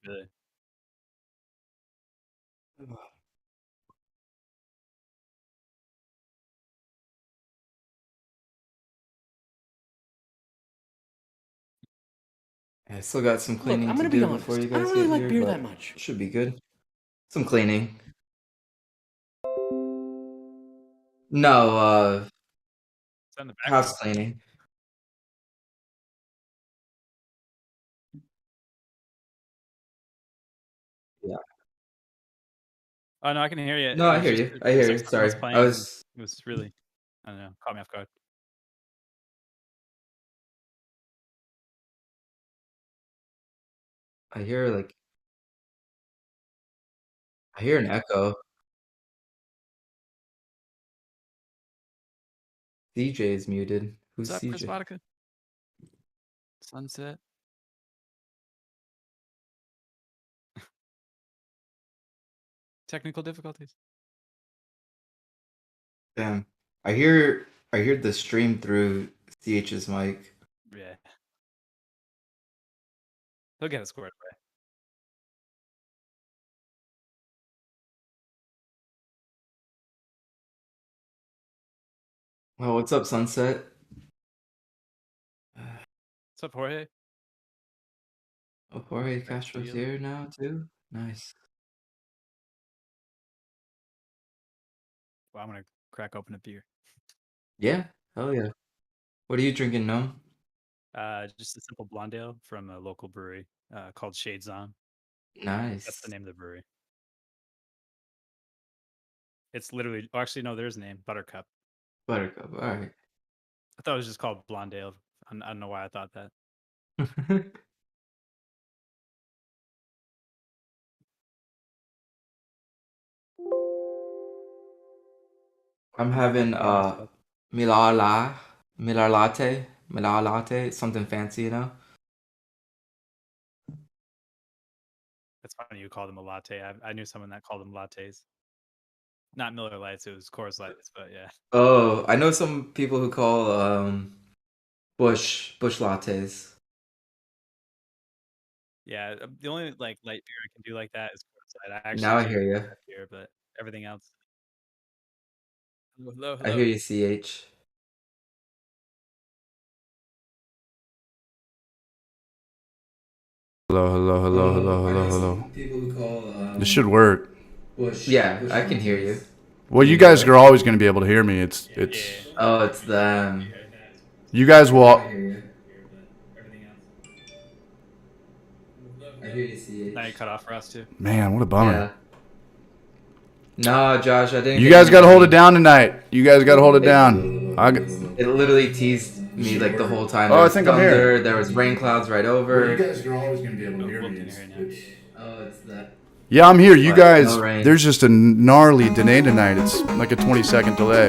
Really. I still got some Look, cleaning I'm to gonna be do before honest. you I don't guys really get like here, beer but that much. should be good. Some cleaning. No, It's on the house background. cleaning. Yeah. Oh, no, I can hear you. No, It I was hear just you. I there hear was, like, you. something else Sorry. I playing, and was it was really, I don't know, caught me off guard. I hear like I hear an echo. CJ is muted. What's Who's up, Chris CJ? Vodka? Sunset. Technical difficulties. Damn. I hear the stream through CH's mic. Yeah. He'll get it squared away. Oh, what's up, Sunset? What's up, Jorge? Oh, Jorge Nice Castro's deal. here now too. Nice. Well, I'm gonna crack open a beer. Yeah. Hell yeah. What are you drinking, Gnome? Just a simple blonde ale from a local brewery called Shades On. That's the Nice. name of the brewery. It's literally, oh, actually, no, there's a name, Buttercup. Buttercup. All right. I thought it was just called blonde ale. I don't know why I thought that. I'm having Milar La Milar Latte. Milar Latte. Something fancy, you know? That's funny you called them a latte. I knew someone that called them lattes. Not Miller Lights, it was Coors Lights, but yeah. Oh, I know some people who call Bush lattes. Yeah, the only like light beer I can do like that is Coors Light. I actually Now I do hear like you. that beer, but everything else. Hello, I hear hello. you, CH. Hello, hello, hello, hello, I hello, know hello. some people who call This should work. Yeah, I can hear you. Well, you guys are always going to be able to hear me. It's Oh, it's them. you guys will. I hear you. I hear you, Now you CH. cut off for us too. Man, what a bummer. Yeah. No, Josh, I didn't. You get guys any got to hold money. it down tonight. You guys got to hold it down. It literally teased me like the whole time. Oh, There I was think I'm thunder. here. There was rain clouds right over. guys are always going to be able Oh, well, can you hear now? Oh, it's that. Yeah, I'm here. You But guys, no rain. there's just a gnarly delay tonight. It's like a 20-second delay.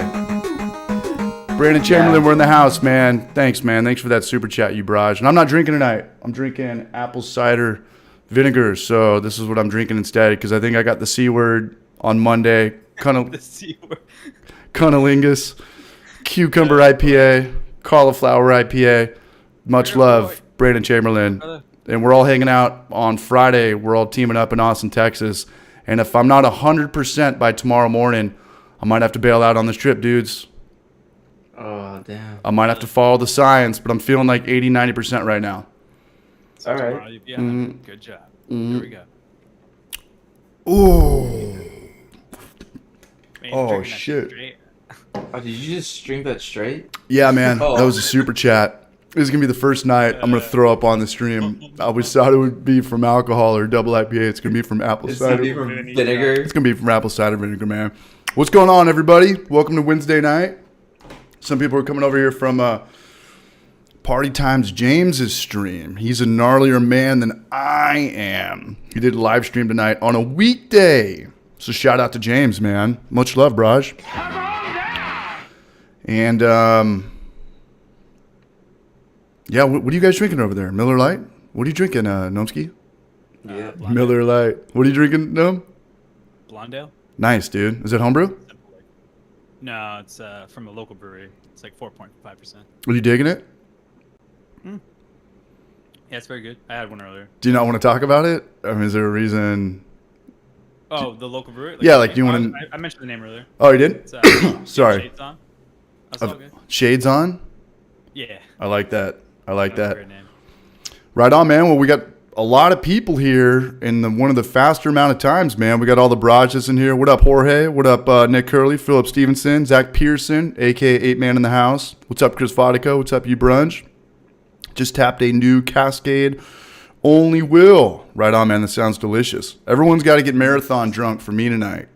Brandon Chamberlain, we're in the house, man. Thanks, man. Thanks for that super chat, you Braj. And I'm not drinking tonight. I'm drinking apple cider vinegar. So this is what I'm drinking instead because I think I got the C word on Monday. The C word. Cunnilingus, cucumber IPA, cauliflower IPA. Much love, Brandon Chamberlain. And we're all hanging out on Friday. We're all teaming up in Austin, Texas. And if I'm not 100% by tomorrow morning, I might have to bail out on this trip, dudes. Oh, damn. I might have to follow the science, but I'm feeling like 80, 90% right now. So All right. tomorrow you'd be on. Good job. Here we go. Ooh. Man, Oh, drinking that shit. straight. Oh, did you just stream that straight? Yeah, man. Oh. That was a super chat. This is going to be the first night I'm going to throw up on the stream. I always thought it would be from alcohol or double IPA. It's going to be from apple It's cider. gonna be from vinegar. It's going to be from apple cider vinegar, man. What's going on, everybody? Welcome to Wednesday night. Some people are coming over here from Party Times James's stream. He's a gnarlier man than I am. He did a live stream tonight on a weekday. So shout out to James, man. Much love, Braj. And yeah, what are you guys drinking over there? Miller Lite? What are you drinking, Nomski? Yeah. Miller Lite. What are you drinking, Gnome? Blonde ale? Nice, dude. Is it homebrew? No, it's from a local brewery. It's like 4.5%. Are you digging it? Yeah, it's very good. I had one earlier. Do you not want to talk about it? I mean, is there a reason? Oh, the local brewery? Yeah, like, do you want to... I mentioned the name earlier. Oh, you did? It's, Sorry. Shades On. That's all good. Shades On? Yeah. I like that. I like that. Great name. Right on, man. Well, we got a lot of people here in one of the faster amount of times, man. We got all the barrages in here. What up, Jorge? What up, Nick Curley, Philip Stevenson, Zach Pearson, a.k.a. 8 Man in the House. What's up, Chris Vodka? What's up, you brunch? Just tapped a new Cascade Only Will. Right on, man. That sounds delicious. Everyone's got to get marathon drunk for me tonight.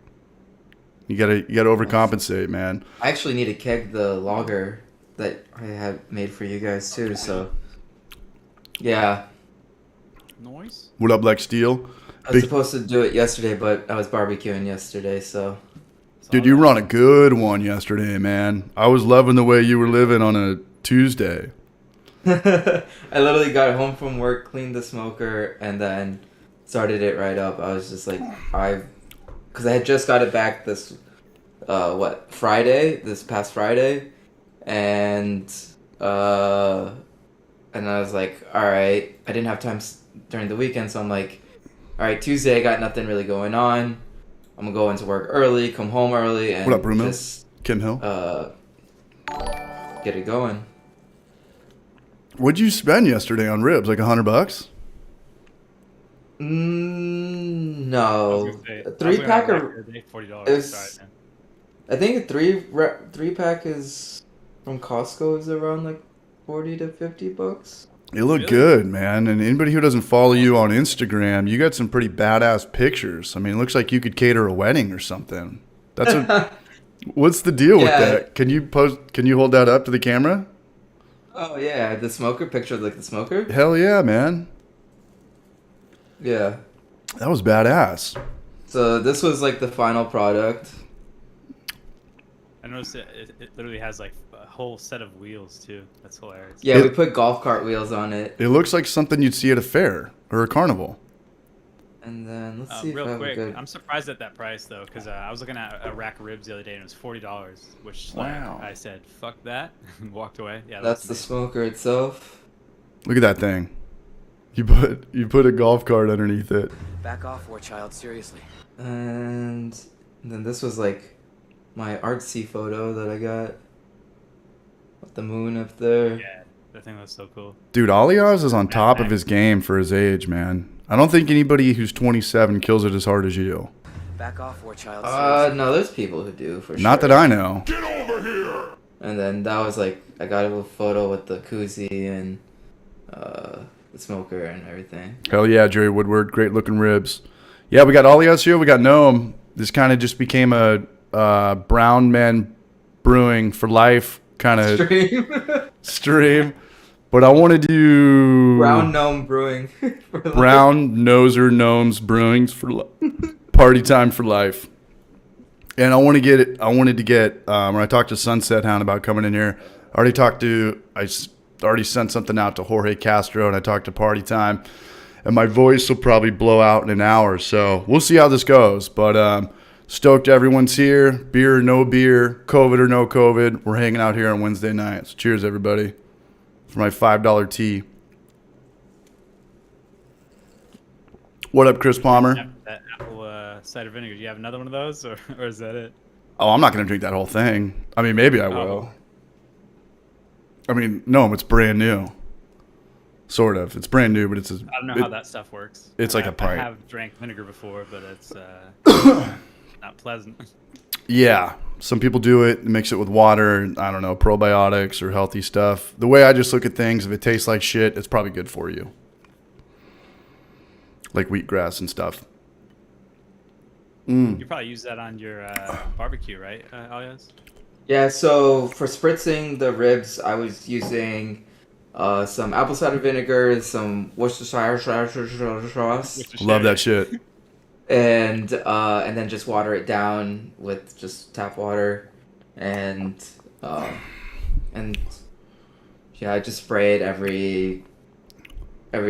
You gotta overcompensate, man. I actually need to keg the lager that I have made for you guys too. So, yeah. Noise? What up, Lex Steel? I was supposed to do it yesterday, but I was barbecuing yesterday, so. Dude, you were on a good one yesterday, man. I was loving the way you were living on a Tuesday. I literally got home from work, cleaned the smoker, and then started it right up. I was just like, because I had just got it back this past Friday, and I was like, all right, I didn't have time during the weekend, so I'm like, all right, Tuesday I got nothing really going on. I'm gonna go into work early, come home early, and what up, Bruno? just Kim Hill? get it going. What'd you spend yesterday on ribs? Like $100? No. A $3 3-pack $40. is. Sorry, man. I think a 3-pack is from Costco is around like $40 to $50. You look Really? good, man. And anybody who doesn't follow you on Instagram, you got some pretty badass pictures. I mean, it looks like you could cater a wedding or something. What's the deal with that? Can you hold that up to the camera? Oh yeah, the smoker picture of like the smoker. Hell yeah, man. Yeah. That was badass. So this was like the final product. I noticed it literally has like a whole set of wheels too. That's hilarious. Yeah, we put golf cart wheels on it. It looks like something you'd see at a fair or a carnival. And then let's see if I real have quick, a good. I'm surprised at that price though, because I was looking at a rack of ribs the other day and it was $40, which Wow. I said fuck that and walked away. Yeah, That's the smoker itself. Look at that thing. You put a golf cart underneath it. Back off, war child, seriously. And then this was like my artsy photo that I got with the moon up there. Yeah, that thing was so cool. Dude, Aliaz is on top of his game for his age, man. I don't think anybody who's 27 kills it as hard as you. Back off, war child, seriously. No, there's people who do for sure. Not that I know. Get over here! And then that was like I got a little photo with the koozie and the smoker and everything. Hell yeah, Jerry Woodward. Great looking ribs. Yeah, we got Aliaz here. We got Noam. This kind of just became a Brown Men Brewing for Life kind of stream. But I want to do Brown Gnome Brewing. Brown Noser Gnomes Brewings for Party Time for Life. And I wanted to get when I talked to Sunset Hound about coming in here. I already sent something out to Jorge Castro, and I talked to Party Time, and my voice will probably blow out in an hour. So we'll see how this goes. But stoked everyone's here. Beer or no beer, COVID or no COVID, we're hanging out here on Wednesday nights. Cheers, everybody. For my $5 tea. What up, Chris Palmer? That apple cider vinegar. Do you have another one of those, or is that it? Oh, I'm not going to drink that whole thing. I mean, maybe I will. I mean, no, it's brand new. Sort of. It's brand new, but it's... I don't know how that stuff works. It's like a pint. I have drank vinegar before, but it's not pleasant. Yeah. Some people do it, mix it with water, I don't know, probiotics or healthy stuff. The way I just look at things, if it tastes like shit, it's probably good for you. Like wheatgrass and stuff. You probably use that on your barbecue, right, Alias? Yeah, so for spritzing the ribs, I was using some apple cider vinegar, some Worcestershire sauce, Love that shit. and then just water it down with just tap water, and yeah, I just spray it every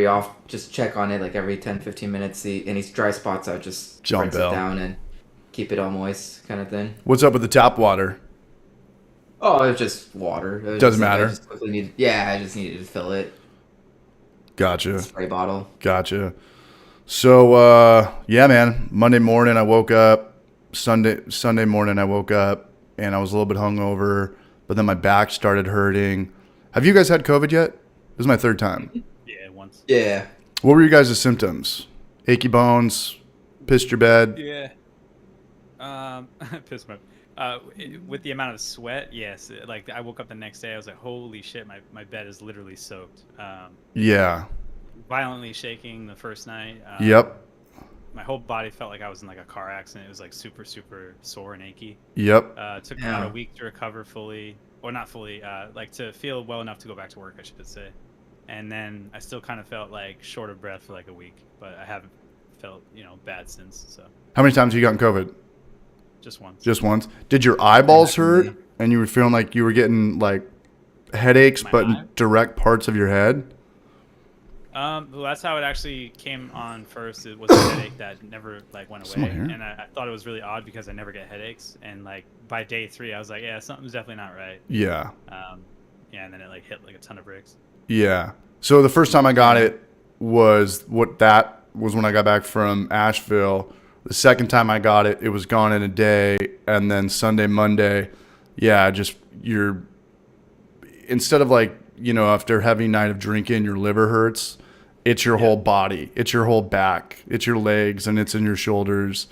off, just check on it like every 10-15 minutes. See any dry spots, I just Jump rinse it out. down and keep it all moist, kind of thing. What's up with the tap water? Oh, it's just water. It was Doesn't just, like, matter. I just quickly I just needed to fill it. Gotcha. spray bottle. Gotcha. So yeah, man. Monday morning I woke up. Sunday morning I woke up and I was a little bit hungover, but then my back started hurting. Have you guys had COVID yet? This is my third time. Yeah, once. Yeah. What were your guys' symptoms? Achy bones, pissed your bed. Yeah. Pissed my. With the amount of sweat, yes. Like I woke up the next day, I was like, "Holy shit, my bed is literally soaked." Yeah. Violently shaking the first night. Yep. My whole body felt like I was in like a car accident. It was like super, super sore and achy. Yep. It took me about a week to recover fully, or not fully, like to feel well enough to go back to work, I should say. And then I still kind of felt like short of breath for like a week, but I haven't felt, bad since. So How many times have you gotten COVID? just once. Just once. Did your eyeballs hurt and you were feeling like you were getting like headaches, My but eye? in direct parts of your head? Well, that's how it actually came on first. It was a headache that never like went away, Someone here? and I thought it was really odd because I never get headaches. And like by day 3, I was like, yeah, something's definitely not right. Yeah. And then it like hit like a ton of bricks. Yeah. So the first time I got it was when I got back from Asheville. The second time I got it, it was gone in a day. And then Sunday, Monday, yeah, instead of like, after a heavy night of drinking, your liver hurts. It's your whole body. It's your whole back. It's your legs and it's in your shoulders.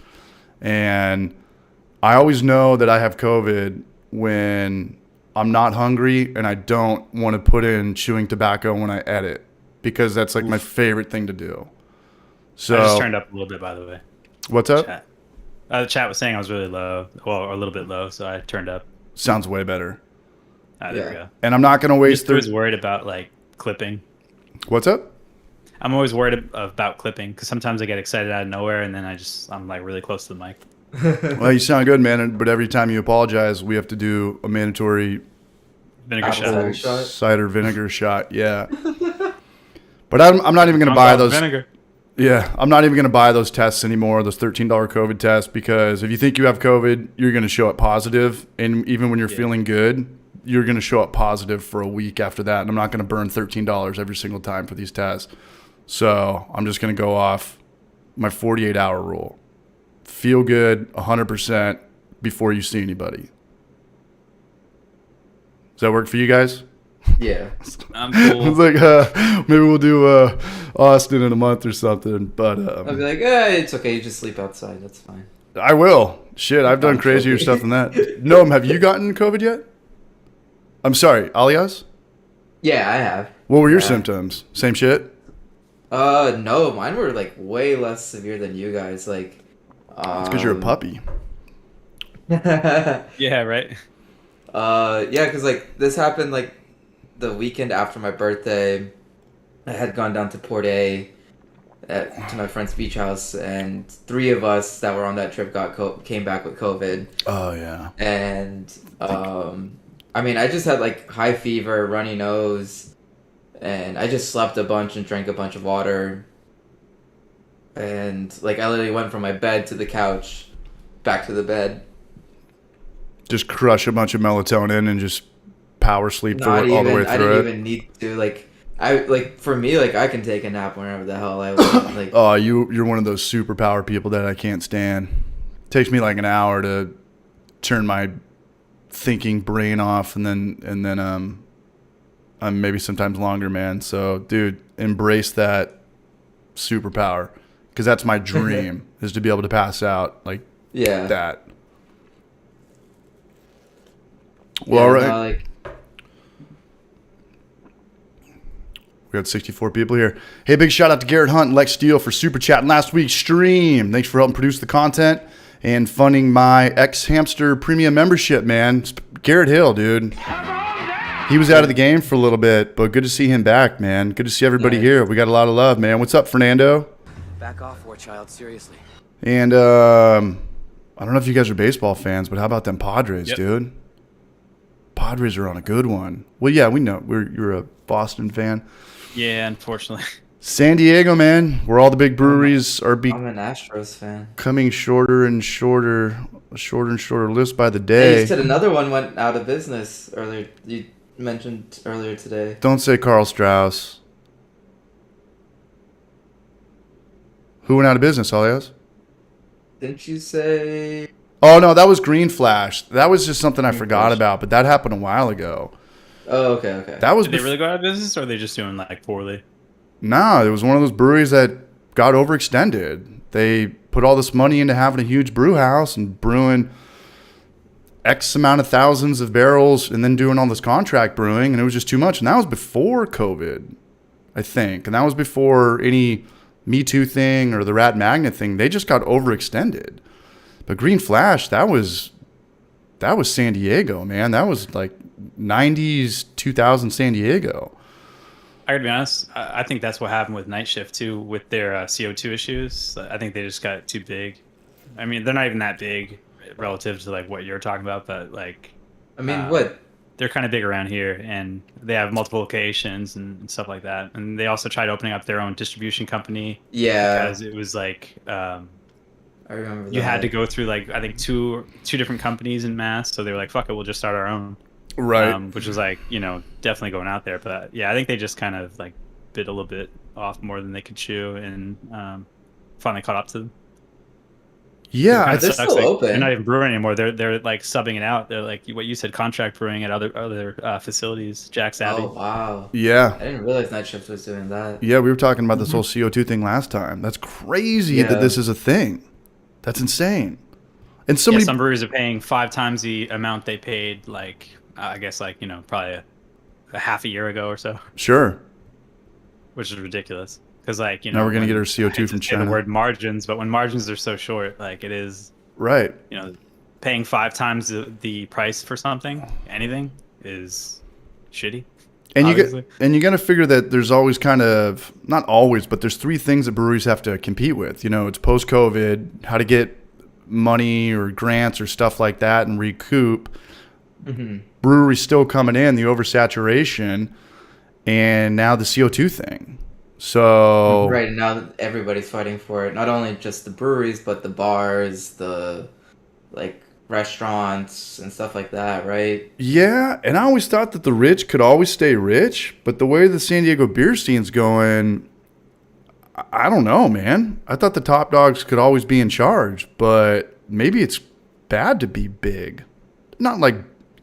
And I always know that I have COVID when I'm not hungry and I don't want to put in chewing tobacco when I edit, because that's like my favorite thing to do. So I just turned up a little bit, by the way. What's up? Chat. The chat was saying I was really low, or a little bit low, so I turned up. Sounds way better. There we go. And I'm not going to waste I was worried about like clipping. What's up? I'm always worried about clipping because sometimes I get excited out of nowhere and then I'm like really close to the mic. Well, you sound good, man. But every time you apologize, we have to do a mandatory Vinegar shot. cider vinegar shot. Yeah. But I'm not even going to buy those. Vinegar. Yeah, I'm not even going to buy those tests anymore, those $13 COVID tests, because if you think you have COVID, you're going to show up positive. And even when you're feeling good, you're going to show up positive for a week after that. And I'm not going to burn $13 every single time for these tests. So I'm just going to go off my 48-hour rule. Feel good 100% before you see anybody. Does that work for you guys? Yeah. I'm cool. It's like, maybe we'll do Austin in a month or something. But I'll be like, it's okay. You just sleep outside. That's fine. I will. Shit, I've done crazier stuff than that. Noam, have you gotten COVID yet? I'm sorry, Alias? Yeah, I have. What were your symptoms? Same shit? No, mine were like way less severe than you guys. Like, It's because you're a puppy. Yeah, right. Yeah, because like this happened like the weekend after my birthday. I had gone down to Port A to my friend's beach house, and 3 of us that were on that trip came back with COVID. Oh, yeah. And I mean, I just had like high fever, runny nose, and I just slept a bunch and drank a bunch of water. And like I literally went from my bed to the couch, back to the bed. Just crush a bunch of melatonin and just power sleep all the way through I didn't even need to for me, like I can take a nap whenever the hell I want. Like, oh, you're one of those superpower people that I can't stand. It takes me like an hour to turn my thinking brain off, and then I'm maybe sometimes longer, man. So, dude, embrace that superpower, because that's my dream is to be able to pass out like that. Well, all right. We got 64 people here. Hey, big shout out to Garrett Hunt and Lex Steele for super chatting last week's stream. Thanks for helping produce the content and funding my X-Hamster premium membership, man. Garrett Hill, dude. He was out of the game for a little bit, but good to see him back, man. Good to see everybody here. We got a lot of love, man. What's up, Fernando? Back off, war child, seriously. And I don't know if you guys are baseball fans, but how about them Padres, dude? Padres are on a good one. Well, yeah, we know. You're a Boston fan. Yeah, unfortunately. San Diego, man, where all the big breweries are I'm an Astros fan. Coming shorter and shorter list by the day. Hey, you said another one went out of business earlier. You mentioned earlier today. Don't say Carl Strauss. Who went out of business, Alias? Didn't you say? Oh, no, that was Green Flash. That was just something I Green forgot Flash. about, but that happened a while ago. Oh, okay. That was Did they really go out of business, or are they just doing like poorly? No, it was one of those breweries that got overextended. They put all this money into having a huge brew house and brewing X amount of thousands of barrels and then doing all this contract brewing, and it was just too much. And that was before COVID, I think. And that was before any Me Too thing or the Rat Magnet thing. They just got overextended. But Green Flash, that was San Diego, man. That was like 90s, 2000 San Diego. I gotta be honest. I think that's what happened with Night Shift too, with their CO2 issues. I think they just got too big. I mean, they're not even that big relative to like what you're talking about, but like, I mean, what? They're kind of big around here, and they have multiple locations and stuff like that. And they also tried opening up their own distribution company. Yeah. Because it was like, I remember that. you had to go through like I think two different companies in Mass. So they were like, "Fuck it, we'll just start our own." Right. Which was like, definitely going out there. But yeah, I think they just kind of like bit a little bit off more than they could chew, and finally caught up to them. Yeah, They're still open. They're not even brewing anymore. They're like subbing it out. They're like what you said, contract brewing at other facilities. Jack's Abbey. Oh, wow. yeah. I didn't realize Night Shift was doing that. Yeah, we were talking about this whole CO2 thing last time. That's crazy Yeah. that this is a thing. That's insane. And somebody, Some breweries are paying 5 times the amount they paid, like I guess, like probably a half a year ago or so, sure. which is ridiculous. Because like Now we're gonna get our I CO2 hate from to say China. the word margins, but when margins are so short, like it is, Right. paying 5 times the price for something, anything, is shitty. And obviously. you got to figure that there's always kind of, not always, but there's 3 things that breweries have to compete with. It's post-COVID, how to get money or grants or stuff like that and recoup. Mm-hmm. Breweries still coming in, the oversaturation, and now the CO2 thing. So Right, and now everybody's fighting for it. Not only just the breweries, but the bars, the restaurants and stuff like that, right? yeah, and I always thought that the rich could always stay rich, but the way the San Diego beer scene's going, I don't know, man. I thought the top dogs could always be in charge, but maybe it's bad to be big. Not like,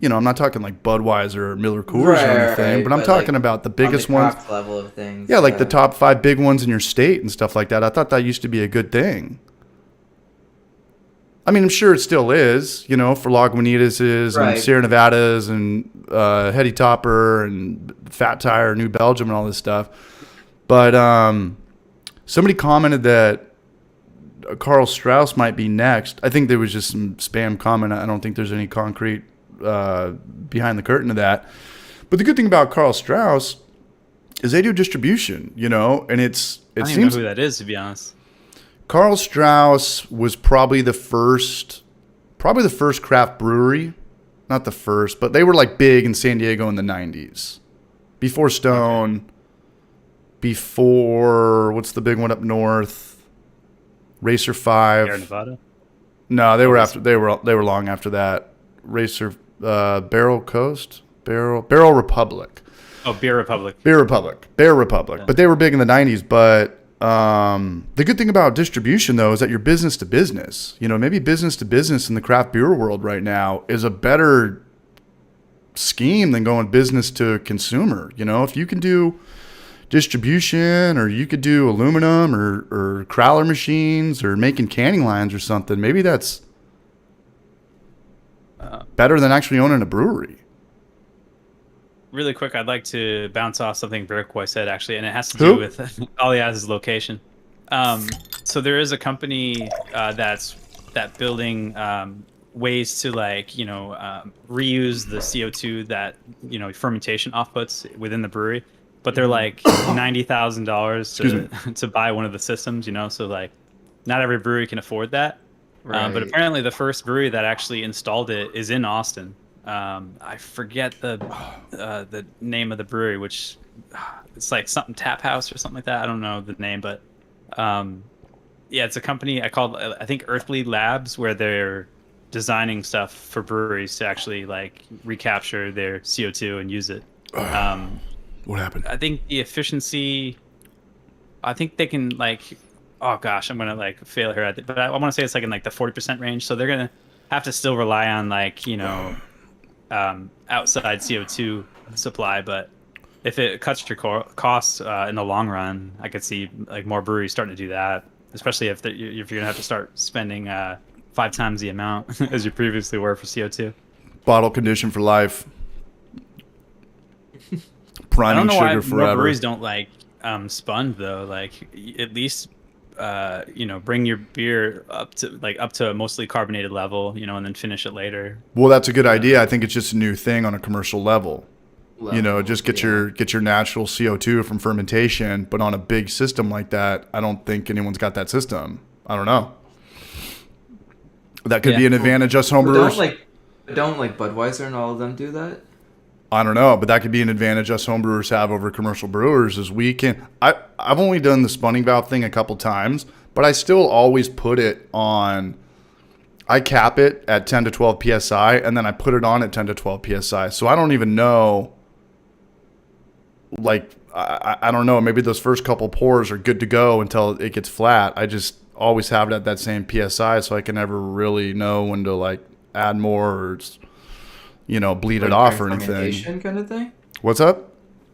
I'm not talking like Budweiser or Miller Coors or anything, Right, but I'm talking about the biggest on the ones. craft level of things. Yeah, like the top 5 big ones in your state and stuff like that. I thought that used to be a good thing. I mean, I'm sure it still is, for Lagunitas Right. and Sierra Nevadas and Heady Topper and Fat Tire, New Belgium and all this stuff. But somebody commented that Carl Strauss might be next. I think there was just some spam comment. I don't think there's any concrete behind the curtain of that. But the good thing about Carl Strauss is they do distribution, and it I don't even seems know who that is, to be honest. Carl Strauss was probably the first craft brewery. Not the first, but they were like big in San Diego in the 90s. Before Stone, before, what's the big one up north? Racer 5. Sierra Nevada. No, they were long after that. Racer Barrel Coast, Barrel Republic. Oh, Beer Republic. Beer Republic. Yeah. But they were big in the 90s. But the good thing about distribution, though, is that you're business to business. Maybe business to business in the craft beer world right now is a better scheme than going business to consumer. If you can do distribution, or you could do aluminum or crowler machines or making canning lines or something, maybe that's better than actually owning a brewery. Really quick, I'd like to bounce off something Brickboy said, actually, and it has to do with Alias's location. So there is a company that's building ways to reuse the CO2 that fermentation outputs within the brewery, but they're like $90,000 to buy one of the systems. So like not every brewery can afford that. Right. But apparently the first brewery that actually installed it is in Austin. I forget the name of the brewery, which it's like something Tap House or something like that. I don't know the name, but yeah, it's a company I think Earthly Labs, where they're designing stuff for breweries to actually like recapture their CO2 and use it. What happened? I think the efficiency, I think they can like oh gosh, I'm gonna like fail here but I want to say it's like in like the 40% range. So they're gonna have to still rely on like outside CO2 supply. But if it cuts your costs in the long run, I could see like more breweries starting to do that. Especially if you're gonna have to start spending 5 times the amount as you previously were for CO2. Bottle condition for life. I Priming don't know sugar why more forever. breweries don't like spun though. Like at least bring your beer up to a mostly carbonated level, and then finish it later. Well, that's a good idea. I think it's just a new thing on a commercial level. Just get your natural CO2 from fermentation, but on a big system like that, I don't think anyone's got that system. I don't know. That could be an advantage us homebrewers. Don't like Budweiser and all of them do that? I don't know, but that could be an advantage us homebrewers have over commercial brewers is we can. I've only done the spunning valve thing a couple times, but I still always put it on. I cap it at 10 to 12 psi, and then I put it on at 10 to 12 psi. So I don't even know. Like I don't know. Maybe those first couple pours are good to go until it gets flat. I just always have it at that same psi, so I can never really know when to like add more or bleed it off or anything. Fermentation kind of thing? What's up?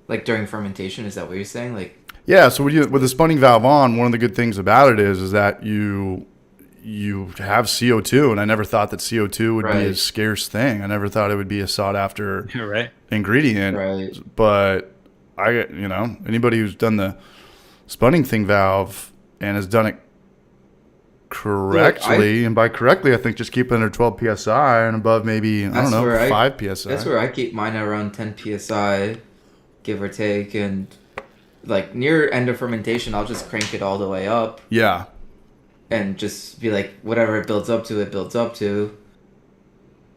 Like during fermentation, is that what you're saying? Like, yeah, so with the spunning valve on, one of the good things about it is that you have CO2, and I never thought that CO2 would be a scarce thing. I never thought it would be a sought after ingredient. Right. But anybody who's done the spunning thing valve and has done it correctly, and by correctly, I think just keep it under 12 psi and above maybe, 5 psi. That's where I keep mine at around 10 psi, give or take, and like near end of fermentation, I'll just crank it all the way up. Yeah. And just be like, whatever it builds up to, it builds up to.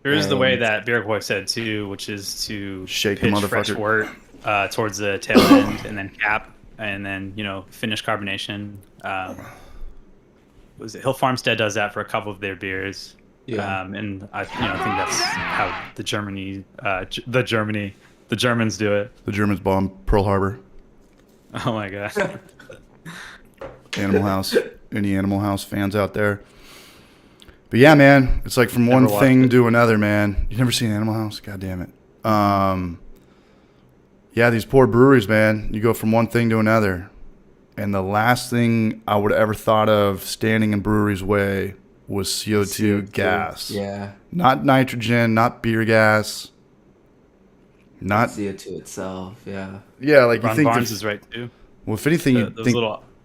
There is the way that Beer Boy said too, which is to shake the pitch fresh wort towards the tail end and then cap and then finish carbonation. Hill Farmstead does that for a couple of their beers. Yeah. And I think that's how the Germans do it. The Germans bombed Pearl Harbor. Oh my god. Animal House. Any Animal House fans out there? But yeah, man, it's like from one thing to another, man. You never seen Animal House? God damn it. Yeah, these poor breweries, man. You go from one thing to another. And the last thing I would have ever thought of standing in breweries' way was CO2 gas. Yeah. Not nitrogen, not beer gas. Not CO2 itself, yeah. Yeah, like Ron you think Barnes is right too. Well, if anything,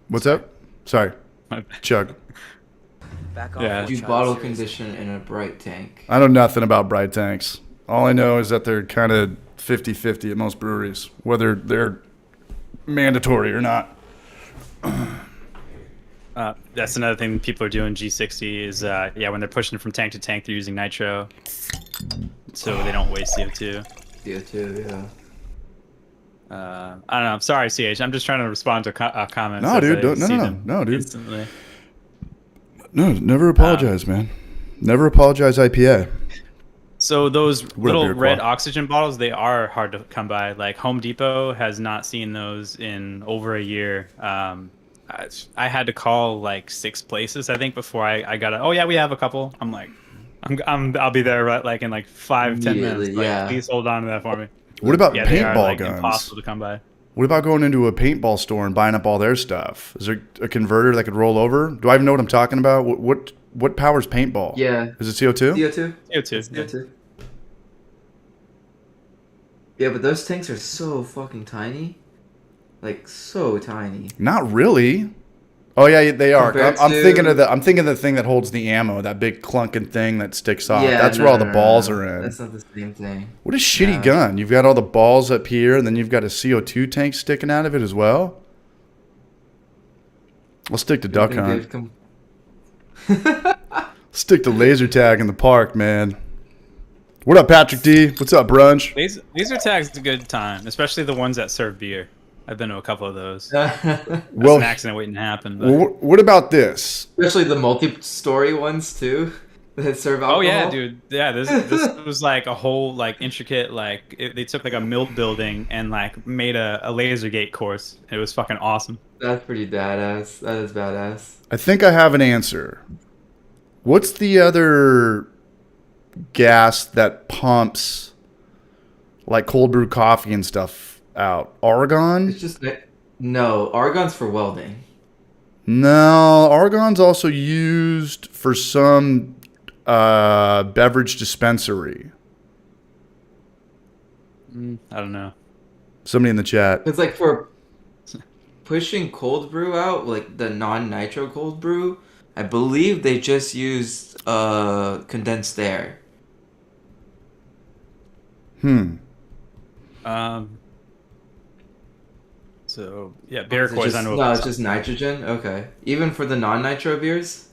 what's up? Sorry. Chug. Back off. Yeah. You bottle condition in a bright tank. I know nothing about bright tanks. All I know is that they're kind of 50-50 at most breweries, whether they're mandatory or not. That's another thing people are doing. G60 is when they're pushing from tank to tank, they're using nitro, so they don't waste CO2. CO2, yeah. I don't know. I'm sorry, CH. I'm just trying to respond to comments. No, dude. No, dude. Instantly. No, never apologize, man. Never apologize, IPA. So those little red oxygen bottles, they are hard to come by. Like Home Depot has not seen those in over a year. I had to call like 6 places, I think, before I got it. Oh yeah, we have a couple. I'm like, I'll be there in like 5-10 minutes. Like, please hold on to that for me. What about paintball they are, guns? Impossible to come by. What about going into a paintball store and buying up all their stuff? Is there a converter that could roll over? Do I even know what I'm talking about? What powers paintball? Yeah. Is it CO2? CO2. Yeah, but those tanks are so fucking tiny. Like, so tiny. Not really. Oh yeah, they are. I'm thinking of the thing that holds the ammo, that big clunking thing that sticks off. Yeah, that's where all the balls are in. That's not the same thing. What a shitty gun. You've got all the balls up here, and then you've got a CO2 tank sticking out of it as well. I'll stick to duck hunt. Stick to laser tag in the park, man. What up, Patrick D? What's up, brunch? Laser tag's a good time, especially the ones that serve beer. I've been to a couple of those. Well, That's an accident waiting to happen. But. What about this? Especially the multi-story ones too. that serve Oh alcohol? yeah, dude. Yeah, this was like a whole like intricate like they took like a mill building and like made a laser gate course. It was fucking awesome. That's pretty badass. That is badass. I think I have an answer. What's the other gas that pumps like cold brew coffee and stuff out? Argon? It's just no, argon's for welding. No, argon's also used for some beverage dispensary. I don't know. Somebody in the chat. It's like for pushing cold brew out, like the non-nitro cold brew. I believe they just used condensed air. So yeah, beer course. I know. No, it's just nitrogen. Okay, even for the non-nitro beers.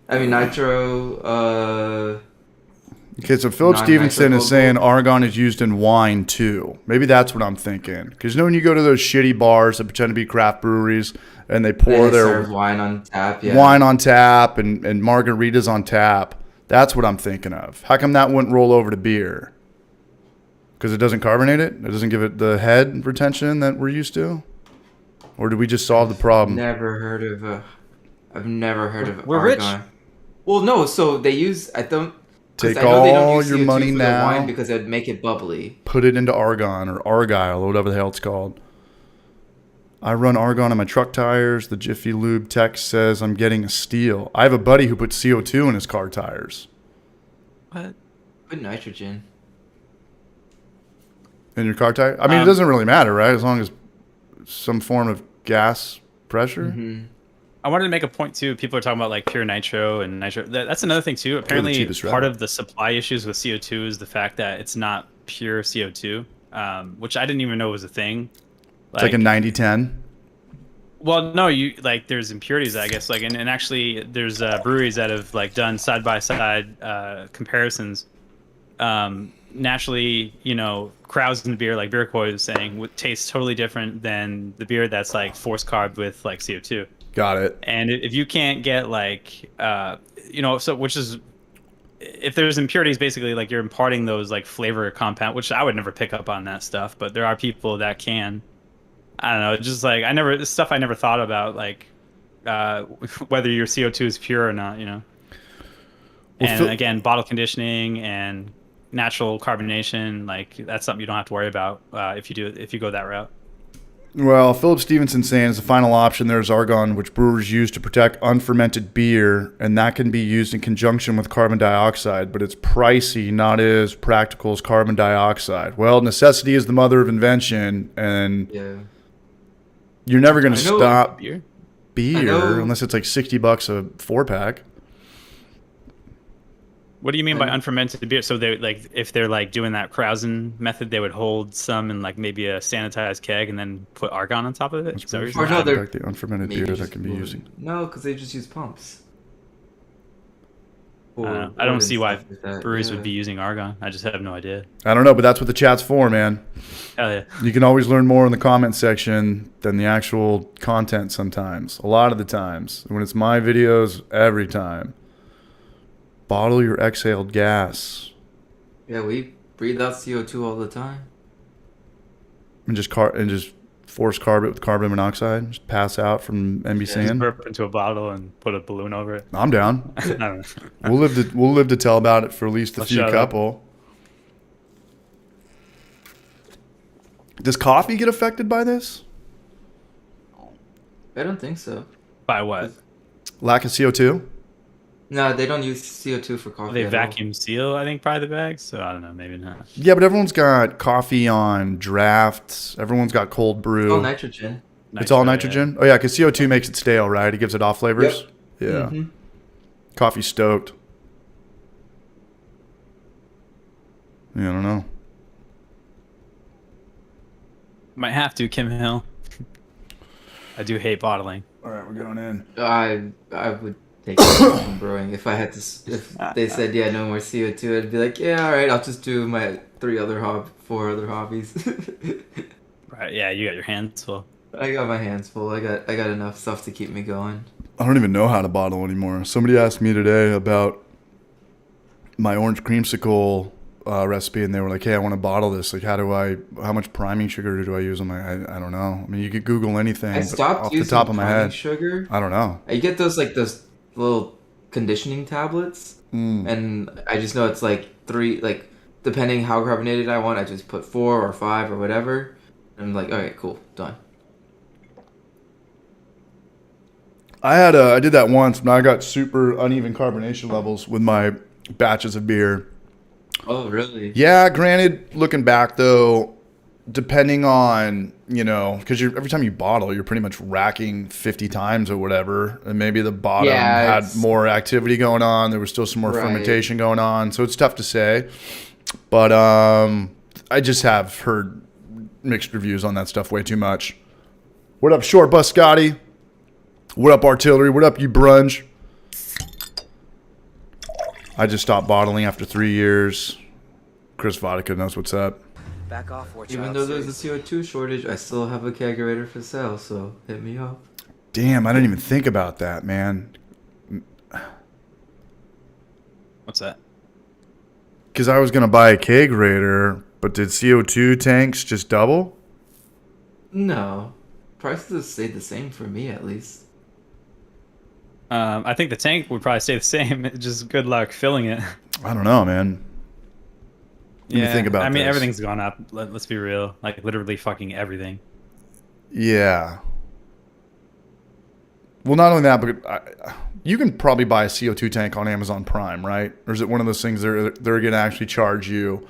I mean nitro. Okay, so Philip Stevenson is saying argon is used in wine too. Maybe that's what I'm thinking. Because you know when you go to those shitty bars that pretend to be craft breweries and they pour their serve wine on tap, wine on tap and margaritas on tap. That's what I'm thinking of. How come that wouldn't roll over to beer? Because it doesn't carbonate it? It doesn't give it the head retention that we're used to? Or did we just solve the problem? I've never heard of We're argon. rich. Well, no. So they use. I don't. Take I know they don't all use your CO2 money for their now. wine because it'd make it bubbly. Put it into argon or argyle or whatever the hell it's called. I run argon on my truck tires. The Jiffy Lube tech says I'm getting a steal. I have a buddy who puts CO2 in his car tires. What? Put nitrogen. In your car tire? I mean, it doesn't really matter, right? As long as some form of gas pressure. Mm-hmm. I wanted to make a point too. People are talking about like pure nitro and nitro. That's another thing too. Apparently, cheapest part route. of the supply issues with CO2 is the fact that it's not pure CO2, which I didn't even know was a thing. It's like a 90-10. Well, no, you like there's impurities, I guess. Like, and actually, there's breweries that have like done side by side comparisons. Naturally, Krausen beer, like Beer Coy was saying, would taste totally different than the beer that's like forced carb with like CO2. Got it. And if you can't get like, so which is, if there's impurities, basically like you're imparting those like flavor compound, which I would never pick up on that stuff, but there are people that can. I don't know, just like it's stuff I never thought about, like whether your CO2 is pure or not, Well, and again, bottle conditioning and natural carbonation, like that's something you don't have to worry about if you go that route. Well, Philip Stevenson saying as a final option, there's argon, which brewers use to protect unfermented beer, and that can be used in conjunction with carbon dioxide, but it's pricey, not as practical as carbon dioxide. Well, necessity is the mother of invention, and you're never going to stop beer unless it's like $60 a 4-pack. What do you mean by unfermented beer? So they like if they're like doing that Krausen method, they would hold some in like maybe a sanitized keg and then put argon on top of it. Is that what you're saying? The unfermented beer that can be using. No, because they just use pumps. I don't see why breweries would be using argon. I just have no idea. I don't know, but that's what the chat's for, man. Hell yeah. You can always learn more in the comment section than the actual content sometimes. A lot of the times. When it's my videos, every time. Bottle your exhaled gas. Yeah, we breathe out CO2 all the time. And just force carb it with carbon monoxide. Just pass out from NBC. Just burp into a bottle and put a balloon over it. I'm down. I don't know. We'll live to tell about it for at least a few shut up. couple. Does coffee get affected by this? I don't think so. By what? Lack of CO2? No, they don't use CO2 for coffee. They at vacuum seal, I think, probably the bags. So I don't know, maybe not. Yeah, but everyone's got coffee on drafts. Everyone's got cold brew. It's all nitrogen. It's all nitrogen? Yeah. Oh, yeah, because CO2 makes it stale, right? It gives it off flavors? Yep. Yeah. Mm-hmm. Coffee stoked. Yeah, I don't know. Might have to, Kim Hill. I do hate bottling. All right, we're going in. I would take it from brewing if I had to. If they said no more CO2, I'd be like, yeah, all right, I'll just do my 4 other hobbies. Right? Yeah, you got your hands full. I got my hands full. I got enough stuff to keep me going. I don't even know how to bottle anymore. Somebody asked me today about my orange creamsicle recipe, and they were like, "Hey, I want to bottle this. Like, how much priming sugar do I use?" I'm like, I don't know. I mean, you could Google anything. I stopped off the using top of my priming head, sugar. I don't know. I get those little conditioning tablets, and I just know it's like 3, like depending how carbonated I want, I just put 4 or 5 or whatever. And I'm like, okay, cool, done. I did that once, but I got super uneven carbonation levels with my batches of beer. Oh, really? Yeah, granted, looking back though, depending on, because every time you bottle, you're pretty much racking 50 times or whatever. And maybe the bottom had more activity going on. There was still some more fermentation going on. So it's tough to say. But I just have heard mixed reviews on that stuff way too much. What up, Short Bus Scotty? What up, Artillery? What up, you brunch? I just stopped bottling after 3 years. Chris Vodka knows what's up. Back off, war child. Even though there's a CO2 shortage, I still have a kegerator for sale, so hit me up. Damn, I didn't even think about that, man. What's that? Because I was going to buy a kegerator, but did CO2 tanks just double? No. Prices stayed the same for me, at least. I think the tank would probably stay the same. Just good luck filling it. I don't know, man. Let me think about I mean, this. everything's gone up. Let's be real. Like, literally fucking everything. Yeah. Well, not only that, but you can probably buy a CO2 tank on Amazon Prime, right? Or is it one of those things they're going to actually charge you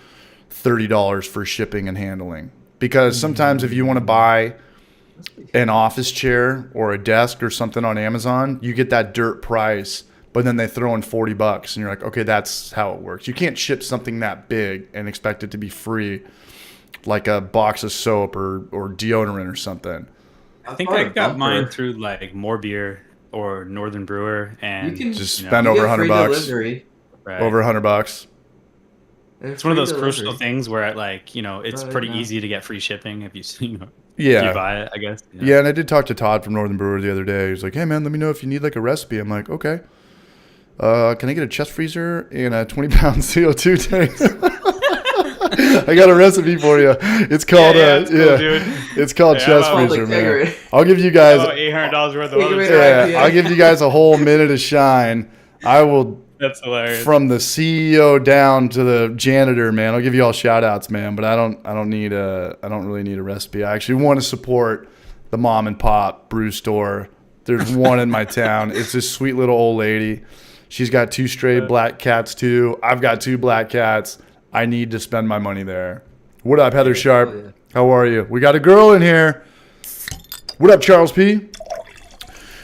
$30 for shipping and handling? Because sometimes if you want to buy an office chair or a desk or something on Amazon, you get that dirt price, but then they throw in $40 and you're like, okay, that's how it works. You can't ship something that big and expect it to be free, like a box of soap or deodorant or something. I think I got mine through like More Beer or Northern Brewer, and You can just spend over $100. Right. Over $100. It's one of those crucial things where it's pretty easy to get free shipping if you Yeah. if you buy it, I guess. Yeah, and I did talk to Todd from Northern Brewer the other day. He was like, "Hey man, let me know if you need like a recipe." I'm like, "Okay. Can I get a chest freezer and a 20-pound CO2 tank?" I got a recipe for you. It's called it's called chest freezer, man. I'll give you guys $800 worth of I'll give you guys a whole minute of shine. I will. That's hilarious. From the CEO down to the janitor, man. I'll give you all shout outs, man, but I don't really need a recipe. I actually want to support the mom and pop brew store. There's one in my town. It's this sweet little old lady. She's got 2 stray black cats too. I've got 2 black cats. I need to spend my money there. What up, Heather Sharp? Yeah. How are you? We got a girl in here. What up, Charles P?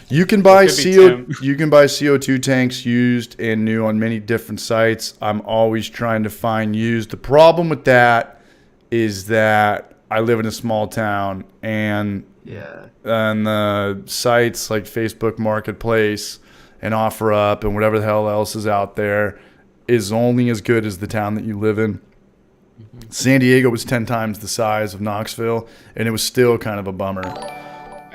You can buy CO2 tanks used and new on many different sites. I'm always trying to find used. The problem with that is that I live in a small town, and the sites like Facebook Marketplace and OfferUp and whatever the hell else is out there is only as good as the town that you live in. Mm-hmm. San Diego was 10 times the size of Knoxville, and it was still kind of a bummer.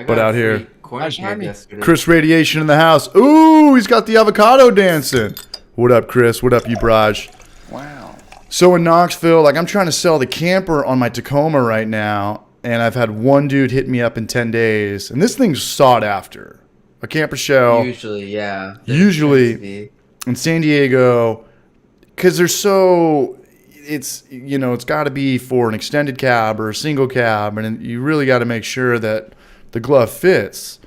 But out here, Chris Radiation in the house. Ooh, he's got the avocado dancing. What up, Chris? What up, you Braj? Wow. So in Knoxville, I'm trying to sell the camper on my Tacoma right now, and I've had one dude hit me up in 10 days, and this thing's sought after. A camper shell. Usually, yeah. Usually in San Diego, because they're so... It's got to be for an extended cab or a single cab, and you really got to make sure that the glove fits.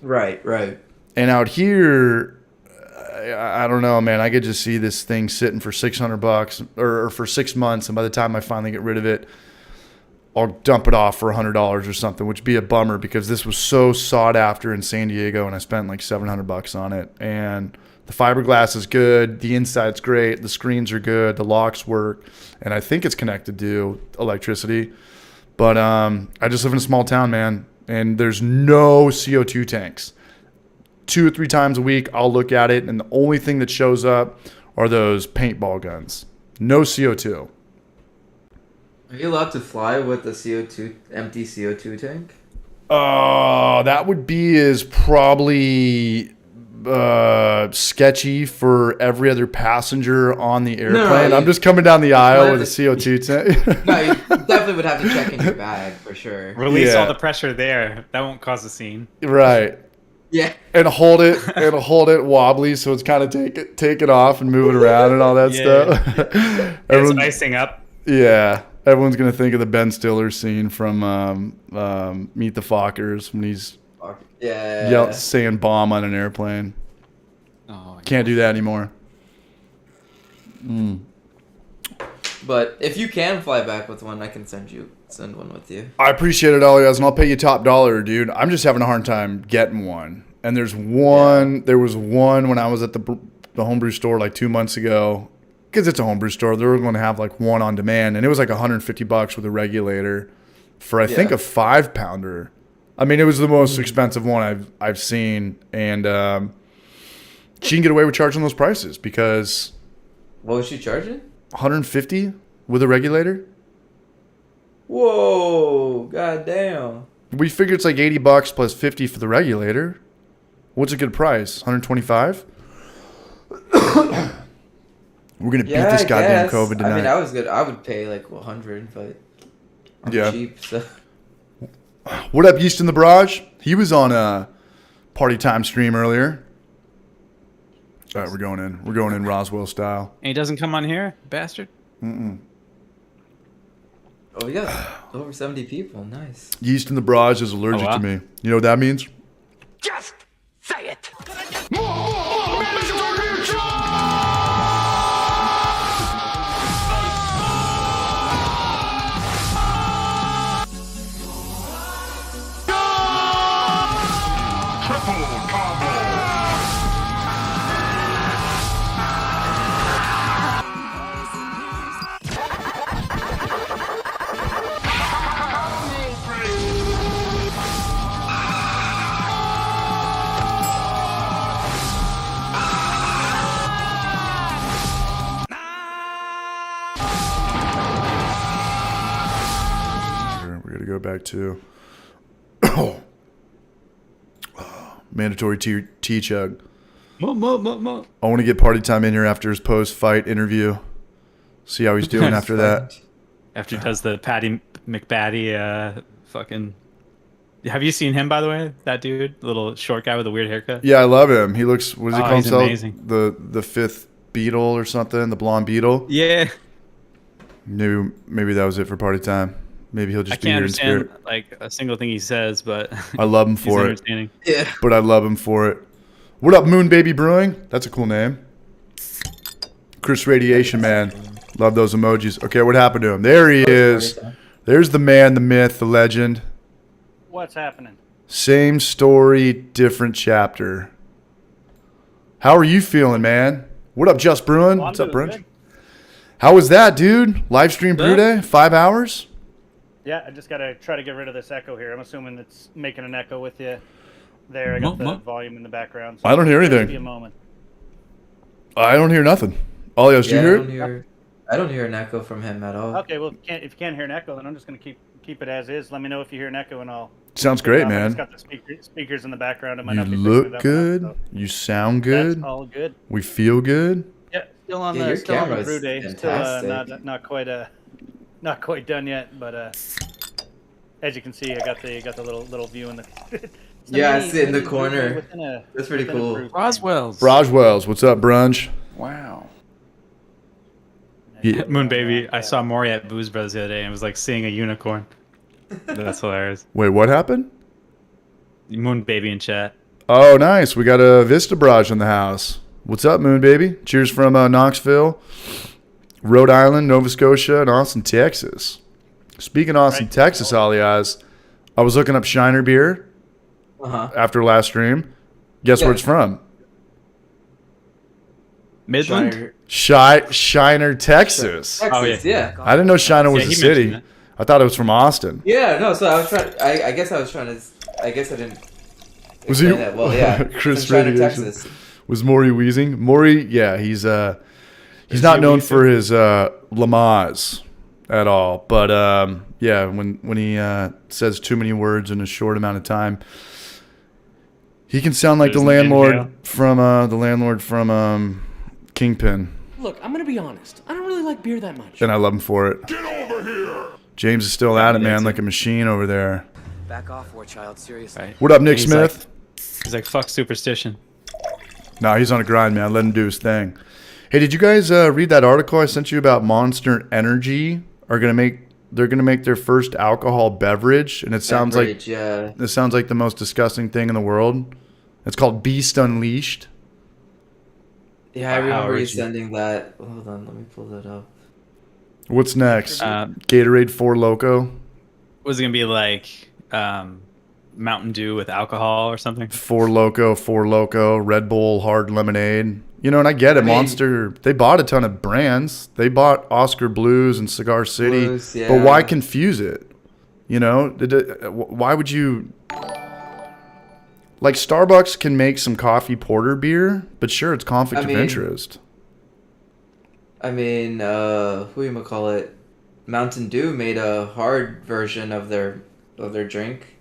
Right. And out here, I don't know, man. I could just see this thing sitting for $600 or for 6 months, and by the time I finally get rid of it, I'll dump it off for $100 or something, which would be a bummer because this was so sought after in San Diego, and I spent like $700 on it. And the fiberglass is good, the inside's great, the screens are good, the locks work, and I think it's connected to electricity. But I just live in a small town, man. And there's no CO2 tanks. 2 or 3 times a week, I'll look at it, and the only thing that shows up are those paintball guns. No CO2. Are you allowed to fly with the empty CO2 tank? That would be is probably sketchy for every other passenger on the airplane. no, I'm just coming down the aisle with a to- CO2 tank. No, you definitely would have to check in your bag for sure. Release Yeah. all the pressure there. That won't cause a scene. Right. Yeah. And hold it wobbly so it's kind of take it off and move it around and all that Yeah. stuff. It's Everyone, icing up. yeah. Everyone's gonna think of the Ben Stiller scene from Meet the Fockers when he's Yeah. saying bomb on an airplane. Oh, Can't do that anymore. But if you can fly back with one, I can send one with you. I appreciate it, Elias, and I'll pay you top dollar, dude. I'm just having a hard time getting one. And there was one when I was at the homebrew store like 2 months ago. Because it's a homebrew store, they were going to have like one on demand, and it was like $150 with a regulator for I think a 5-pounder. I mean, it was the most expensive one I've seen, and she can get away with charging those prices because What was she charging? $150 with a regulator. Whoa, goddamn. We figured it's like $80 plus $50 for the regulator. What's a good price? $125. We're gonna beat this goddamn guess. COVID tonight. I mean, I was good. I would pay like 100, but I'm Yeah. cheap. So What up, Yeast in the Barrage? He was on a party time stream earlier. All right, we're going in. We're going in Roswell style. And he doesn't come on here, bastard. oh, we got over 70 people. Nice. Yeast in the Barrage is allergic Oh, wow. to me. You know what that means? Just say it. We're gonna go back to mandatory tea chug. I want to get party time in here after his post-fight interview. See how he's doing after that. After he does the Patty McBatty fucking... Have you seen him, by the way? That dude? The little short guy with a weird haircut? Yeah, I love him. He looks. What does he Oh, call he's himself? amazing. The fifth Beetle or something. The blonde Beetle. Yeah. Maybe that was it for party time. Maybe he'll I just be can't here in spirit. understand like a single thing he says, but I love him he's for it. entertaining. Yeah. But I love him for it. What up, Moon Baby Brewing? That's a cool name. Chris Radiation Man. Love those emojis. Okay, what happened to him? There he is. There's the man, the myth, the legend. What's happening? Same story, different chapter. How are you feeling, man? What up, Just Brewing? Well, I'm What's up, doing Brunch? good. How was that, dude? Live stream brew day? 5 hours? Yeah, I just gotta try to get rid of this echo here. I'm assuming it's making an echo with you. There, I got the volume in the background. So I don't hear just anything. Be a moment. I don't hear nothing. Olios, do you hear it? I don't hear an echo from him at all. Okay, well, if you can't hear an echo, then I'm just gonna keep it as is. Let me know if you hear an echo, and I'll. Sounds turn it great, off. I man. just got the speakers in the background. It might You not be picking look it up good. enough, You sound so good. That's all good. We feel good. Yeah, still on Yeah, the your still on the camera's brew day. fantastic. Still not quite done yet, but as you can see, I got the little view in the. It's the Yeah, I mini- see it in the mini brew day corner. within a- That's pretty within a cool. brew day. Roswell's. Roswell's, what's up, Brunch? Wow. Yeah. Moon Baby. I saw Maury at Booze Brothers the other day and it was like seeing a unicorn. That's hilarious. Wait, what happened? Moon Baby in chat. Oh, nice. We got a Vista Barrage in the house. What's up, Moon Baby? Cheers from Knoxville, Rhode Island, Nova Scotia, and Austin, Texas. Speaking of Austin, Right. Texas, Alias, I was looking up Shiner beer after last stream. Guess where Yeah. it's from? Midland? Shiner, Texas. Texas, Oh, yeah. I didn't know Shiner was Yeah, a he city. mentioned I thought it was from Austin. Yeah, no, so I was trying. I guess I was trying to. I guess I didn't. Was he- explain that well? Yeah, Chris from China, Radiation. Texas. Was Maury wheezing? Maury, yeah, he's not known for his Lamaze at all. But yeah, when he says too many words in a short amount of time, He can sound like There's the an in landlord jail. from Kingpin, Look, I'm gonna be honest. I don't really like beer that much. and I love him for it. Get over here! James is still at it, man, like a machine over there. Back off, war child. Seriously. Right. What up, Nick He's Smith? He's like, fuck superstition. No, he's on a grind, man. Let him do his thing. Hey, did you guys read that article I sent you about Monster Energy? They're gonna make their first alcohol beverage, and it sounds like the most disgusting thing in the world. It's called Beast Unleashed. Yeah, I remember you sending that. Hold on, let me pull that up. What's next? Gatorade 4 Loco. Was it gonna be like Mountain Dew with alcohol or something? 4 Loco, Red Bull Hard Lemonade. You know, and I get it. I mean, Monster, they bought a ton of brands. They bought Oscar Blues and Cigar City. Blues, yeah. But why confuse it? You know, why would you... Like, Starbucks can make some coffee porter beer, but sure, it's conflict of interest. I mean, whoyamacallit, Mountain Dew made a hard version of their drink.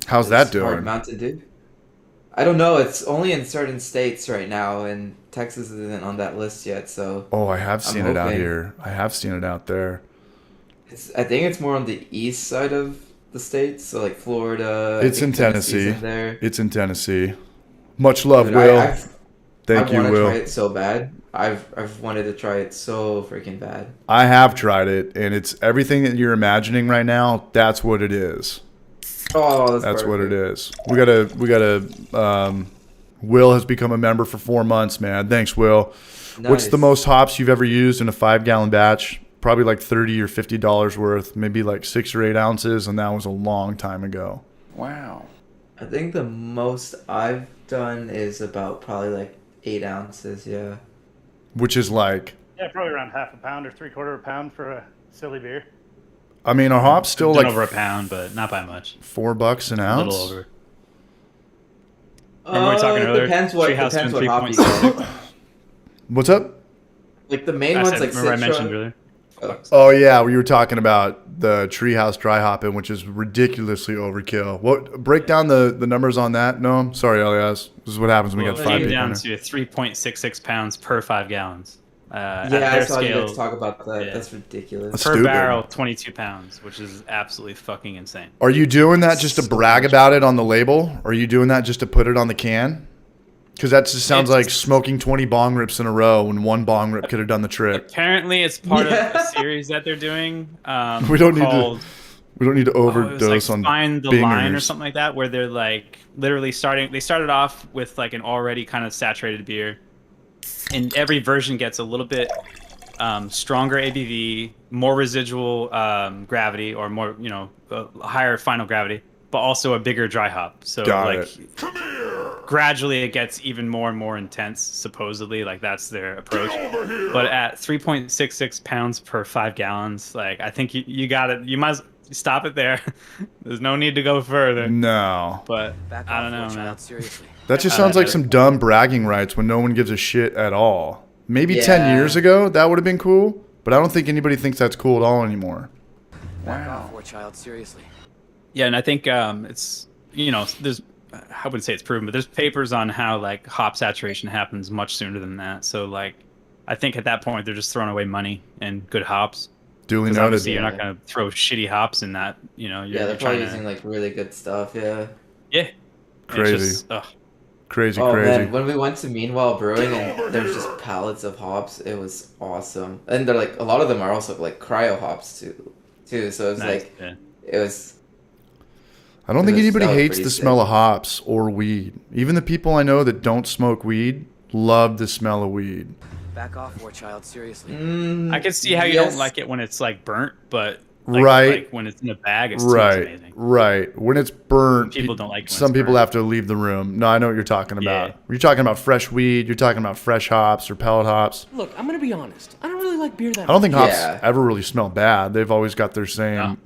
How's that Hard doing? Mountain Dew. I don't know. It's only in certain states right now, and Texas isn't on that list yet. So. Oh, I have seen it out here. I have seen it out there. I think it's more on the east side of the states, so like Florida. It's in Tennessee. There. It's in Tennessee. Much love, Dude, Will. Thank you, Will. I want to try Will. it so bad. I've wanted to try it so freaking bad. I have tried it, and it's everything that you're imagining right now. That's what it is. Oh, that's what it is. We gotta. Will has become a member for 4 months, man. Thanks, Will. Nice. What's the most hops you've ever used in a 5-gallon batch? Probably like $30 or $50 worth, maybe like 6 or 8 ounces, and that was a long time ago. Wow. I think the most I've done is about probably like 8 ounces, yeah. Which is like... Yeah, probably around half a pound or 3/4 pound for a silly beer. I mean, are hops still like... over a pound, but not by much. $4 an ounce? A little over. Remember we were talking earlier? Depends what hop you get. What's up? Like the main ones, like remember Citra. I mentioned earlier? Oh yeah, we were talking about the Treehouse dry hopping, which is ridiculously overkill. What? Break down the numbers on that. No, sorry, Elias. This is what happens when we got 5 people. It came down to 3.66 pounds per 5 gallons. I saw you guys talk about that. Yeah. That's ridiculous. That's per stupid. barrel, 22 pounds, which is absolutely fucking insane. Are you doing that just to brag about it on the label? Or are you doing that just to put it on the can? Because that just sounds like smoking 20 bong rips in a row when one bong rip could have done the trick. Apparently, it's part of a series that they're doing. We don't need to overdose on Find the bingers. Line or something like that, where they're like literally They started off with like an already kind of saturated beer, and every version gets a little bit stronger ABV, more residual gravity, or more higher final gravity, but also a bigger dry hop. So gradually it gets even more and more intense, supposedly. Like that's their approach. But at 3.66 pounds per 5 gallons, like I think you got it. You might stop it there. There's no need to go further. No. But I don't know, man. Seriously. That just sounds like some dumb bragging rights when no one gives a shit at all. Maybe 10 years ago that would have been cool, but I don't think anybody thinks that's cool at all anymore. Wow. Poor child, seriously. Yeah, and I think it's there's I wouldn't say it's proven, but there's papers on how like hop saturation happens much sooner than that. So like I think at that point they're just throwing away money and good hops. Duly noted. Obviously, you're not going to throw shitty hops in that. They're probably using like really good stuff. Yeah. Yeah. Crazy. Crazy. Man, when we went to Meanwhile Brewing and there's just pallets of hops, it was awesome. And they're like a lot of them are also like cryo hops too. So it's it was. I don't think anybody hates the smell of hops or weed. Even the people I know that don't smoke weed love the smell of weed. Back off, war child, seriously. I can see how you don't like it when it's like burnt, but like when it's in a bag, it's amazing. Right. When it's burnt, people don't like it. Some people have to leave the room. No, I know what you're talking about. Yeah. You're talking about fresh weed. You're talking about fresh hops or pellet hops. Look, I'm gonna be honest. I don't really like beer that much. I don't think hops ever really smell bad. They've always got their same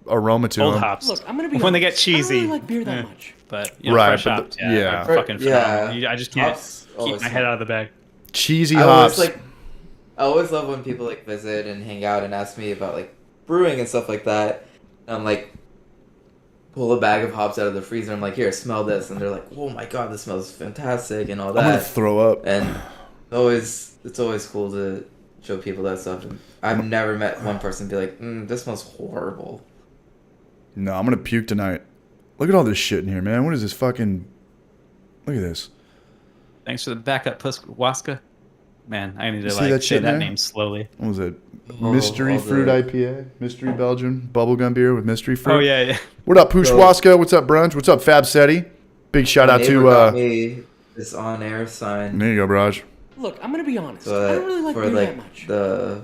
aroma to Old them. hops. Look, I'm gonna be when honest. they get cheesy. I don't really like beer that much. But fresh hops, fucking phenomenal. I just can't keep my head out of the bag. Cheesy hops. I always love when people like visit and hang out and ask me about like brewing and stuff like that. I'm like, pull a bag of hops out of the freezer. I'm like, here, smell this, and they're like, oh my god, this smells fantastic, and all I'm gonna that. throw up. And it's always cool to show people that stuff. And I've never met one person be like, this smells horrible. No, I'm gonna puke tonight. Look at all this shit in here, man. What is this fucking? Look at this. Thanks for the backup, Waska. Man, I need to See that say shit that there? name slowly. What was it? Oh, Mystery all fruit the- IPA, mystery Belgian bubblegum beer with mystery fruit. Oh yeah. What up, Poosh So- Waska? What's up, Brunch? What's up, Fab Seti? Big shout My out neighbor to. got me this on-air sign. There you go, Braj. Look, I'm gonna be honest. So I don't really like for beer like that much. the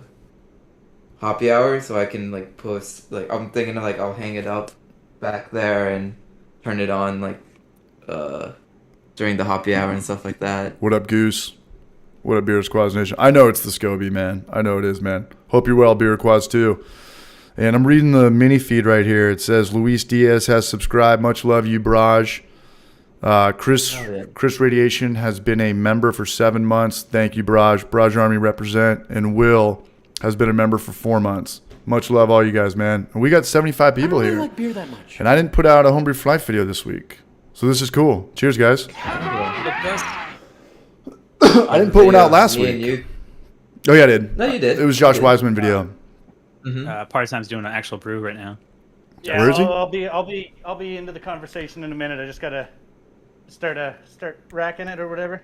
happy hour, so I can like post. Like I'm thinking of like I'll hang it up back there and turn it on like during the happy hour and stuff like that. What up, Goose? What up, Beer Squads Nation? I know it's the Scobie, man. I know it is, man. Hope you're well, Beer Quads, too. And I'm reading the mini feed right here. It says Luis Diaz has subscribed. Much love, you, Braj. Chris yeah. Chris Radiation has been a member for 7 months. Thank you, Braj. Braj Army represent. And Will has been a member for 4 months. Much love, all you guys, man. And we got 75 I people don't really here. like beer that much. And I didn't put out a Homebrew for Life video this week. So this is cool. Cheers, guys. I didn't put one out last Me and week. you. Oh, yeah, I did. No, you did. It was Josh You did. Wiseman video. Party Time's doing an actual brew right now. Yeah, Where is he? I'll be into the conversation in a minute. I just gotta start racking it or whatever.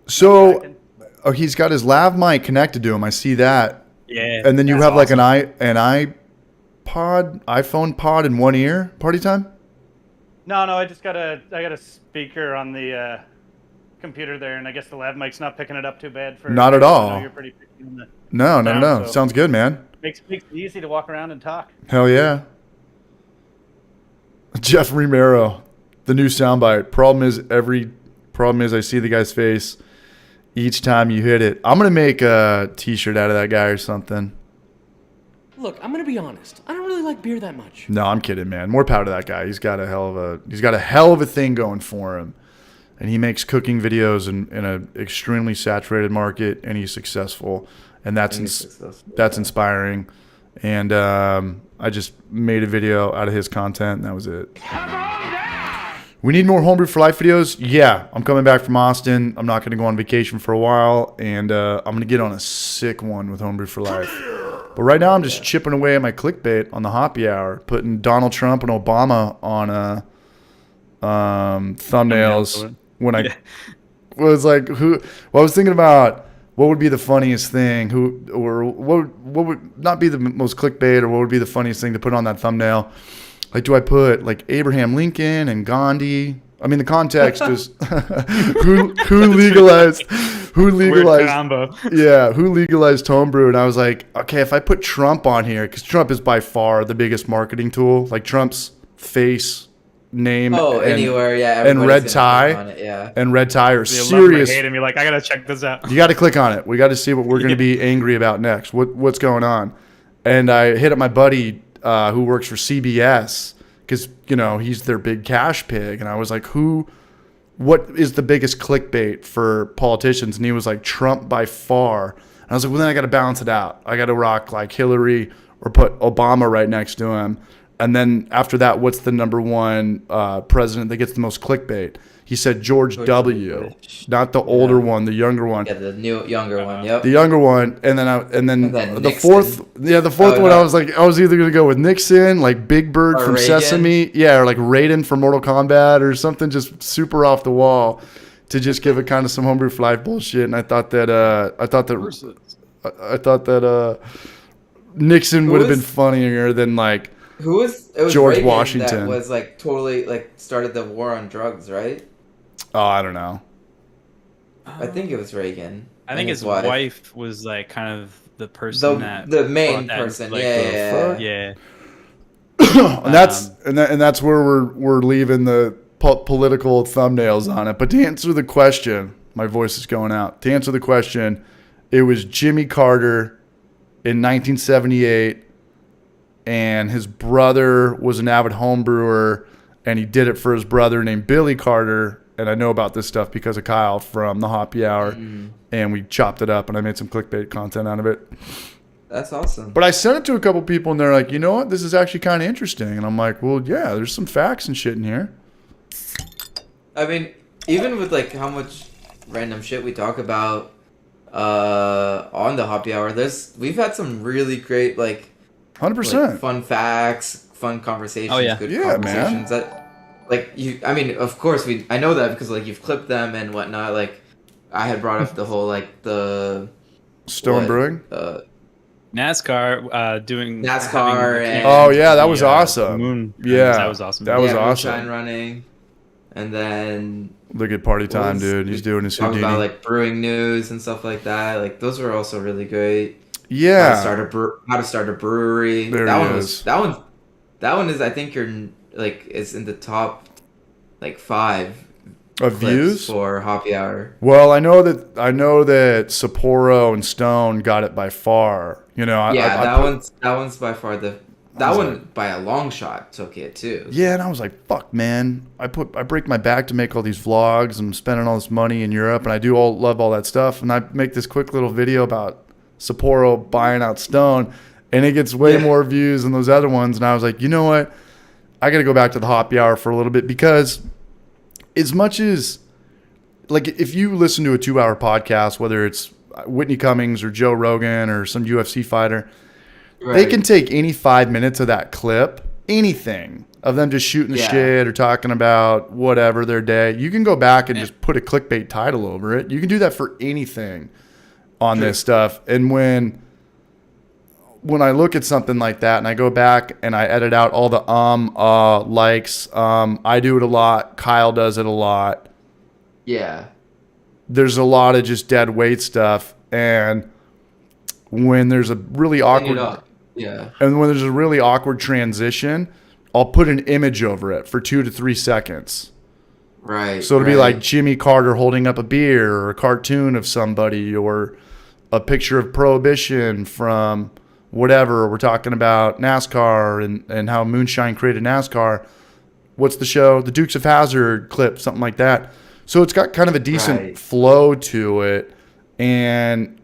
So, Racking. oh, he's got his lav mic connected to him. I see that. Yeah. And then you that's have like awesome. an iPhone pod in one ear. Party time. No, I got a speaker on the computer there, and I guess the lav mic's not picking it up too bad for. Not at I all. know you're pretty picky on the, No. No, so- Sounds good, man. makes it easy to walk around and talk. Hell yeah. Jeff Romero, the new soundbite. Problem is I see the guy's face each time you hit it. I'm gonna make a T-shirt out of that guy or something. Look, I'm gonna be honest. I don't really like beer that much. No, I'm kidding, man. More power to that guy. He's got a hell of a thing going for him, and he makes cooking videos in an extremely saturated market, and he's successful, and that's inspiring. And I just made a video out of his content, and that was it. We need more Homebrew for Life videos. Yeah, I'm coming back from Austin. I'm not going to go on vacation for a while, and I'm going to get on a sick one with Homebrew for Life. But right now, I'm just chipping away at my clickbait on the happy hour, putting Donald Trump and Obama on thumbnails when I was like, I was thinking about what would be the funniest thing, what would not be the most clickbait, or what would be the funniest thing to put on that thumbnail. Like, do I put like Abraham Lincoln and Gandhi? I mean, the context is who legalized Weird combo. who legalized homebrew? And I was like, okay, if I put Trump on here, because Trump is by far the biggest marketing tool. Like Trump's face, name, Anywhere, yeah. and red everybody's tie, gonna click on it, yeah. and red tie are You love him or serious. hate him. You're like, I gotta check this out. You got to click on it. We got to see what we're going to be angry about next. What's going on? And I hit up my buddy who works for CBS because he's their big cash pig, and I was like, what is the biggest clickbait for politicians? And he was like, Trump by far. And I was like, well, then I got to balance it out. I got to rock like Hillary or put Obama right next to him. And then after that, what's the number one president that gets the most clickbait? He said George W. Not the older one, the younger one. Yeah, the younger one. Yep. The younger one, and then the Nixon. fourth one. no. I was like, I was either gonna go with Nixon, like Big Bird Or from Reagan. Sesame, or like Raiden from Mortal Kombat, or something just super off the wall, to just give it kind of some homebrew for life bullshit. And I thought that Nixon would have been funnier than like It was George Reagan Washington. that was like totally like started the war on drugs, right? I don't know. I think it was Reagan. I think his wife was like kind of the person The main brought that, person. like, Yeah. yeah. And that's where we're leaving the political thumbnails on it. But to answer the question, my voice is going out. To answer the question, it was Jimmy Carter in 1978, and his brother was an avid home brewer, and he did it for his brother named Billy Carter. And I know about this stuff because of Kyle from the Hoppy Hour, and we chopped it up, and I made some clickbait content out of it. That's awesome. But I sent it to a couple people, and they're like, you know what? This is actually kind of interesting. And I'm like, well, yeah, there's some facts and shit in here. I mean, even with like how much random shit we talk about on the Hoppy Hour, we've had some really great like 100%. fun facts, fun conversations, Oh, yeah. good Yeah, conversations. That like I mean, of course I know that because like you've clipped them and whatnot. Like I had brought up the whole like the Stone Brewing? NASCAR doing NASCAR and Oh, yeah, that was awesome. Moon. Yeah, That was awesome. That was moonshine awesome. running, and then Look at Party Time, dude. He's doing his talking Houdini. about like brewing news and stuff like that. Like those were also really great. Yeah. How to start a brewery. There that he one is. was that one is I think is in the top like 5 Of clips views? for Hoppy Hour. Well, I know that Sapporo and Stone got it by far. You know, That one's by far that one by a long shot took it too. Yeah, and I was like, fuck, man. I break my back to make all these vlogs. I'm spending all this money in Europe, and I love all that stuff. And I make this quick little video about Sapporo buying out Stone, and it gets way more views than those other ones. And I was like, you know what? I got to go back to the Hoppy Hour for a little bit, because as much as, like, if you listen to a 2-hour podcast, whether it's Whitney Cummings or Joe Rogan or some UFC fighter, they can take any 5 minutes of that clip, anything of them just shooting the shit or talking about whatever their day. You can go back and just put a clickbait title over it. You can do that for anything on this stuff. And when I look at something like that and I go back and I edit out all the likes, I do it a lot. Kyle does it a lot. Yeah. There's a lot of just dead weight stuff. And when there's a really awkward and when there's a really awkward transition, I'll put an image over it for 2 to 3 seconds. Right. So it'll be like Jimmy Carter holding up a beer, or a cartoon of somebody, or a picture of Prohibition from whatever. We're talking about NASCAR and how Moonshine created NASCAR. What's the show? The Dukes of Hazzard clip, something like that. So it's got kind of a decent flow to it. And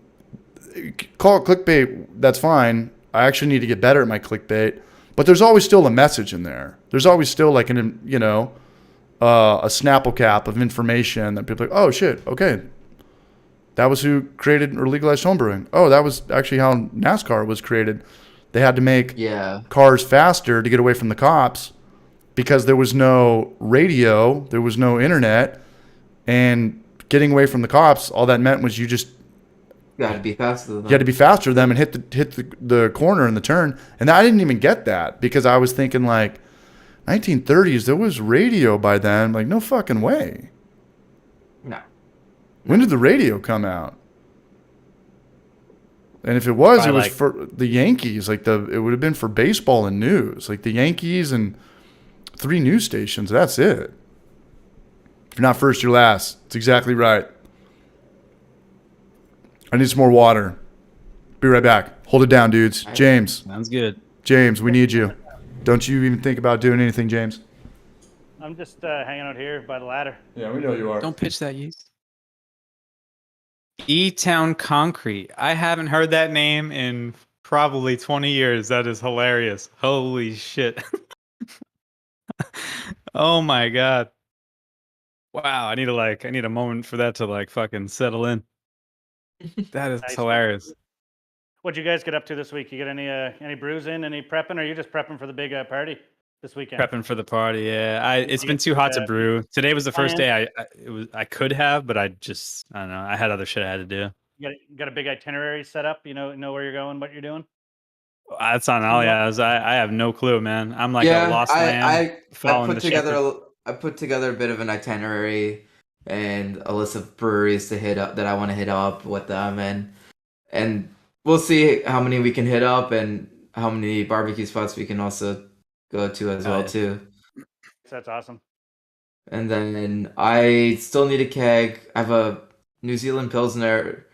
call it clickbait, that's fine. I actually need to get better at my clickbait. But there's always still a message in there. There's always still like a Snapple cap of information that people are like, oh shit, okay. That was who created or legalized homebrewing. Oh, that was actually how NASCAR was created. They had to make cars faster to get away from the cops because there was no radio, there was no internet, and getting away from the cops, all that meant was you just got to be faster than them. You had to be faster than them and hit the corner in the turn. And I didn't even get that because I was thinking like 1930s, there was radio by then. Like, no fucking way. No. When did the radio come out? And if it was, it was for the Yankees. Like it would have been for baseball and news. Like the Yankees and 3 news stations. That's it. If you're not first, you're last. It's exactly right. I need some more water. Be right back. Hold it down, dudes. James. Sounds good. James, we need you. Don't you even think about doing anything, James? I'm just hanging out here by the ladder. Yeah, we know you are. Don't pitch that, yeast. E-Town Concrete. I haven't heard that name in probably 20 years. That is hilarious. Holy shit. Oh my god. Wow, I need a moment for that to fucking settle in. That is hilarious. What'd you guys get up to this week? You get any brews in, any prepping, or are you just prepping for the big party this weekend? Prepping for the party, yeah. It's been too hot to brew. Today was the first day I could have, but I don't know. I had other shit I had to do. You got a big itinerary set up? You know where you're going, what you're doing? That's on Alias. I have no clue, man. I'm like a lost lamb. I put together a bit of an itinerary and a list of breweries to hit up that I want to hit up with them, and we'll see how many we can hit up and how many barbecue spots we can also go to as well too. That's awesome. And then I still need a keg. I have a New Zealand Pilsner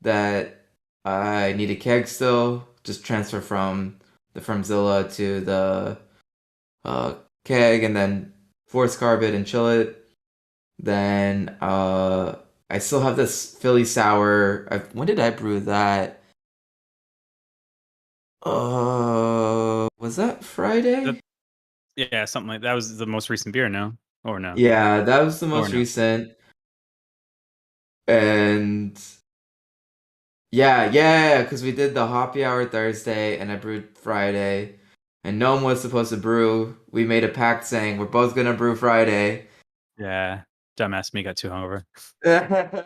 that I need a keg still. Just transfer from the Firmzilla to the keg, and then force carb it and chill it. Then I still have this Philly sour. When did I brew that? Was that Friday? That- Yeah, something like that was the most recent beer, no? Or no? Yeah, that was the Or most no? recent. And yeah, because we did the Hoppy Hour Thursday and I brewed Friday. And no one was supposed to brew. We made a pact saying we're both gonna brew Friday. Yeah. Dumbass me got too hungover. Yeah.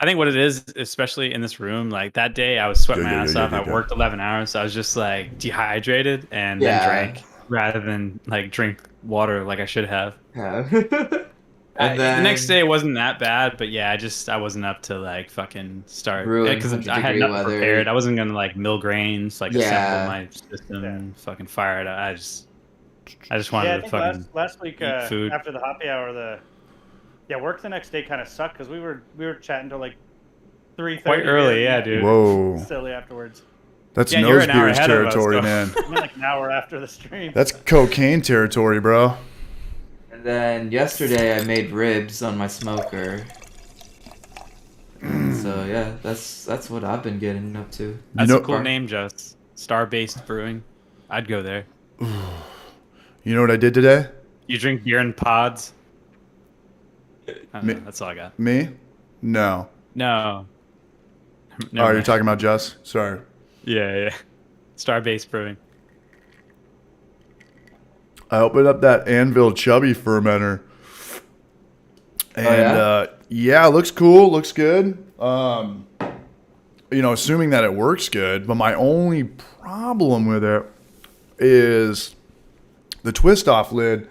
I think what it is, especially in this room, like that day I was sweating my ass off. I worked 11 hours. So I was just like dehydrated and then drank rather than like drink water like I should have. And The next then day wasn't that bad, but yeah, I wasn't up to like fucking start brew in because I 100-degree had nothing weather. prepared. I wasn't gonna like mill grains, like assemble Yeah. my system, fucking fire it. I just wanted Yeah, I to think fucking last week eat food. after the Hoppy Hour, work the next day kind of sucked because we were chatting till like 3:30. Quite early, yeah, dude. Whoa. Silly afterwards. That's Yeah, you're nose an hour beers ahead of us, territory, though. man. I mean, like an hour after the stream. That's cocaine territory, bro. And then yesterday I made ribs on my smoker. So yeah, that's what I've been getting up to. That's know- a cool name, Just Star-based brewing. I'd go there. You know what I did today? You drink beer in pods. I don't know, that's all I got. Me? No. No. Oh, Never you're mind. talking about Jess? Sorry. Yeah. Star-based brewing. I opened up that Anvil Chubby fermenter. And yeah? it looks cool, looks good. Assuming that it works good, but my only problem with it is the twist off lid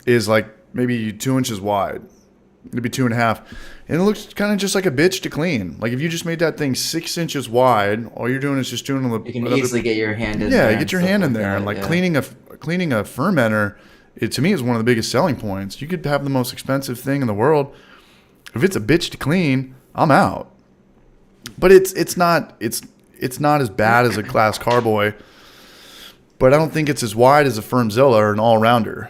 is like maybe 2 inches wide, maybe 2.5, and it looks kind of just like a bitch to clean. Like if you just made that thing 6 inches wide, all you're doing is just doing You can easily get your hand in yeah, there. you get your hand in there, and like cleaning a fermenter, it to me is one of the biggest selling points. You could have the most expensive thing in the world. If it's a bitch to clean, I'm out. But it's not as bad as a glass carboy. But I don't think it's as wide as a Firmzilla or an all-rounder.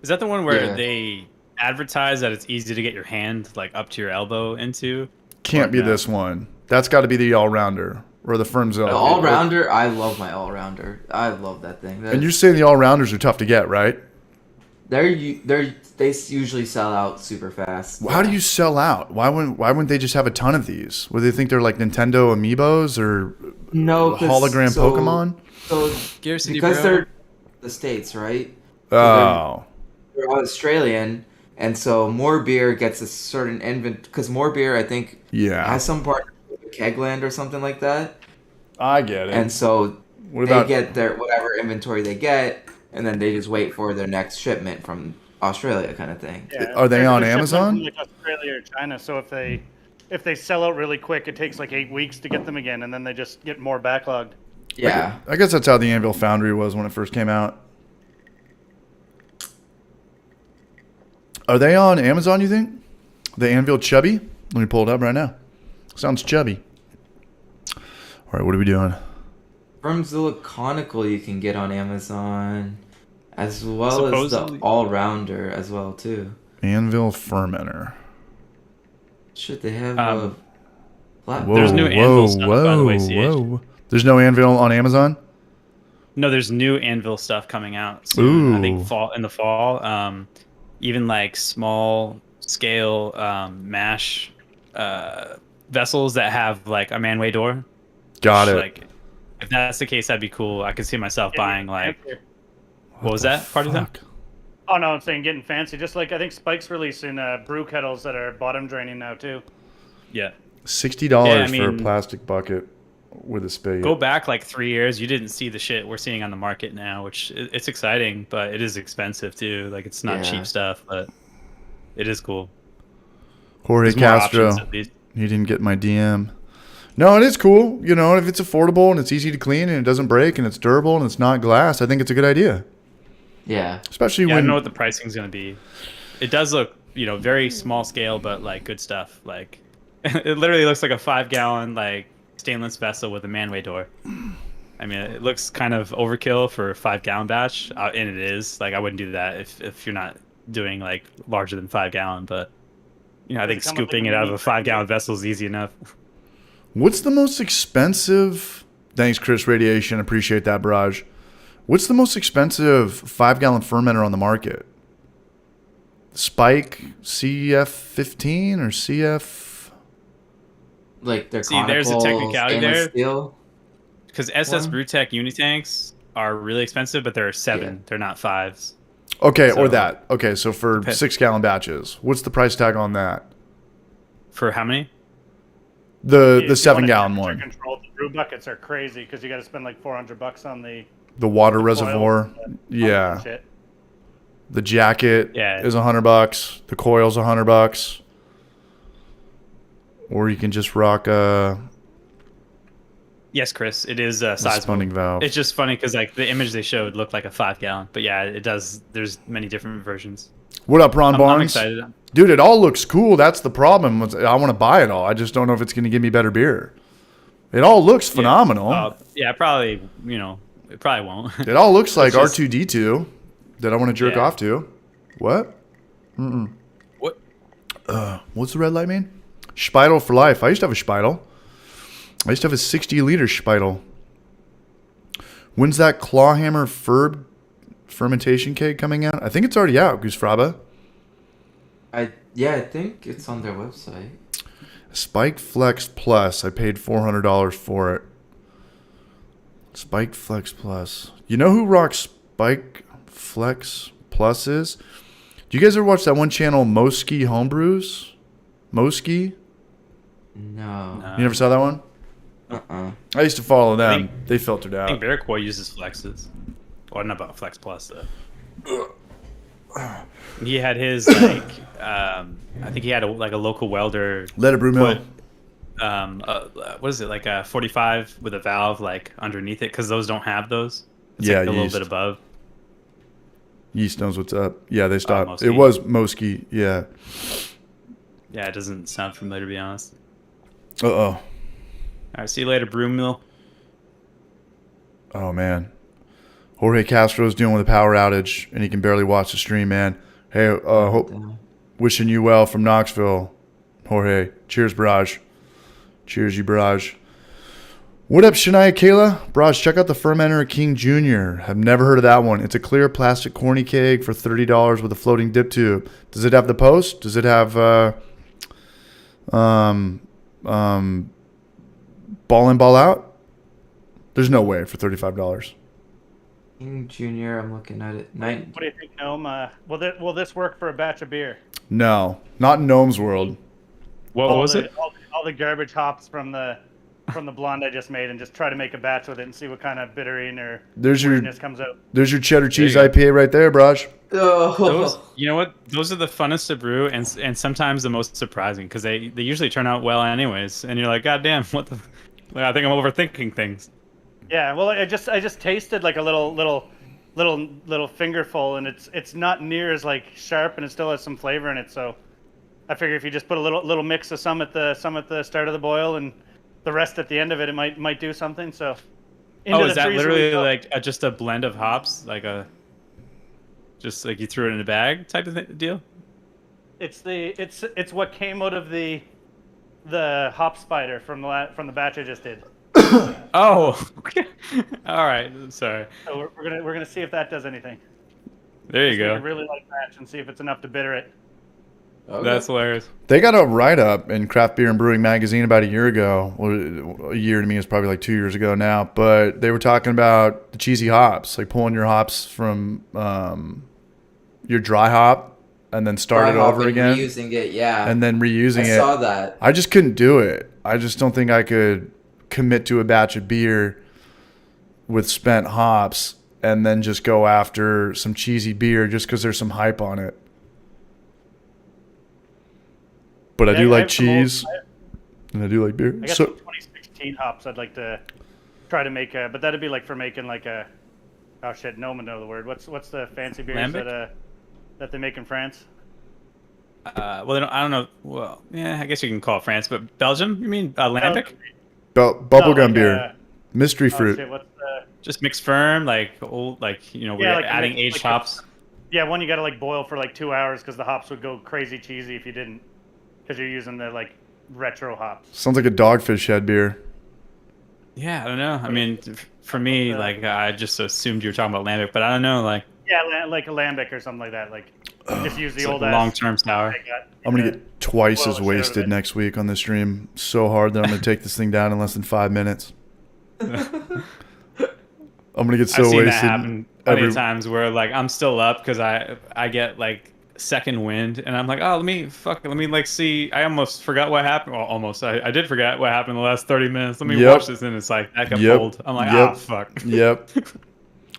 Is that the one where Yeah. they advertise that it's easy to get your hand like up to your elbow into? Can't be no? this one. That's got to be the all-rounder or the Firmzilla. The all-rounder, I love my all-rounder. I love that thing. And you're saying the all-rounders are tough to get, right? They usually sell out super fast. How do you sell out? Why wouldn't they just have a ton of these? Would they think they're like Nintendo amiibos or hologram Pokemon? So Scarcity, because bro. they're the States, right? Oh. They're Australian, and so More Beer gets a certain inventory. Because More Beer, I think, Yeah. has some part of Kegland or something like that. I get it. And so What they about get their whatever inventory they get, and then they just wait for their next shipment from Australia, kind of thing. Yeah, Are they they're on shipping Amazon? from, like Australia or China. So if they sell out really quick, it takes like 8 weeks to get them again, and then they just get more backlogged. Yeah. I guess that's how the Anvil Foundry was when it first came out. Are they on Amazon, you think? The Anvil Chubby? Let me pull it up right now. Sounds chubby. All right, what are we doing? Firmzilla Conical you can get on Amazon, as well as Supposedly. the all-rounder as well too. Anvil Fermenter. Should they have Um, flat? Whoa, There's new Anvil stuff, by the way, CH. whoa. There's no Anvil on Amazon? No, there's new Anvil stuff coming out soon. I Ooh. think in the fall. Even like small scale mash vessels that have like a manway door. Got Which, it. Like, if that's the case, that'd be cool. I could see myself Getting buying like. fancy. What was that? Part of that? Fuck. Oh no, I'm saying getting fancy. Just like I think Spike's releasing brew kettles that are bottom draining now too. Yeah. $60 Yeah, I for a mean- plastic bucket with a spade. Go back like 3 years, you didn't see the shit we're seeing on the market now, which it's exciting, but it is expensive too. Like it's not Yeah. cheap stuff, but it is cool. Jorge There's more Castro. options, at least. He didn't get my DM. No, it is cool. You know, if it's affordable and it's easy to clean and it doesn't break and it's durable and it's not glass, I think it's a good idea. Yeah. Especially Yeah, I when don't know what the pricing's gonna be. It does look, very small scale, but like good stuff. Like it literally looks like a 5-gallon like stainless vessel with a manway door. I mean, it looks kind of overkill for a 5-gallon batch, and it is. Like I wouldn't do that if you're not doing like larger than 5 gallon. But I think Does it come with, like, scooping a it out of mini a 5-gallon vessel is easy enough. What's the most expensive? Thanks, Chris Radiation. Appreciate that, Barrage. What's the most expensive 5-gallon fermenter on the market? Spike CF15 or CF? Like their See, there's a conical technicality stainless there. steel. Because SS One? Brewtech Unitanks are really expensive, but they're 7. Yeah. They're not 5s. Okay, So- or that. Okay, so for 6-gallon batches, what's the price tag on that? For how many? The If you want 7-gallon temperature one. Control, the brew buckets are crazy because you got to spend like $400 on the The water coil reservoir. and the pump Yeah. and shit. The jacket Yeah. is $100. The coil's $100. Or you can just rock a Yes, Chris. It is spinning sizable. valve. It's just funny because like the image they showed looked like a 5-gallon, but yeah, it does. There's many different versions. What up, Ron I'm Barnes? excited. Dude, it all looks cool. That's the problem. I want to buy it all. I just don't know if it's going to give me better beer. It all looks phenomenal. Yeah, probably. It probably won't. It all looks like just- R2D2 that I want to jerk Yeah. off to. What? What? What's the red light mean? Speitel for life. I used to have a Speitel. I used to have a 60-liter Speitel. When's that Clawhammer fermentation keg coming out? I think it's already out, Goose Fraba. I think it's on their website. Spike Flex Plus. I paid $400 for it. Spike Flex Plus. You know who rocks Spike Flex Plus is? Do you guys ever watch that one channel, Moski Homebrews? Moski? No. You never saw that one? I used to follow them. They filtered I think out. Barraquois uses Flexes. Well, not about Flex Plus though. He had his like, I think he had a local welder Let it brew mill. put, what is it, like a 45 with a valve like underneath it, because those don't have those. It's Yeah, like a little yeast. bit above. Yeast knows what's up. Yeah, they stopped. Moski. It was Moski. Yeah. Yeah, it doesn't sound familiar, to be honest. Uh-oh. All right, see you later, Brew Mill. Oh, man. Jorge Castro's dealing with a power outage, and he can barely watch the stream, man. Hey, wishing you well from Knoxville, Jorge. Cheers, Barrage. Cheers, you Barrage. What up, Shania Kayla? Barrage, check out the Fermenter King Jr. Have never heard of that one. It's a clear plastic corny keg for $30 with a floating dip tube. Does it have the post? Does it have ball in, ball out? There's no way for $35. King Jr., I'm looking at it. What do you think, Gnome? Will this work for a batch of beer? No, not in Gnome's world. What was it? All the garbage hops from the blonde I just made, and just try to make a batch with it and see what kind of bittering or weirdness comes out. There's your cheddar cheese There you IPA right there, Braj. Those, you know what? Those are the funnest to brew, and sometimes the most surprising, because they usually turn out well anyways. And you're like, God damn, what the? Like, I think I'm overthinking things. Yeah, well, I just tasted like a little fingerful, and it's not near as like sharp, and it still has some flavor in it. So I figure if you just put a little mix of some at the start of the boil and the rest at the end of it, it might do something. So Is that literally like just a blend of hops, just like you threw it in a bag type of deal? It's what came out of the hop spider from the batch I just did. Oh, okay. All right. Sorry. So we're gonna see if that does anything. There you Just make go. a really light batch and see if it's enough to bitter it. Okay. That's hilarious. They got a write-up in Craft Beer and Brewing Magazine about a year ago. Well, a year to me is probably like 2 years ago now. But they were talking about the cheesy hops, like pulling your hops from your dry hop and then start it over again. Reusing it, yeah. And then reusing it. I saw that. I just couldn't do it. I just don't think I could commit to a batch of beer with spent hops and then just go after some cheesy beer just because there's some hype on it. But I do like cheese, and I do like beer. I got some 2016 hops I'd like to try to make, but that'd be like for making like a, oh shit, no one know the word. What's the fancy beers that they make in France? Well, I don't know. Well, yeah, I guess you can call it France, but Belgium? You mean Lambic? Bubblegum beer, mystery fruit. Shit, what's the... Just mixed firm, like old, we're adding aged hops. One you gotta like boil for like 2 hours because the hops would go crazy cheesy if you didn't, because you're using the like retro hops. Sounds like a Dogfish Head beer. Yeah, I don't know. I mean, for me, like I just assumed you were talking about lambic, but I don't know. Like Yeah, like a lambic or something like that. Like just use the it's old like long-term sour. I'm going to get twice Well, as shit wasted out of it. next week on this stream. So hard that I'm going to take this thing down in less than 5 minutes. I'm going to get so I've seen wasted. that happen plenty of times where like I'm still up because I get like second wind and I'm like, oh, let me like see. I almost forgot what happened. Well, almost. I did forget what happened in the last 30 minutes. Let me Yep. watch this, and it's like that got Yep. pulled. I'm like, Yep. ah, fuck. Yep.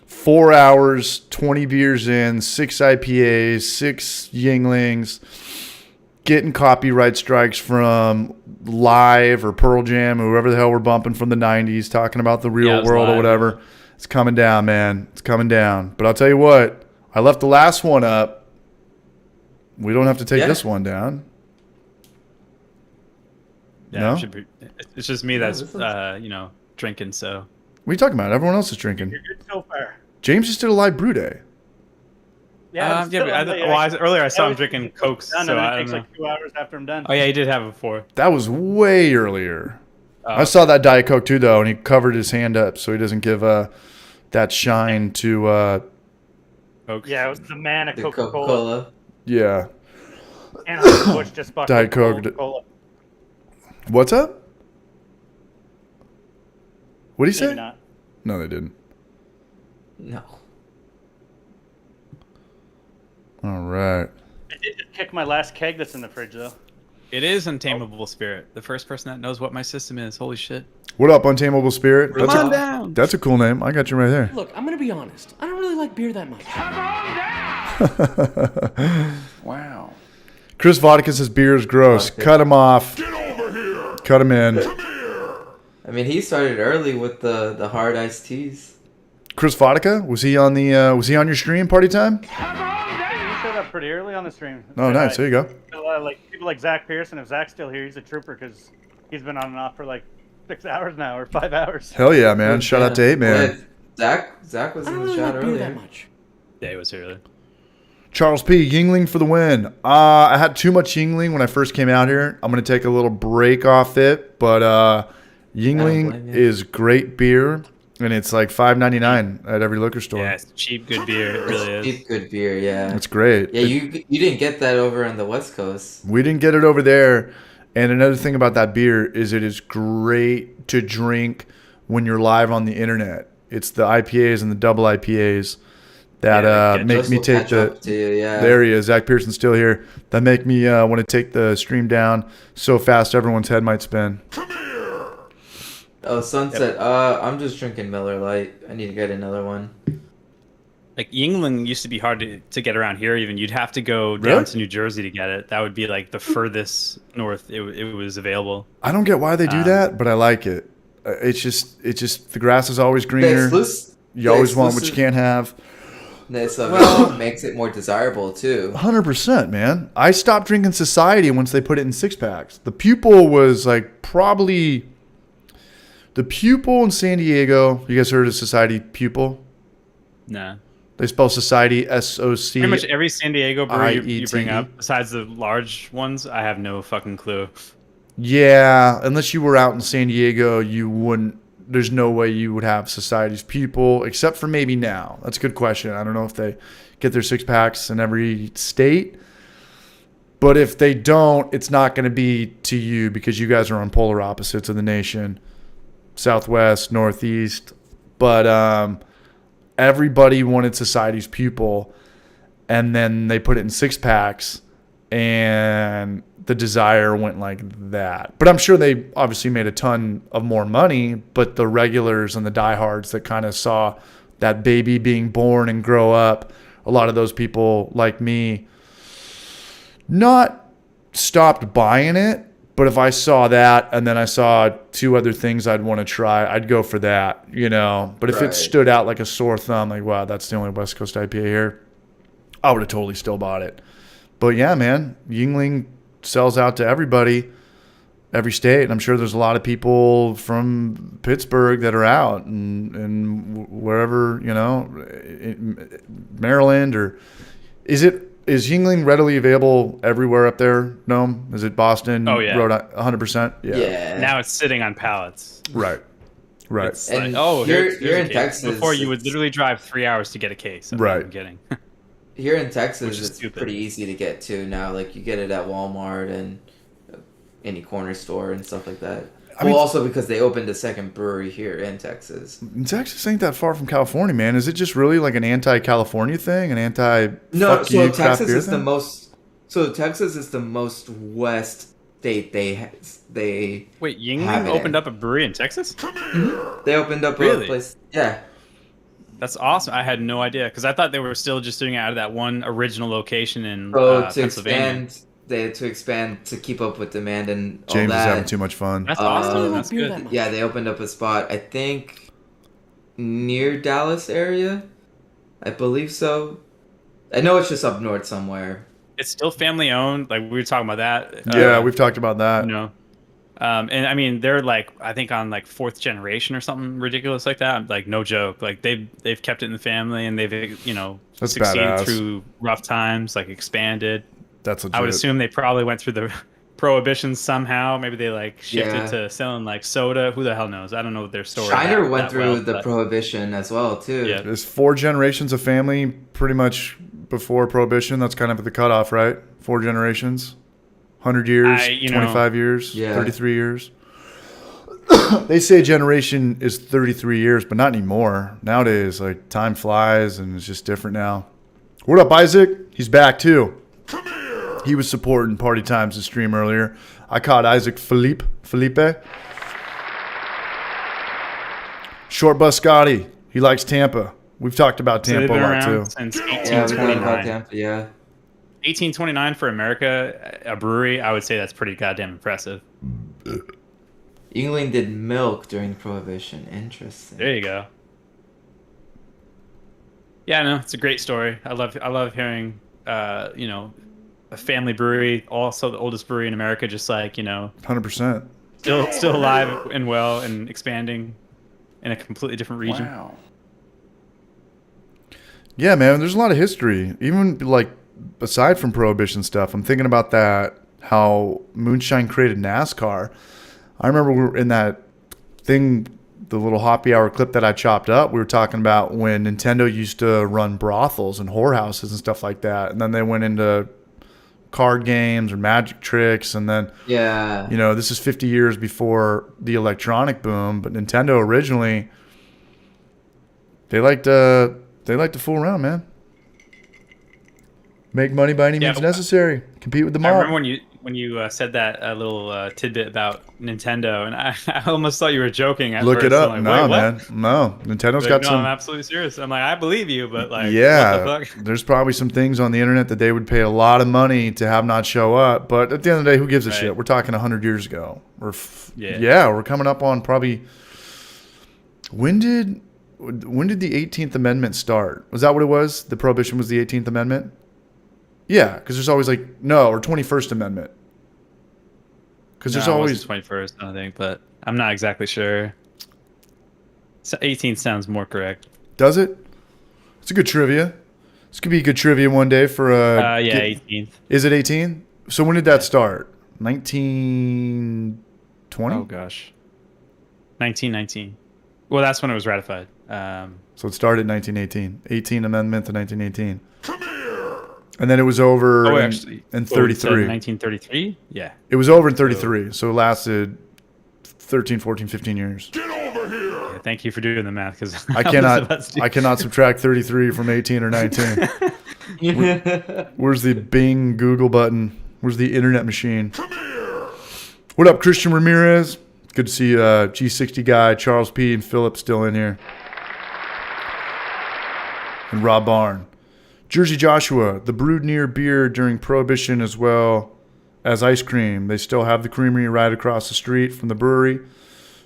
4 hours, 20 beers in, 6 IPAs, 6 Yinglings, getting copyright strikes from Live or Pearl Jam, or whoever the hell we're bumping from the 90s, talking about the Yeah, real it was world or Live. whatever. It's coming down, man. It's coming down. But I'll tell you what, I left the last one up. We don't have to take Yeah. this one down. Yeah, No? it should be, it's just me that's this one's- drinking. So What are you talking about? Everyone else is drinking. You're good so far. James just did a live brew day. Yeah, yeah. But earlier I saw him drinking cokes, Done, so and I it don't takes know. like 2 hours after I'm done. Oh yeah, he did have it before. That was way earlier. Oh, I saw that Diet Coke too, though, and he covered his hand up so he doesn't give that shine to Coke. Yeah, it was the man of The Coca-Cola. Coca-Cola. yeah. And Bush just bought Diet Coke. Coca-Cola. What's up? What did he Maybe say? not. No, they didn't. No. All right. I did just kick my last keg that's in the fridge though. It is Untamable Spirit. The first person that knows what my system is. Holy shit. What up, Untamable Spirit? Come That's on a, down. that's a cool name. I got you right there. Look, I'm gonna be honest. I don't really like beer that much. Wow. Chris Vodka says beer is gross. Vodka. Cut him off. Get over here. Cut him in. I mean, he started early with the hard iced teas. Chris Vodka, was he on your stream party time? You showed up pretty early on the stream. Oh, nice. There you go. Like people like Zach Pearson. If Zach's still here, he's a trooper because he's been on and off for like 6 hours now or 5 hours. Hell yeah, man. Shout out to 8 Man. Zach was I don't in the really chat like beer that earlier. much. Yeah, it was earlier. Charles P. Yingling for the win. I had too much Yingling when I first came out here. I'm going to take a little break off it, but blame Yingling you. is great beer, and it's like $5.99 at every liquor store. Yeah, it's cheap, good beer. It really is. Cheap, good beer, yeah. It's great. Yeah, you didn't get that over on the West Coast. We didn't get it over there. And another thing about that beer is it is great to drink when you're live on the internet. It's the IPAs and the double IPAs that Yeah, make Joseph me will take catch the... up to you, yeah. There he is. Zach Pearson's still here. That make me want to take the stream down so fast everyone's head might spin. Oh, Sunset. I'm just drinking Miller Lite. I need to get another one. Like Yingling used to be hard to get around here. Even you'd have to go Really? down to New Jersey to get it. That would be like the furthest north it was available. I don't get why they do that, but I like it. It's just the grass is always The greener. You always want what you can't have. Well, makes it more desirable too. 100%, man. I stopped drinking Society once they put it in 6-packs. The Pupil was like probably the Pupil in San Diego. You guys heard of Society Pupil? Nah. They spell Society S-O-C. Pretty much every San Diego brewery you bring IETE. up, besides the large ones, I have no fucking clue. Yeah, unless you were out in San Diego, you wouldn't. There's no way you would have Society's Pupil, except for maybe now. That's a good question. I don't know if they get their 6-packs in every state. But if they don't, it's not going to be to you because you guys are on polar opposites of the nation. Southwest, Northeast. But everybody wanted Society's Pupil, and then they put it in 6-packs, and the desire went like that. But I'm sure they obviously made a ton of more money, but the regulars and the diehards that kind of saw that baby being born and grow up, a lot of those people like me not stopped buying it, but if I saw that and then I saw 2 other things I'd want to try, I'd go for that, you know. But if it Right. stood out like a sore thumb, like, wow, that's the only West Coast IPA here, I would have totally still bought it. But yeah, man, Yingling sells out to everybody, every state. And I'm sure there's a lot of people from Pittsburgh that are out and wherever, you know, in Maryland, or is it is Yingling readily available everywhere up there? No, is it Boston? Oh, yeah. Rhode Island, 100%. Yeah. Now it's sitting on pallets. Right. It's And like, here here's in a case. Texas, Before you would it's- literally drive 3 hours to get a case. I'm Right. not even kidding. Here in Which Texas, is it's stupid. pretty easy to get to now. Like you get it at Walmart and any corner store and stuff like that. I mean- Also because they opened a second brewery here in Texas. Texas ain't that far from California, man. Is it just really like an anti-California thing? An anti No, fuck so you craft Texas beer is the thing? most. So Texas is the most west state they Wait, Have Yingling it opened in. up a brewery in Texas? they opened up Really? a place. Yeah, That's awesome. I had no idea because I thought they were still just doing it out of that one original location in so to Pennsylvania. expand to keep up with demand and all James is that. having too much fun. That's Uh, awesome. I don't That's like beer good. that much. Yeah, they opened up a spot. I think near Dallas area. I believe so. I know it's just up north somewhere. It's still family owned. Like we were talking about that. Yeah, we've talked about that. you know, and I mean they're like I think on like 4th generation or something ridiculous like that. Like no joke. Like they've kept it in the family and they've That's succeeded badass. through rough times. Like expanded. That's legit. I would assume they probably went through the prohibition somehow. Maybe they like shifted Yeah. to selling like soda. Who the hell knows? I don't know their story. Shiner that went through well, the but- prohibition as well too. Yeah. There's 4 generations of family pretty much before Prohibition. That's kind of the cutoff, right? 4 generations. 100 years, 25 years, Yeah. 33 years. They say generation is 33 years, but not anymore. Nowadays, like, time flies and it's just different now. What up, Isaac? He's back, too. He was supporting Party Times the stream earlier. I caught Isaac Felipe. Short Bus Scotty. He likes Tampa. We've talked about So they've Tampa a been lot, too. around since Yeah, we talked about 1829. Tampa. Yeah. 1829 for America, a brewery. I would say that's pretty goddamn impressive. England did milk during Prohibition. Interesting. There you go. Yeah, no, it's a great story. I love hearing, a family brewery, also the oldest brewery in America, just like 100%. still alive and well and expanding in a completely different region. Wow. Yeah, man, there's a lot of history. Even like aside from Prohibition stuff, I'm thinking about that, how moonshine created NASCAR. I remember we were in that thing, the little happy hour clip that I chopped up. We were talking about when Nintendo used to run brothels and whorehouses and stuff like that. And then they went into card games or magic tricks. And then, Yeah. this is 50 years before the electronic boom. But Nintendo originally, they like to fool around, man. Make money by any Yeah, means necessary. Compete with the I mob. remember when you said that little tidbit about Nintendo, and I almost thought you were joking. At Look first. it up. I'm like, No, "Wait, what?" man. No. Nintendo's Like, got no, some. I'm absolutely serious. I'm like, I believe you, but like, Yeah, what the fuck? there's probably some things on the internet that they would pay a lot of money to have not show up. But at the end of the day, who gives a Right. shit? We're talking 100 years ago. Yeah. We're coming up on probably. When did the 18th Amendment start? Was that what it was? The Prohibition was the 18th Amendment? Yeah, because there's always or 21st Amendment. Because there's No, it always. wasn't 21st, I don't think, but I'm not exactly sure. So 18th sounds more correct. Does it? It's a good trivia. This could be good trivia one day for Yeah, get- 18th. Is it 18? So when did that start? 1920? Oh gosh, 1919. Well, that's when it was ratified. So it started in 1918. 18 Amendment to 1918. And then it was over Oh, in, actually, in what, we said 33. 1933. Yeah. It was over in 33. So it lasted 13, 14, 15 years. Yeah, thank you for doing the math because I cannot subtract 33 from 18 or 19. Where's the Bing Google button? Where's the internet machine? What up, Christian Ramirez? Good to see G60 guy, Charles P. and Philip still in here. And Rob Barn. Jersey Joshua, the brewed near beer during Prohibition as well as ice cream. They still have the creamery right across the street from the brewery.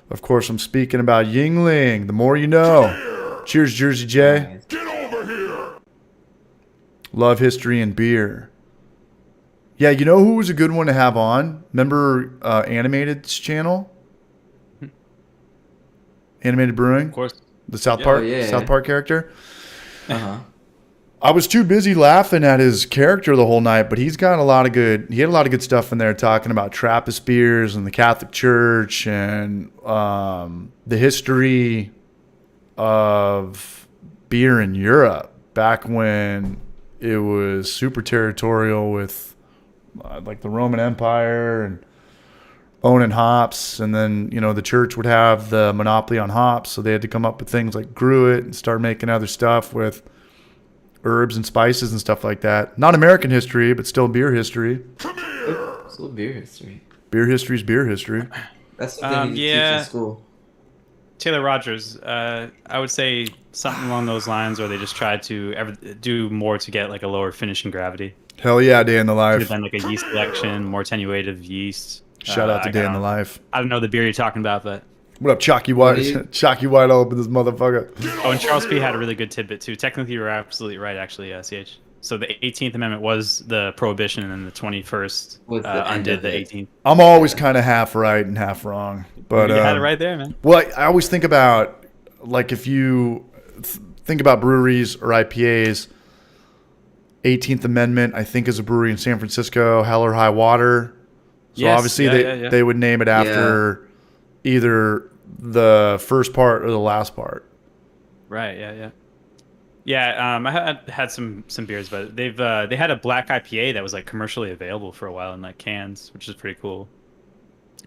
Of course, I'm speaking about Yingling. The more you know. Cheers, Jersey J. Love history and beer. Yeah, you know who was a good one to have on? Remember Animated's channel? Animated Brewing? Of course. The South Yeah. Park Oh, yeah. South Park character? Uh-huh. I was too busy laughing at his character the whole night, but he had a lot of good stuff in there talking about Trappist beers and the Catholic Church and the history of beer in Europe back when it was super territorial with like the Roman Empire and owning hops, and then the church would have the monopoly on hops, so they had to come up with things like Gruit and start making other stuff with herbs and spices and stuff like that. Not American history, but still beer history. Still beer history. Beer history is beer history. That's something you teach in school. Taylor Rogers, I would say something along those lines, where they just tried to do more to get like a lower finishing gravity. Hell yeah, Day in the Life. Could have been like a yeast selection, more attenuated yeast. Shout out to Day in the Life. I don't know the beer you're talking about, but what up, Chalky White? Chalky White all up in this motherfucker. Oh, and Charles P. had a really good tidbit too. Technically, you're absolutely right, actually, CH. So the 18th Amendment was the prohibition, and then the 21st undid the 18th. I'm always kind of half right and half wrong, but you had it right there, man. Well, I always think about, like, if you think about breweries or IPAs, 18th Amendment, I think, is a brewery in San Francisco, Hell or High Water. So yes, obviously they would name it after either the first part or the last part. Right. Yeah. I had some beers, but they had a black IPA that was like commercially available for a while in like cans, which is pretty cool.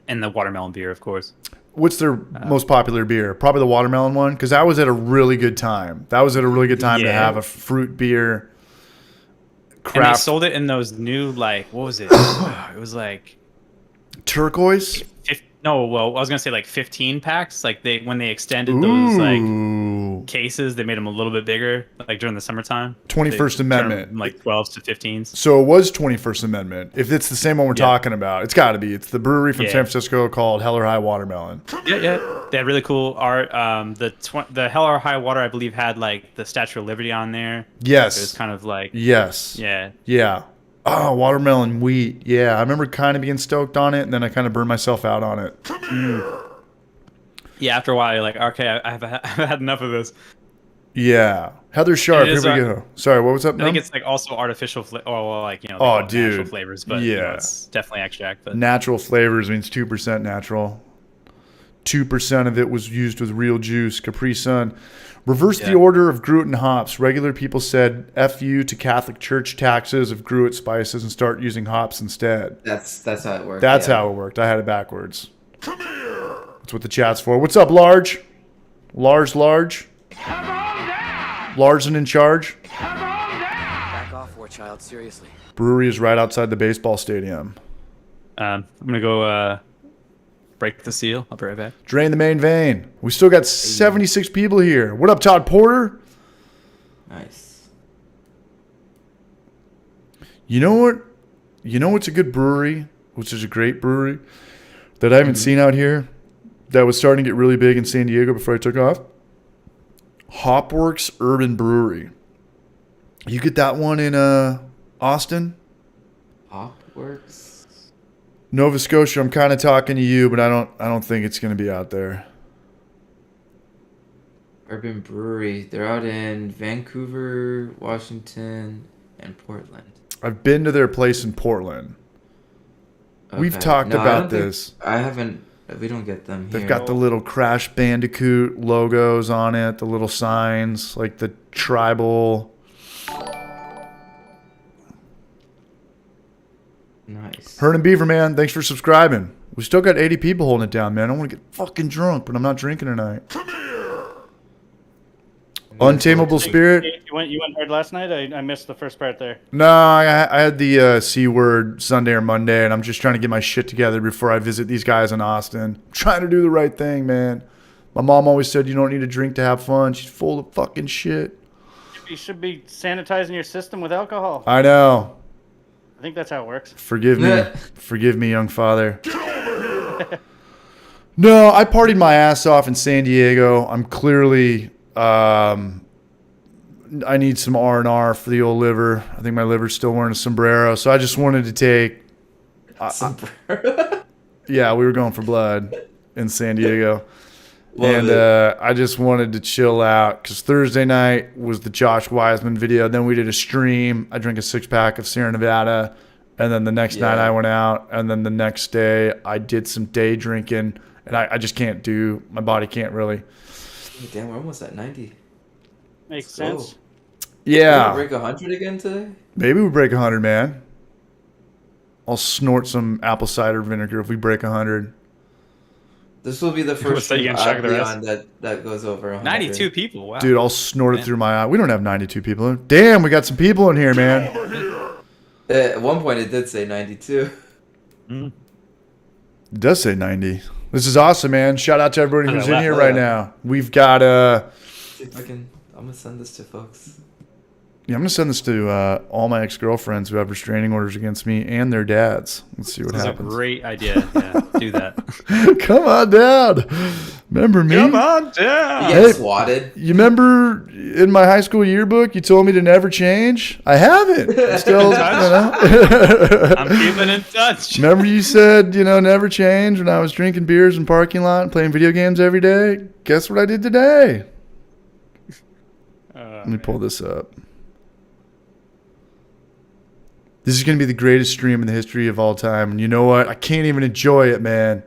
And the watermelon beer, of course. What's their most popular beer? Probably the watermelon one, because that was at a really good time. To have a fruit beer. And they sold it in those new, like, what was it? It was like turquoise. No, well, I was gonna say like 15 packs. Like when they extended those like cases, they made them a little bit bigger, like during the summertime. 21st Amendment, from like 12s to 15s. So it was 21st Amendment. If it's the same one we're talking about, it's got to be. It's the brewery from San Francisco called Hell or High Watermelon. Yeah. They had really cool art. The Hell or High Water, I believe, had like the Statue of Liberty on there. Yes. It was kind of like Yeah. Oh, watermelon wheat. Yeah, I remember kind of being stoked on it, and then I kind of burned myself out on it. Yeah, after a while, you're like, okay, I've had enough of this. Yeah. Heather Sharp, here we go. Sorry, what was up, I think it's like also artificial natural flavors, but it's definitely extract. But natural flavors means 2% natural. 2% of it was used with real juice. Capri Sun. Reverse the order of Gruit and hops. Regular people said F you to Catholic Church taxes of Gruit spices and start using hops instead. That's how it worked. That's how it worked. I had it backwards. Come here. That's what the chat's for. What's up, Large? Large. Come on down. Large and in charge. Come on down. Back off, war child. Seriously. Brewery is right outside the baseball stadium. I'm gonna go break the seal. I'll be right back. Drain the main vein. We still got 76 people here. What up, Todd Porter? Nice. You know what? You know what's a good brewery, which is a great brewery, that I haven't seen out here, that was starting to get really big in San Diego before I took off? Hopworks Urban Brewery. You get that one in Austin? Hopworks? Nova Scotia, I'm kind of talking to you, but I don't think it's going to be out there. Urban Brewery. They're out in Vancouver, Washington, and Portland. I've been to their place in Portland. Okay. We've talked about this. I haven't. We don't get them here. They've got the little Crash Bandicoot logos on it, the little signs, like the tribal. Nice. Herd and Beaver, man, thanks for subscribing. We still got 80 people holding it down, man. I want to get fucking drunk, but I'm not drinking tonight. Come here. Untamable Spirit. You went hard last night? I missed the first part there. No, I had the C word Sunday or Monday, and I'm just trying to get my shit together before I visit these guys in Austin. I'm trying to do the right thing, man. My mom always said you don't need a drink to have fun. She's full of fucking shit. You should be sanitizing your system with alcohol. I know. I think that's how it works. Forgive me. Forgive me, young father. No, I partied my ass off in San Diego. I'm clearly... I need some R&R for the old liver. I think my liver's still wearing a sombrero. So I just wanted to take... sombrero? Yeah, we were going for blood in San Diego. Love and it. I just wanted to chill out because Thursday night was the Josh Wiseman video. Then we did a stream. I drank a 6-pack of Sierra Nevada, and then the next night I went out, and then the next day I did some day drinking, and I just can't do. My body can't really. Damn, we're almost at 90. Makes Let's go. sense. Yeah, Break 100 again today? maybe we break 100, man. I'll snort some apple cider vinegar if we break 100. This will be the first So you stream can chug I'll the be rest? on that goes over 100. 92 people. Wow. Dude, I'll snort it Man. through my eye. We don't have 92 people. Damn, we got some people in here, man. At one point, it did say 92. It does say 90. This is awesome, man. Shout out to everybody who's in here right now. We've got See if I can. I'm gonna send this to folks. yeah, I'm gonna send this to all my ex-girlfriends who have restraining orders against me and their dads. Let's see what This is a happens. great idea. Yeah, do that. Come on down. Remember me? Come on You down. get swatted. You remember in my high school yearbook you told me to never change? I haven't. I'm still, I'm keeping in touch. Remember you said, never change when I was drinking beers in parking lot and playing video games every day? Guess what I did today? Let me pull this up. This is going to be the greatest stream in the history of all time. And you know what? I can't even enjoy it, man.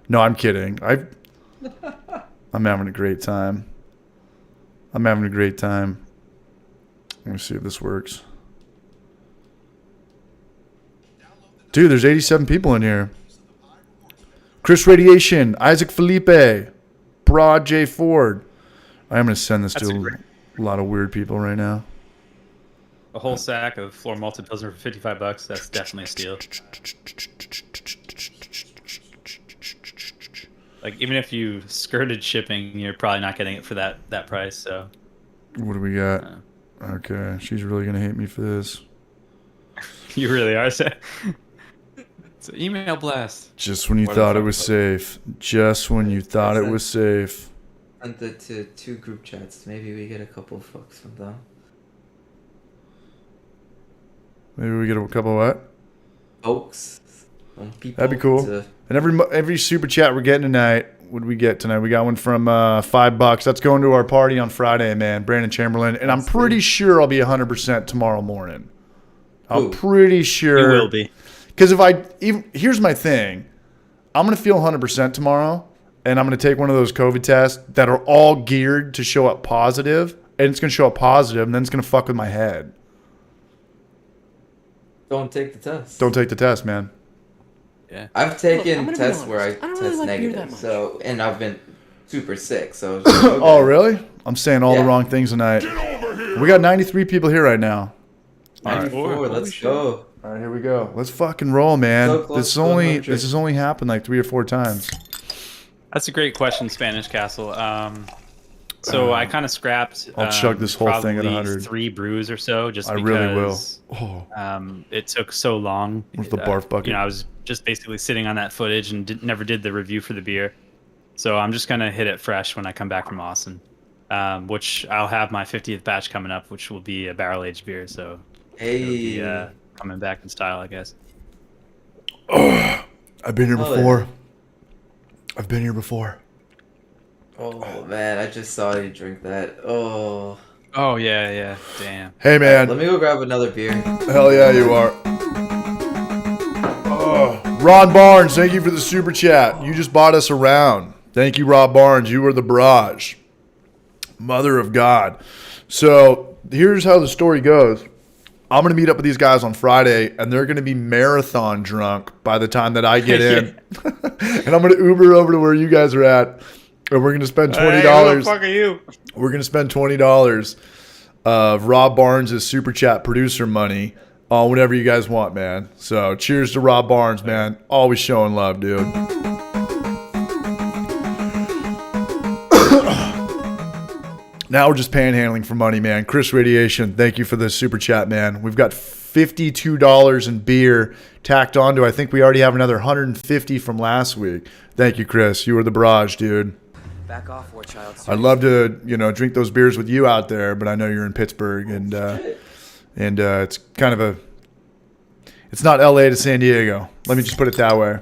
No, I'm kidding. I'm having a great time. I'm having a great time. Let me see if this works. Dude, there's 87 people in here. Chris Radiation, Isaac Felipe, Broad J. Ford. I'm going to send this That's to a lot of weird people right now. A whole sack of floor malted pilsner for $55. That's definitely a steal. Like even if you skirted shipping, you're probably not getting it for that price. So What do we got? Okay, she's really going to hate me for this. you really are. It's an email blast. Just when you What thought the it was fuck? safe. Just when you thought it was safe. Sent it to 2 group chats. Maybe we get a couple of fucks from them. Maybe we get a couple of what? Folks. People That'd be cool. to- And every super chat we're getting tonight, what did we get tonight? We got one from $5. That's going to our party on Friday, man. Brandon Chamberlain. And I'm That's pretty good. sure I'll be 100% tomorrow morning. I'm Ooh. pretty You sure. will be. Because here's my thing. I'm going to feel 100% tomorrow, and I'm going to take one of those COVID tests that are all geared to show up positive, and it's going to show up positive, and then it's going to fuck with my head. Don't take the test. Don't take the test, man. Yeah. I've I'm taken gonna be tests honest. where I I don't test really like beer that negative, much. so and I've been super sick. So. It's just, okay. Oh, really? I'm saying all the Yeah. wrong things tonight. We got 93 people here right now. 94. Holy Let's shit. go. All right, here we go. Let's fucking roll, man. So close This to only 100. this has only happened like 3 or 4 times. That's a great question, Spanish Castle. So I kind of scrapped. I'll chug this whole thing at probably 100. 3 brews or so, just I because really will. Oh, it took so long. Where's the barf bucket? I was just basically sitting on that footage and never did the review for the beer. So I'm just gonna hit it fresh when I come back from Austin, which I'll have my 50th batch coming up, which will be a barrel aged beer. So it'll be, Hey. coming back in style, I guess. I've been here Oh, before. yeah. I've been here before. Oh man, I just saw you drink that. Oh. Oh yeah, damn. Hey, man. Let me go grab another beer. Hell yeah, you are. Oh, Ron Barnes, thank you for the super chat. You just bought us around. Thank you, Rob Barnes. You were the barrage. Mother of God. So here's how the story goes. I'm going to meet up with these guys on Friday, and they're going to be marathon drunk by the time that I get in. And I'm going to Uber over to where you guys are at, and we're going to spend $20. Hey, who the fuck are you? We're going to spend $20 of Rob Barnes' super chat producer money on whatever you guys want, man. So cheers to Rob Barnes, man. Always showing love, dude. Now we're just panhandling for money, man. Chris Radiation, thank you for the super chat, man. We've got $52 in beer tacked onto. I think we already have another $150 from last week. Thank you, Chris. You were the barrage, dude. Back off, war child. I'd love to, drink those beers with you out there, but I know you're in Pittsburgh, and it's kind of it's not LA to San Diego. Let me just put it that way.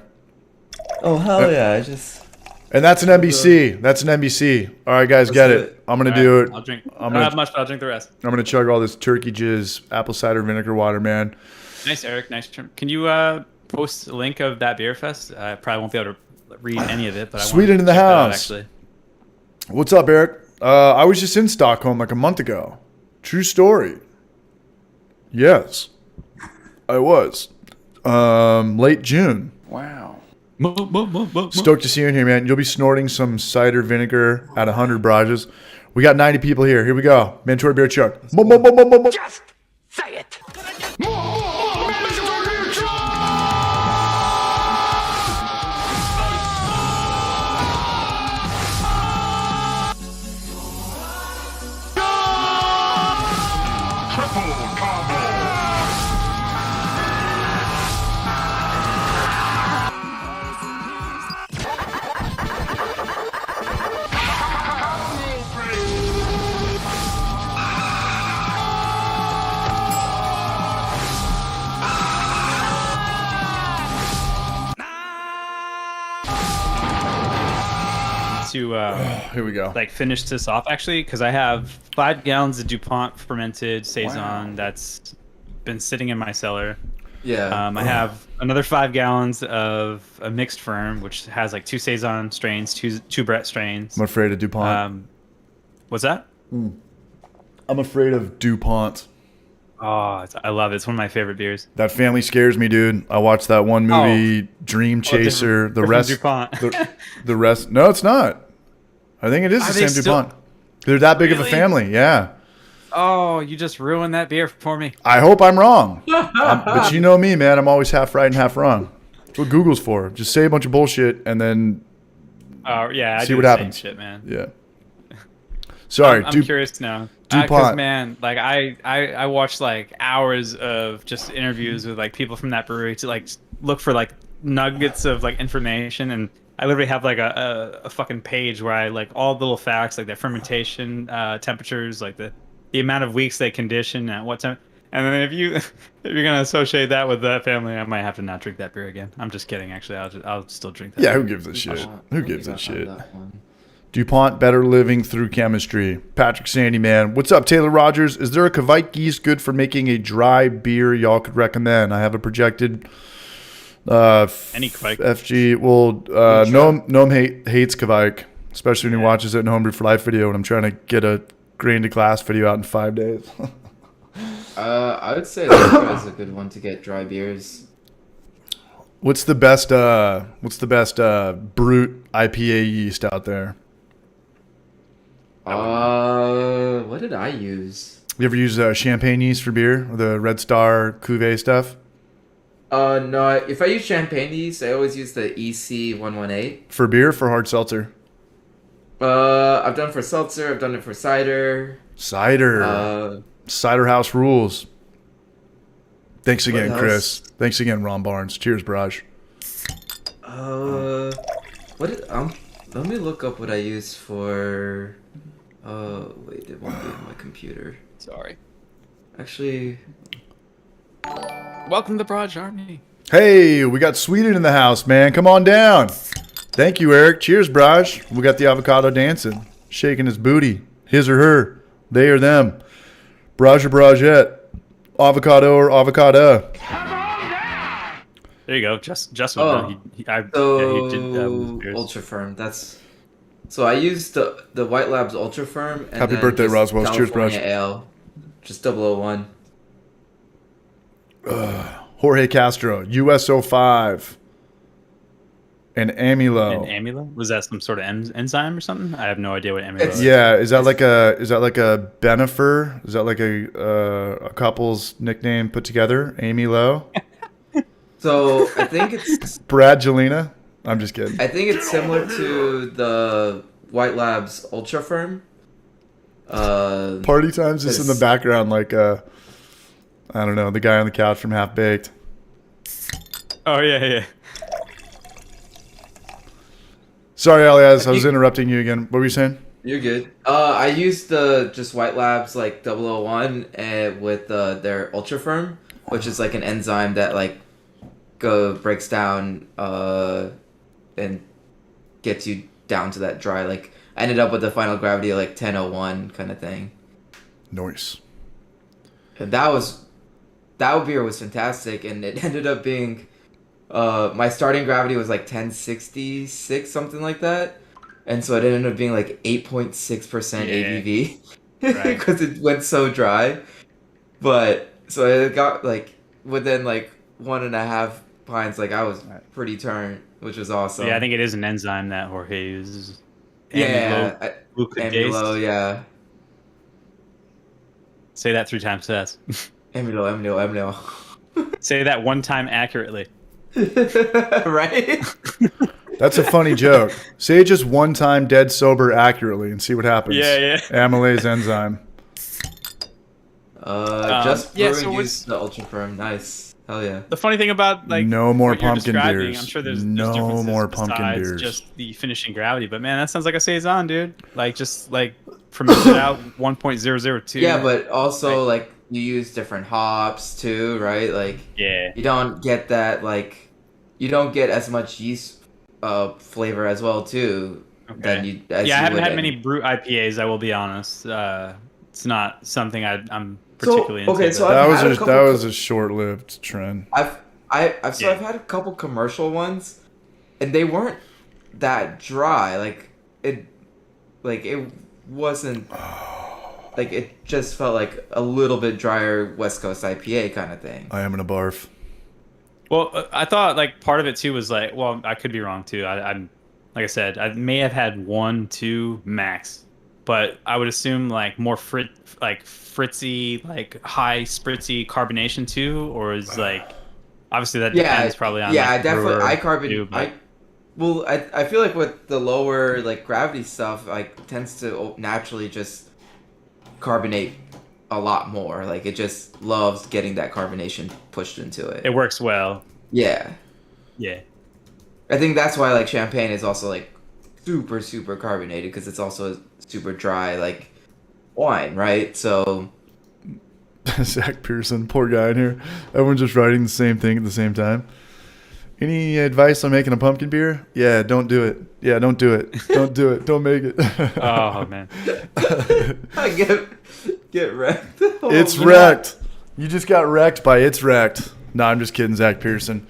Oh hell yeah! I just And that's an NBC. That's an NBC. All right, guys, get do it. it. I'm gonna All do right, it. I'll drink. I I'm don't have gonna much, but I'll drink the rest. I'm gonna chug all this turkey jizz, apple cider vinegar water, man. Nice, Eric. Nice trim. Can you post a link of that beer fest? I probably won't be able to read any of it, but I Sweden want in the check that out, house. actually. What's up, Eric? I was just in Stockholm like a month ago. True story. Yes, I was. Late June. Wow. Stoked to see you in here, man. You'll be snorting some cider vinegar at 100 barrages. We got 90 people here. Here we go. Mandatory beer chug. Just say it. To Here we go. like finish this off actually, because I have 5 gallons of DuPont fermented saison that's been sitting in my cellar. Yeah. I have another 5 gallons of a mixed firm, which has like 2 saison strains, two Brett strains. I'm afraid of DuPont. What's that? I'm afraid of DuPont. Oh, I love it. It's one of my favorite beers. That family scares me, dude. I watched that one movie, Dream Chaser. The rest, DuPont. the rest. No, it's not. I think it is Are the they same still- DuPont. They're that big of a Really? family. Yeah. Oh, you just ruined that beer for me. I hope I'm wrong. But you know me, man. I'm always half right and half wrong. That's what Google's for. Just say a bunch of bullshit and then, Oh yeah, I See do what the same happens. shit, man. yeah. Sorry. I'm curious now. DuPont. Because man, like I watched like hours of just interviews with like people from that brewery to like look for like nuggets of like information, and I literally have like a fucking page where I like all the little facts, like their fermentation temperatures, like the amount of weeks they condition at what time. And then if you're gonna associate that with that family, I might have to not drink that beer again. I'm just kidding. Actually, I'll still drink that. Yeah, beer. who gives a shit? Who gives a shit? That one. DuPont, better living through chemistry. Patrick Sandy, man. What's up, Taylor Rogers? Is there a Kvite yeast good for making a dry beer y'all could recommend? I have a projected Any Kvite. FG. Well, Noam hates Kvite, especially when he watches it in Homebrew for Life video, and I'm trying to get a grain to glass video out in 5 days. I would say Lycra is a good one to get dry beers. What's the best brute IPA yeast out there? What did I use? You ever use champagne yeast for beer? Or the Red Star Cuvée stuff? No. If I use champagne yeast, I always use the EC118. For beer, for hard seltzer? I've done it for seltzer. I've done it for cider. Cider. Cider House rules. Thanks again, else? Chris. Thanks again, Ron Barnes. Cheers, Barrage. What did let me look up what I use for. Wait, it won't be on my computer. Sorry. Actually, Welcome to the Broad Army. Hey, we got Sweden in the house, man. Come on down. Thank you, Eric. Cheers, Barrage. We got the avocado dancing, shaking his booty. His or her. They or them. Barrage or Barragette. Avocado or avocado. Come on down. There you go. Just Oh. he did so beers. Ultra Firm. So I used the White Labs Ultra Firm. And Happy then birthday, just Roswell. Cheers, California Barrage. Ale, just 001. Jorge Castro. USO5. And Amilo. And amylo? Was that some sort of enzyme or something? I have no idea what amylo is. Yeah, is that like a Benifer? Is that like a couple's nickname put together? Amy Lowe, So I think it's Brad Jelena. I'm just kidding. similar to the White Labs Ultra Firm. Party times just in the background, like I don't know, the guy on the couch from Half Baked. Oh yeah. Sorry, Alias, I was interrupting you again. What were you saying? You're good. I used the just White Labs like 001 with their Ultra Firm, which is like an enzyme that like breaks down and gets you down to that dry. Like I ended up with the final gravity of like 1001 kind of thing. Nice. And that beer was fantastic, and it ended up being my starting gravity was like 1066, something like that, and so it ended up being like 8.6% ABV because it went so dry. But so it got like within like 1.5 pints, like I was pretty turned, which was awesome. Yeah, I think it is an enzyme that Jorge uses. Yeah, amylo, yeah. Say that 3 times fast. Amylo. Say that 1 time accurately. Right? That's a funny joke. Say it just one time dead sober accurately and see what happens. Yeah. Amylase enzyme. Just brewing used the Ultra Firm. Nice. Hell yeah. The funny thing about like no more what you're pumpkin describing, beers. I'm sure there's no differences more pumpkin besides beers. just the finishing gravity, but man, that sounds like a saison, dude. Like just like fermented out 1.002. Yeah, but also like you use different hops too, right? Like you don't get that like you don't get as much yeast flavor as well too. Okay. I haven't had many brute IPAs. I will be honest. It's not something I'm particularly into. Okay, so that was a short-lived trend. I've had a couple commercial ones, and they weren't that dry. Like it wasn't. Like it just felt like a little bit drier West Coast IPA kind of thing. I am in a barf. Well, I thought like part of it too was like, well, I could be wrong too. I'm like I said, I may have had 1, 2 max, but I would assume like more fritzy, like high spritzy carbonation too, or is like obviously that depends probably on definitely I feel like with the lower like gravity stuff like tends to naturally just carbonate a lot more. Like it just loves getting that carbonation pushed into it. It works well. Yeah. I think that's why like champagne is also like super carbonated because it's also super dry like wine, right? So Zach Pearson, poor guy in here. Everyone's just writing the same thing at the same time. Any advice on making a pumpkin beer? Yeah, don't do it. Yeah, don't do it. Don't do it. Don't make it. Oh man. Get wrecked. It's wrecked. You just got wrecked by It's Wrecked. No, I'm just kidding, Zach Pearson.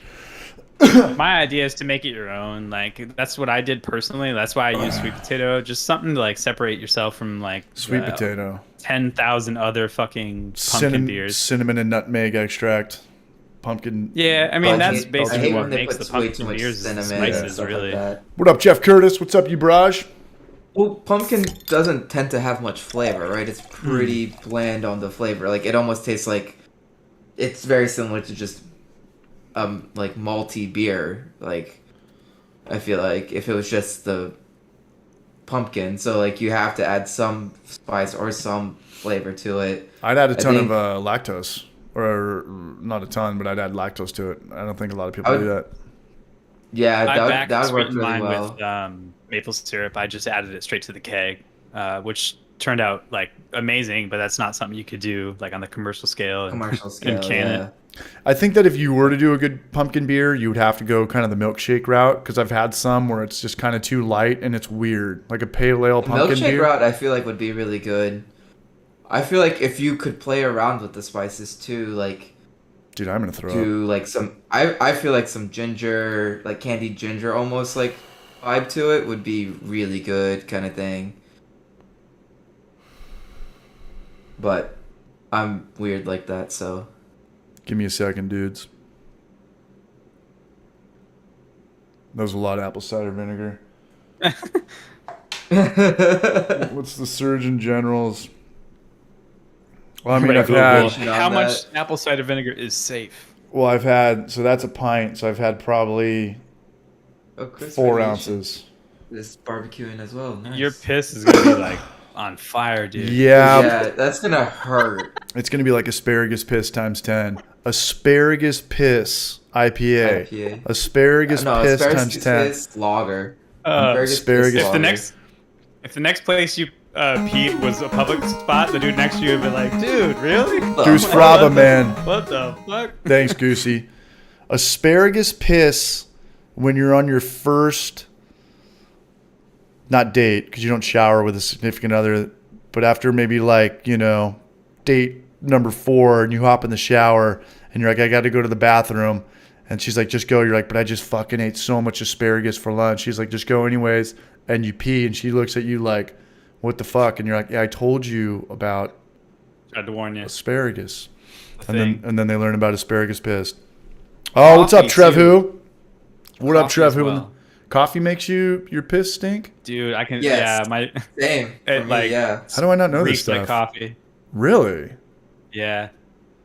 My idea is to make it your own. Like that's what I did personally. That's why I use sweet potato. Just something to like separate yourself from like sweet potato. 10,000 other fucking pumpkin beers. Cinnamon and nutmeg extract. Pumpkin. Yeah, I mean that's basically what makes the pumpkin beers. Spices, really. Like what up, Jeff Curtis? What's up, you Braj? Well, pumpkin doesn't tend to have much flavor, right? It's pretty bland on the flavor. Like it almost tastes like it's very similar to just like malty beer. Like I feel like if it was just the pumpkin, so like you have to add some spice or some flavor to it. I'd add a ton of lactose, or not a ton, but I'd add lactose to it. I don't think a lot of people do that. Yeah, that would work really well. With maple syrup, I just added it straight to the keg, which turned out like amazing. But that's not something you could do like on the commercial scale. And can it. I think that if you were to do a good pumpkin beer, you would have to go kind of the milkshake route because I've had some where it's just kind of too light and it's weird, like a pale ale pumpkin beer. Milkshake route, I feel like would be really good. I feel like if you could play around with the spices too, like. Dude, I'm gonna throw up. Like some, I feel like some ginger, like candied ginger, almost like vibe to it would be really good, kind of thing. But I'm weird like that, so. Give me a second, dudes. That was a lot of apple cider vinegar. What's the Surgeon General's? Well, I mean, I've had how much apple cider vinegar is safe? Well, I've had that's a pint, so I've had probably 4 ounces. This barbecuing as well. Nice. Your piss is gonna be like on fire, dude. Yeah, that's gonna hurt. It's gonna be like asparagus piss times 10. Asparagus piss IPA. Asparagus piss times 10. Piss lager. Asparagus. If the next place you peed was a public spot, the dude next to you would be like, dude, really? Goose Fraba, man. What the fuck? Thanks, Goosey. Asparagus piss when you're on your first not date, because you don't shower with a significant other, but after maybe like, date number 4 and you hop in the shower and you're like, I got to go to the bathroom. And she's like, just go. You're like, but I just fucking ate so much asparagus for lunch. She's like, just go anyways. And you pee and she looks at you like, what the fuck? And you're like, yeah, I told you about Tried to warn you. asparagus. The And then they learn about asparagus piss. Oh, what's up, Coffee, Trev? too. Who? What up, Coffee Trev? as Who? well. Coffee makes your piss stink? Dude, I can. Yes. Yeah, my Same. For it me, like yeah. How do I not know this reeks like stuff? coffee. Really? Yeah.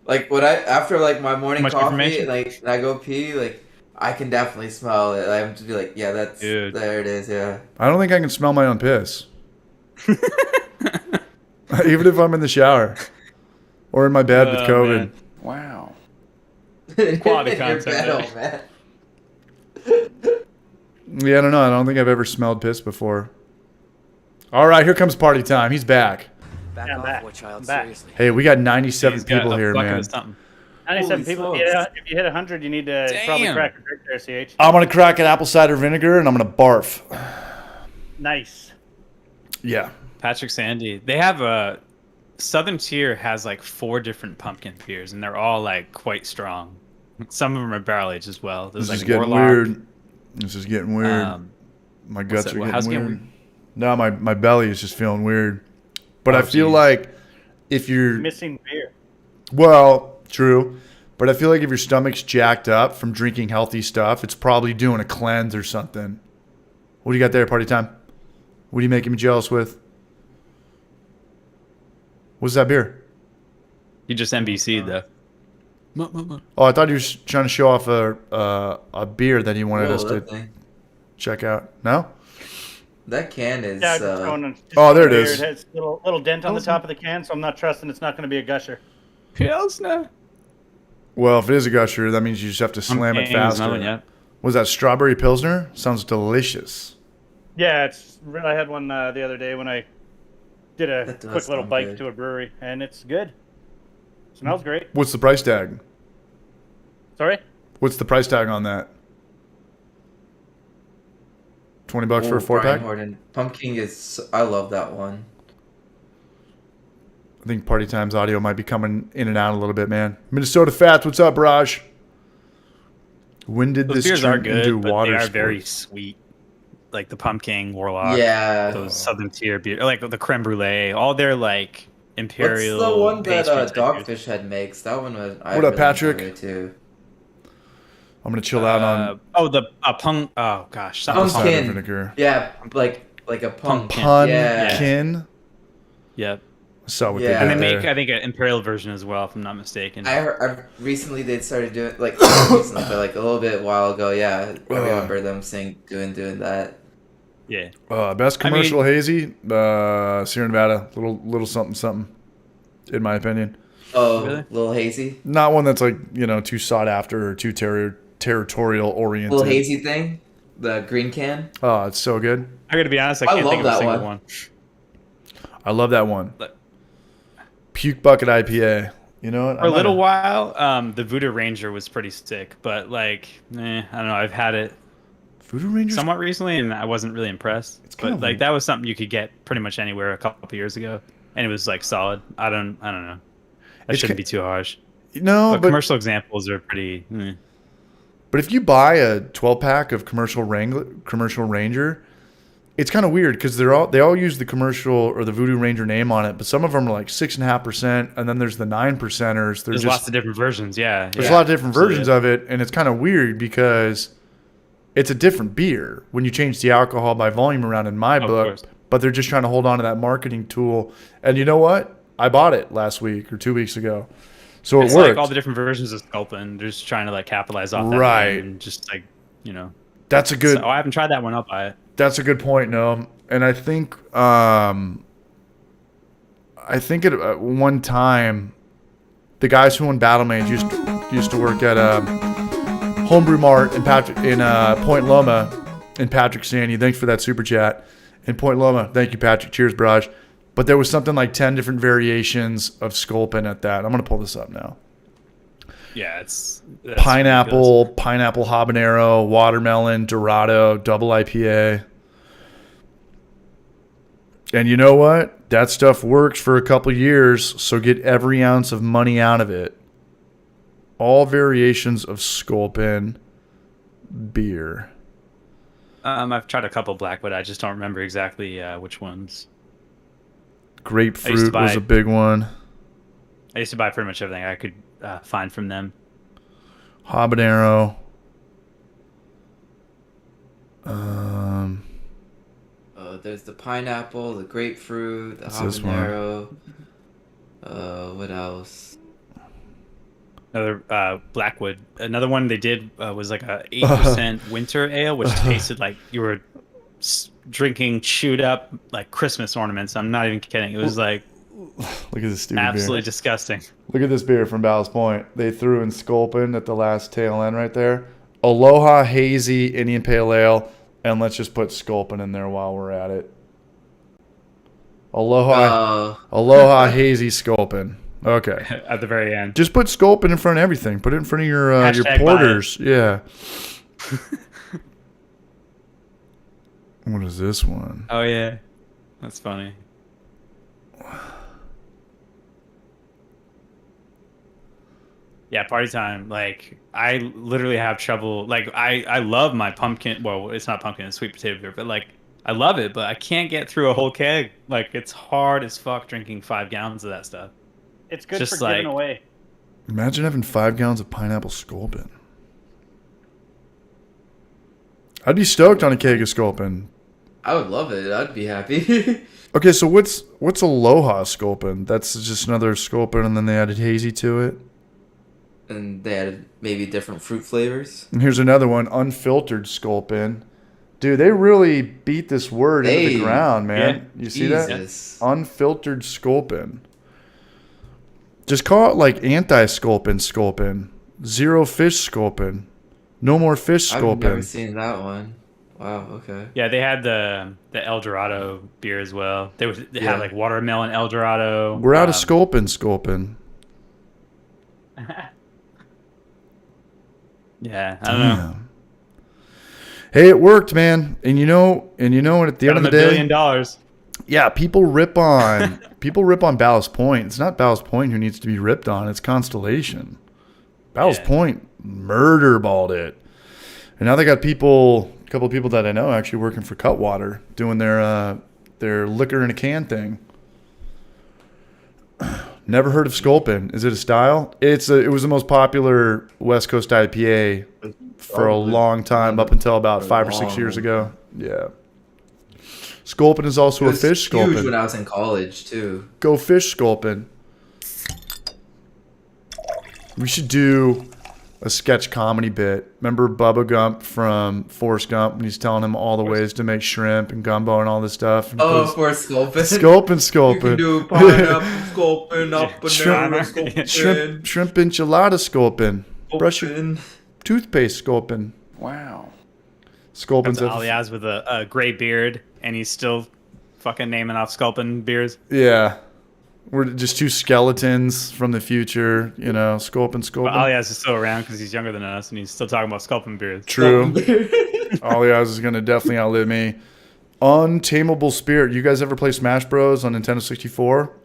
Like after like my morning Much coffee, information? like and I go pee, like I can definitely smell it. I'm just be like, yeah, that's Dude. there it is, yeah. I don't think I can smell my own piss. Even if I'm in the shower or in my bed with Oh, COVID. man. Wow. Quality Your content bed, there. man. Yeah, I don't know. I don't think I've ever smelled piss before. All right, here comes party time. He's back. Back Yeah, I'm off, back. boy, child. I'm back. Seriously. Hey, we got 97 He's got people a here, bucket man. of something. 97 Holy people. smokes. Yeah, if you hit 100, you need to probably Damn. crack a drink there, CH. I'm going to crack an apple cider vinegar and I'm going to barf. Nice. Yeah. Patrick Sandy. They have a Southern Tier has like 4 different pumpkin beers, and they're all like quite strong. Some of them are barrel aged as well. There's This is like getting Warlock. weird. This is getting weird. My guts that? are How's it getting getting weird. No, my belly is just feeling weird. But Oh, I feel geez. like if you're... Missing beer. Well, true. But I feel like if your stomach's jacked up from drinking healthy stuff, it's probably doing a cleanse or something. What do you got there, party time? What are you making me jealous with? What's that beer? You just NBC'd though. Oh, I thought he was trying to show off a beer that he wanted Whoa, us to that thing. check out. No? That can is Yeah, just going Oh, there it beer. is. It has a little dent on the top of the can, so I'm not trusting it's not going to be a gusher. Pilsner. Well, if it is a gusher, that means you just have to slam it faster. Yet. Was that strawberry pilsner? Sounds delicious. Yeah, I had one the other day when I did a That does quick little sound bike good. to a brewery, and it's good. Smells great. What's the price tag? Sorry? What's the price tag on that? $20 for a 4-pack? Pumpkin is. I love that one. I think Party Time's audio might be coming in and out a little bit, man. Minnesota Fats, what's up, Raj? When did Those this beers are turn into good, but water they are sports? very sweet. Like the pumpkin, Warlock. Yeah. Those Southern Tier beer, like the creme brulee. All their like imperial. What's the one that pastry type beers. Dogfish Head makes? That one was. I What up, really Patrick? enjoyed it too. I'm going to chill out on the punk. Oh gosh, something apple Pumpkin. cider vinegar. Yeah, like a pumpkin. Pumpkin. Yeah. Yep. I saw what Yeah. they And did they there. make, I think, an imperial version as well, if I'm not mistaken. I recently they started doing not recently, but like a little bit while ago. Yeah, I remember them doing that. Yeah. Best commercial hazy, Sierra Nevada. Little something, in my opinion. Oh, Really? Little Hazy, Not one that's like, too sought after or too territorial oriented. Little Hazy thing, the green can. Oh, it's so good. I gotta be honest, I I can't think of love a that single one. one. I love that one. But- Puke Bucket IPA. You know what? For a little while, the Voodoo Ranger was pretty sick, but like, I don't know. I've had it Voodoo Rangers. somewhat recently, and I wasn't really impressed. It's kind But of like weird. that was something you could get pretty much anywhere a couple of years ago, and it was like solid. I don't know. That It's shouldn't ki- be too harsh. No, But but commercial examples are pretty. But if you buy a 12-pack of commercial Ranger, it's kind of weird because they all use the commercial or the Voodoo Ranger name on it, but some of them are like 6.5%, and then there's the 9%ers. There's lots of different versions. Yeah. There's a lot of different versions of it, and it's kind of weird because it's a different beer when you change the alcohol by volume around in my book. course. But they're just trying to hold on to that marketing tool. And you know what? I bought it last week or 2 weeks ago, so It's it worked. like all the different versions of Sculpin. They're just trying to like capitalize off that. Right. name and just like, That's a good. So I haven't tried that one. I'll buy it. That's a good point, Noam. And I think at one time, the guys who won Battle Mage used to work at Homebrew Mart in Point Loma in Patrick Sandy. Thanks for that super chat. In Point Loma, thank you, Patrick. Cheers, Barrage. But there was something like 10 different variations of Sculpin at that. I'm gonna pull this up now. Yeah, that's Pineapple habanero, watermelon, Dorado, double IPA. And you know what? That stuff works for a couple years, so get every ounce of money out of it. All variations of Sculpin beer. I've tried a couple Blackwood. I just don't remember exactly which ones. Grapefruit was a big one. I used to buy pretty much everything I could find from them. Habanero. There's the pineapple, the grapefruit, the habanero. What else? Another Blackwood. Another one they did was like a 8% winter ale, which tasted like you were drinking chewed up like Christmas ornaments. I'm not even kidding. It was like look at this stupid absolutely beer. Disgusting. Look at this beer from Ballast Point. They threw in Sculpin at the last tail end right there. Aloha Hazy Indian Pale Ale, and let's just put Sculpin in there while we're at it. Aloha Hazy Sculpin. Okay. At the very end. Just put Sculpin in front of everything. Put it in front of your porters. Yeah. What is this one? Oh yeah, that's funny. Yeah, party time. Like I literally have trouble. Like I love my pumpkin. Well, it's not pumpkin. It's sweet potato beer. But like I love it. But I can't get through a whole keg. Like it's hard as fuck drinking 5 gallons of that stuff. It's good Just for giving away. Imagine having 5 gallons of pineapple Sculpin. I'd be stoked on a keg of Sculpin. I would love it. I'd be happy. Okay, so what's Aloha Sculpin? That's just another Sculpin, and then they added hazy to it. And they added maybe different fruit flavors. And here's another one, unfiltered Sculpin. Dude, they really beat this word into the ground, man. You see that? Unfiltered Sculpin. Just call it like anti-Sculpin. Zero fish Sculpin. No more fish Sculpin. I've never seen that one. Wow, okay. Yeah, they had the El Dorado beer as well. They had like watermelon El Dorado. We're out of Sculpin. Yeah, I don't know. Hey, it worked, man. And you know, at the end of the day, $1 billion. Yeah, people rip on Ballast Point. It's not Ballast Point who needs to be ripped on. It's Constellation. Ballast Point murderballed it, and now they got a couple of people that I know actually working for Cutwater doing their liquor in a can thing. Never heard of Sculpin. Is it a style? It was the most popular West Coast IPA for a long time, up until about 5 or 6 years ago. Yeah. Sculpin is also a fish Sculpin. Huge when I was in college too. Go fish Sculpin. We should do a sketch comedy bit. Remember Bubba Gump from Forrest Gump when he's telling him all the ways to make shrimp and gumbo and all this stuff? And Forrest Sculpin. Sculpin. You can do pineapple Sculpin, up banana Sculpin. Shrimp enchilada Sculpin. Brush your toothpaste Sculpin. Wow. Sculpin's Aliaz with a gray beard, and he's still fucking naming off Sculpin beers. Yeah. We're just two skeletons from the future, Sculpin. But Aliaz is still around because he's younger than us, and he's still talking about Sculpin beers. True. Aliaz is going to definitely outlive me. Untamable Spirit. You guys ever play Smash Bros. On Nintendo 64?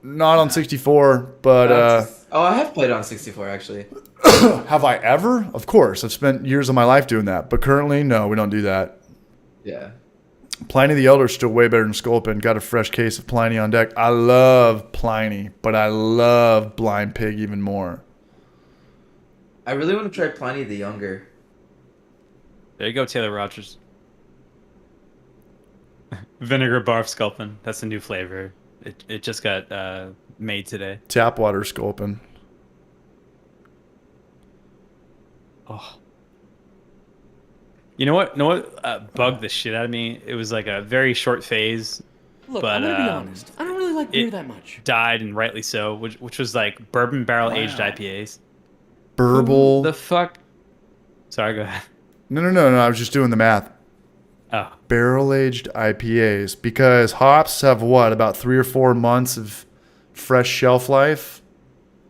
Not on 64, but... I have played on 64, actually. Have I ever? Of course. I've spent years of my life doing that. But currently, no, we don't do that. Yeah. Pliny the Elder is still way better than Sculpin. Got a fresh case of Pliny on deck. I love Pliny, but I love Blind Pig even more. I really want to try Pliny the Younger. There you go, Taylor Rogers. Vinegar barf Sculpin. That's a new flavor. It just got made today. Tap water Sculpin. Oh. You know what bugged the shit out of me? It was like a very short phase. Look, but, I'm gonna be honest. I don't really like beer that much. Died, and rightly so, which was like bourbon barrel aged IPAs. Burble. The fuck? Sorry, go ahead. No. I was just doing the math. Oh. Barrel aged IPAs, because hops have about 3 or 4 months of fresh shelf life.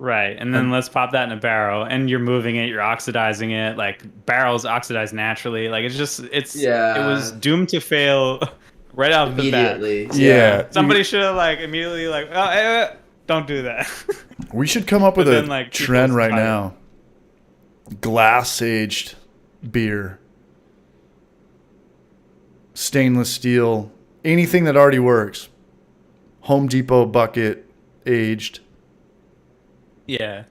Right, and then let's pop that in a barrel, and you're moving it, you're oxidizing it. Like barrels oxidize naturally. Like it was doomed to fail right off the bat. Immediately. Yeah. Somebody should have like immediately like, oh, don't do that. We should come up with But a then, like, trend people's right tired. now. Glass aged beer. Stainless steel. Anything that already works. Home Depot bucket aged. Yeah.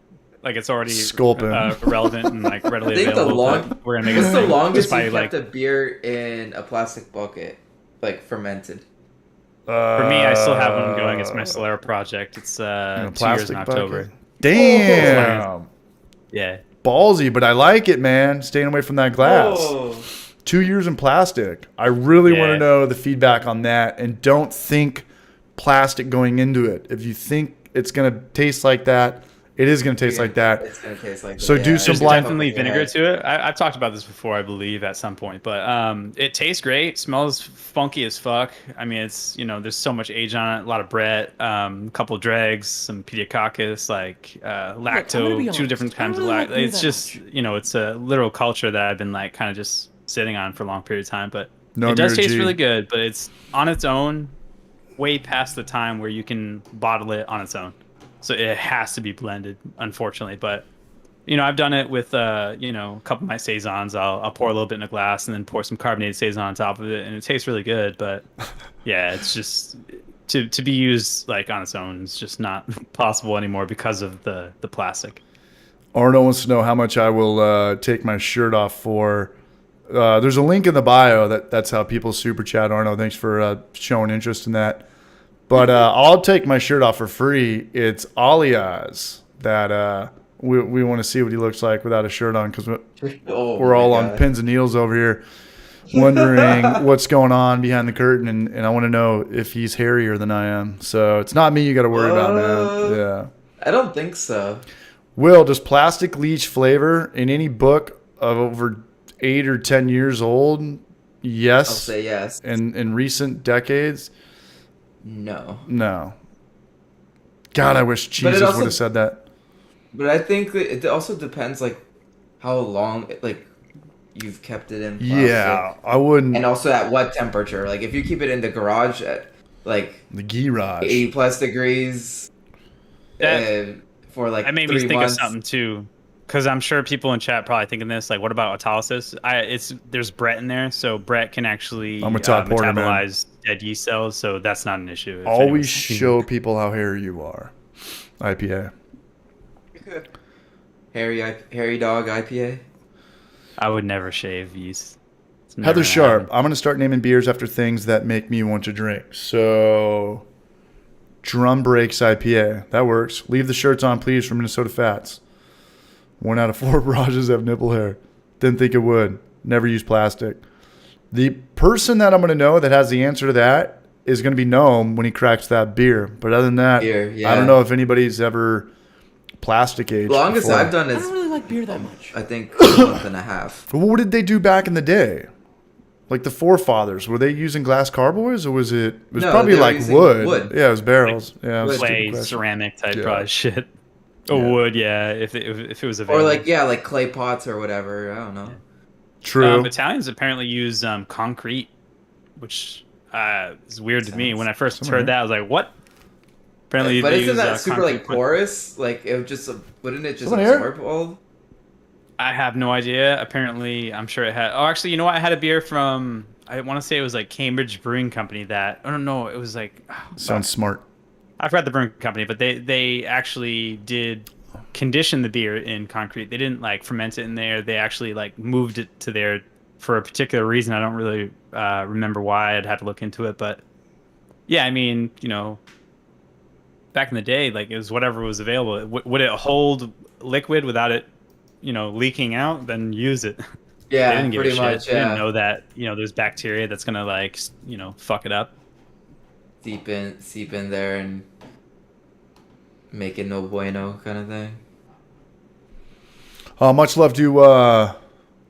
Like it's already Sculpin. relevant and like readily I think the available. long, but we're gonna make what's it the thing longest just by you've like. kept a beer in a plastic bucket, like fermented? For me, I still have one going. It's my Solera project. It's in a 2 years in October. bucket. Damn. Yeah. Ballsy, but I like it, man. Staying away from that glass. Oh. 2 years in plastic. I really want to Yeah. know the feedback on that, and don't think plastic going into it. If you think it's going to taste like that, it is going to taste like that. It's gonna taste like So that. do yeah. some There's blind- definitely Yeah. vinegar to it. I've talked about this before, I believe, at some point. But it tastes great. Smells funky as fuck. I mean, it's there's so much age on it. A lot of Brett, a couple dregs, some pediococcus, like gonna be lacto, two honest, different I don't kinds of really like lacto. beer It's that just it's a literal culture that I've been like kind of just sitting on for a long period of time. But No, it does you're a taste G. really good. But it's on its own, way past the time where you can bottle it on its own. So it has to be blended, unfortunately. But I've done it with a couple of my saisons. I'll pour a little bit in a glass and then pour some carbonated saison on top of it, and it tastes really good. But yeah, it's just to be used like on its own is just not possible anymore because of the plastic. Arno wants to know how much I will take my shirt off for. There's a link in the bio. That's how people super chat. Arno, thanks for showing interest in that. But I'll take my shirt off for free. It's Alias that we want to see what he looks like without a shirt on, because Oh we're my all on God. pins and needles over here wondering what's going on behind the curtain, and I want to know if he's hairier than I am. So it's not me you got to worry about, man. What? Yeah. I don't think so. Will, does plastic leach flavor in any book of over 8 or 10 years old? Yes. I'll say yes. In recent decades? No. No. God, I wish Jesus also- would have said that. But I think that it also depends, like, how long, like, you've kept it in plastic. Yeah, I wouldn't. And also at what temperature. Like, if you keep it in the garage at, like, The garage. 80 plus degrees for, like, That made 3 me think months. of something too, because I'm sure people in chat probably thinking this. Like, what about autolysis? There's Brett in there, so Brett can actually I'm a Todd Porter, man. metabolize dead yeast cells, so that's not an issue. if Always anyone's- show people how hairy you are. IPA. Hairy dog IPA. I would never shave yeast. It's never Heather gonna Sharp. happen. I'm going to start naming beers after things that make me want to drink. So, Drum Breaks IPA. That works. Leave the shirts on, please, from Minnesota Fats. 1 out of 4 barrages have nipple hair. Didn't think it would. Never use plastic. The person that I'm going to know that has the answer to that is going to be Noam when he cracks that beer. But other than that, Beer, yeah. I don't know if anybody's ever plastic aged. Longest before. I've done I is, don't really like beer that much. I think, a month and a half. But what did they do back in the day? Like the forefathers, were they using glass carboys, or was it? It was No, probably they were like using wood. wood. Yeah, it was barrels. Yeah, it was a Clay, stupid question. ceramic type Yeah. probably shit. Oh, Yeah. wood, yeah. If it was Or, available. like, yeah, like clay pots or whatever. I don't know. True. Italians apparently use concrete, which is weird to me. When I first Someone heard that, I was like, "What?" Apparently, But they isn't use, that super, concrete like, with- porous? Like, it would just, wouldn't it just Someone here? absorb all? I have no idea. Apparently, I'm sure it had. Oh, actually, you know what? I had a beer from. I want to say it was like Cambridge Brewing Company. That I don't know. It was like. Sounds smart. I forgot the brewing company, but they actually did condition the beer in concrete. They didn't like ferment it in there. They actually like moved it to there for a particular reason. I don't really remember why. I'd have to look into it, but yeah, I mean, back in the day, like it was whatever was available. Would it hold liquid without it, leaking out? Then use it. Yeah, They didn't give a pretty shit. much, They didn't yeah. know that there's bacteria that's gonna like fuck it up. Seep in there and make it no bueno kind of thing. Much love to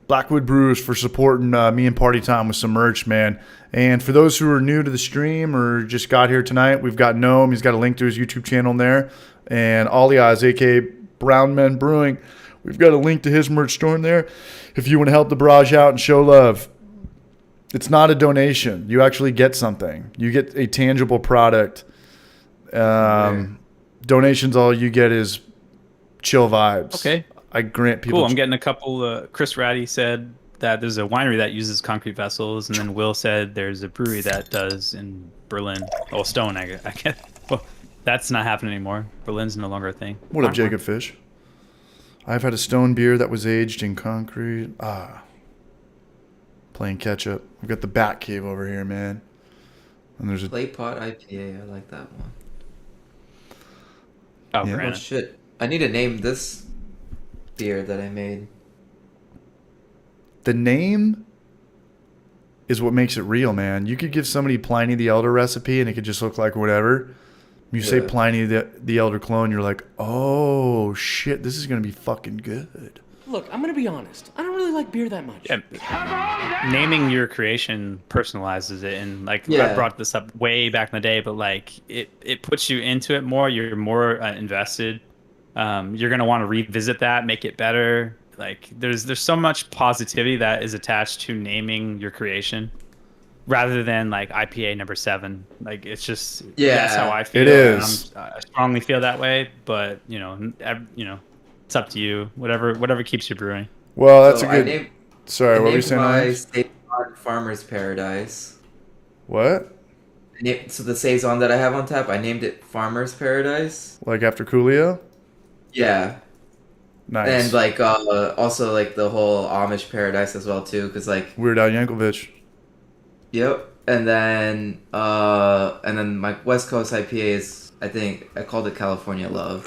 Blackwood Brews for supporting me and Party Time with some merch, man. And for those who are new to the stream or just got here tonight, we've got Noam. He's got a link to his YouTube channel in there. And Alias, a.k.a. Brown Men Brewing. We've got a link to his merch store in there if you want to help the barrage out and show love. It's not a donation. You actually get something. You get a tangible product. Donations, all you get is chill vibes. Okay. I grant people. Cool. I'm getting a couple. Chris Ratty said that there's a winery that uses concrete vessels, and then Will said there's a brewery that does in Berlin. Oh, Stone, I guess. Well, that's not happening anymore. Berlin's no longer a thing. What up, Jacob Fish? I've had a Stone beer that was aged in concrete. Playing catch up. We've got the Bat Cave over here, man. And there's a Clay Pot IPA. I like that one. Oh, Yeah. Oh granted. shit! I need to name this beer that I made. the name is what makes it real, man. You could give somebody Pliny the Elder recipe and it could just look like whatever. You say Yeah. Pliny the Elder clone, you're like, oh shit, this is gonna be fucking good. Look, I'm gonna be honest. I don't really like beer that much. Yeah, naming your creation personalizes it, and like I Yeah. brought this up way back in the day, but like it puts you into it more. You're more invested. You're gonna want to revisit that, make it better. Like there's so much positivity that is attached to naming your creation, rather than like IPA number 7. Like it's just that's how Yeah. I feel. It and is. I strongly feel that way, but it's up to you. Whatever keeps you brewing. Well, that's So a I good. named, Sorry, I what were you named saying? my Alex? Saison Farmer's Paradise. What? So the Saison that I have on tap, I named it Farmer's Paradise. Like after Coolio? Yeah. Nice. And like also like the whole Amish Paradise as well too, because like Weird Al Yankovic. yep. And then my West Coast IPA is, I think I called it California Love.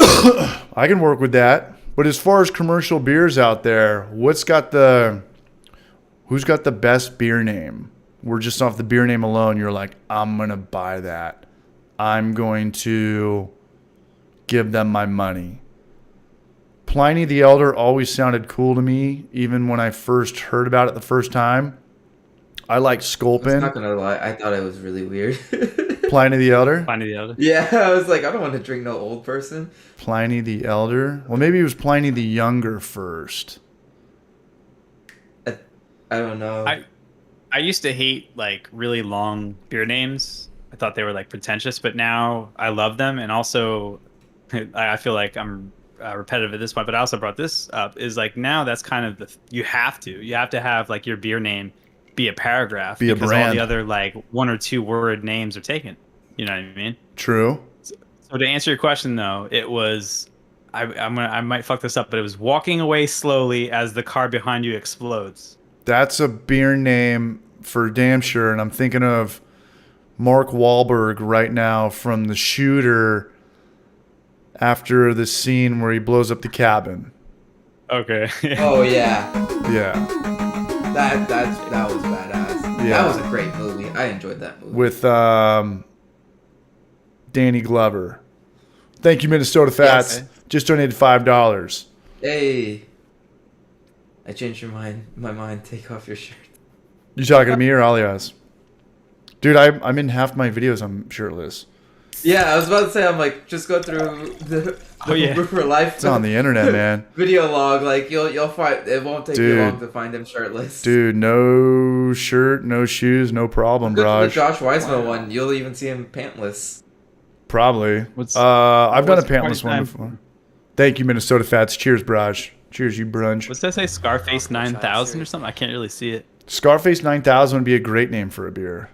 I can work with that. But as far as commercial beers out there, who's got the best beer name? We're just off the beer name alone. You're like, I'm gonna buy that. I'm going to give them my money. Pliny the Elder always sounded cool to me, even when I first heard about it the first time. I like I'm Sculpin. not gonna lie, I thought it was really weird. Pliny the Elder. Pliny the Elder. Yeah, I was like, I don't want to drink no old person. Pliny the Elder. Well, maybe it was Pliny the Younger first. I don't know. I used to hate like really long beer names. I thought they were like pretentious, but now I love them. And also, I feel like I'm repetitive at this point, but I also brought this up is like now that's kind of you have to have like your beer name be a paragraph, Be a because brand. all the other like 1 or 2 word names are taken. You know what I mean? True. So to answer your question though, it was I might fuck this up, but it was walking away slowly as the car behind you explodes. That's a beer name for damn sure. And I'm thinking of Mark Wahlberg right now from The Shooter after the scene where he blows up the cabin. Okay. Oh yeah, Yeah. that was badass. Yeah. That was a great movie. I enjoyed that movie. With Danny Glover. Thank you, Minnesota Fats. Yes. Just donated $5. Hey, I changed my mind. Take off your shirt. You talking to me or Alias? Dude, I'm in half my videos. I'm shirtless. Yeah, I was about to say, I'm like, just go through the Oh, yeah. Brewer Life It's on the internet, man. video log. Like you'll find it won't take Dude. you long to find him shirtless. Dude, no shirt, no shoes, no problem, Good for the Raj. Josh Weissman one. You'll even see him pantless. Probably. What's- I've done a what's pantless one time? before. Thank you, Minnesota Fats. Cheers, Braj. Cheers, you brunch. What's that say? Scarface 9000 or something? I can't really see it. Scarface 9000 would be a great name for a beer.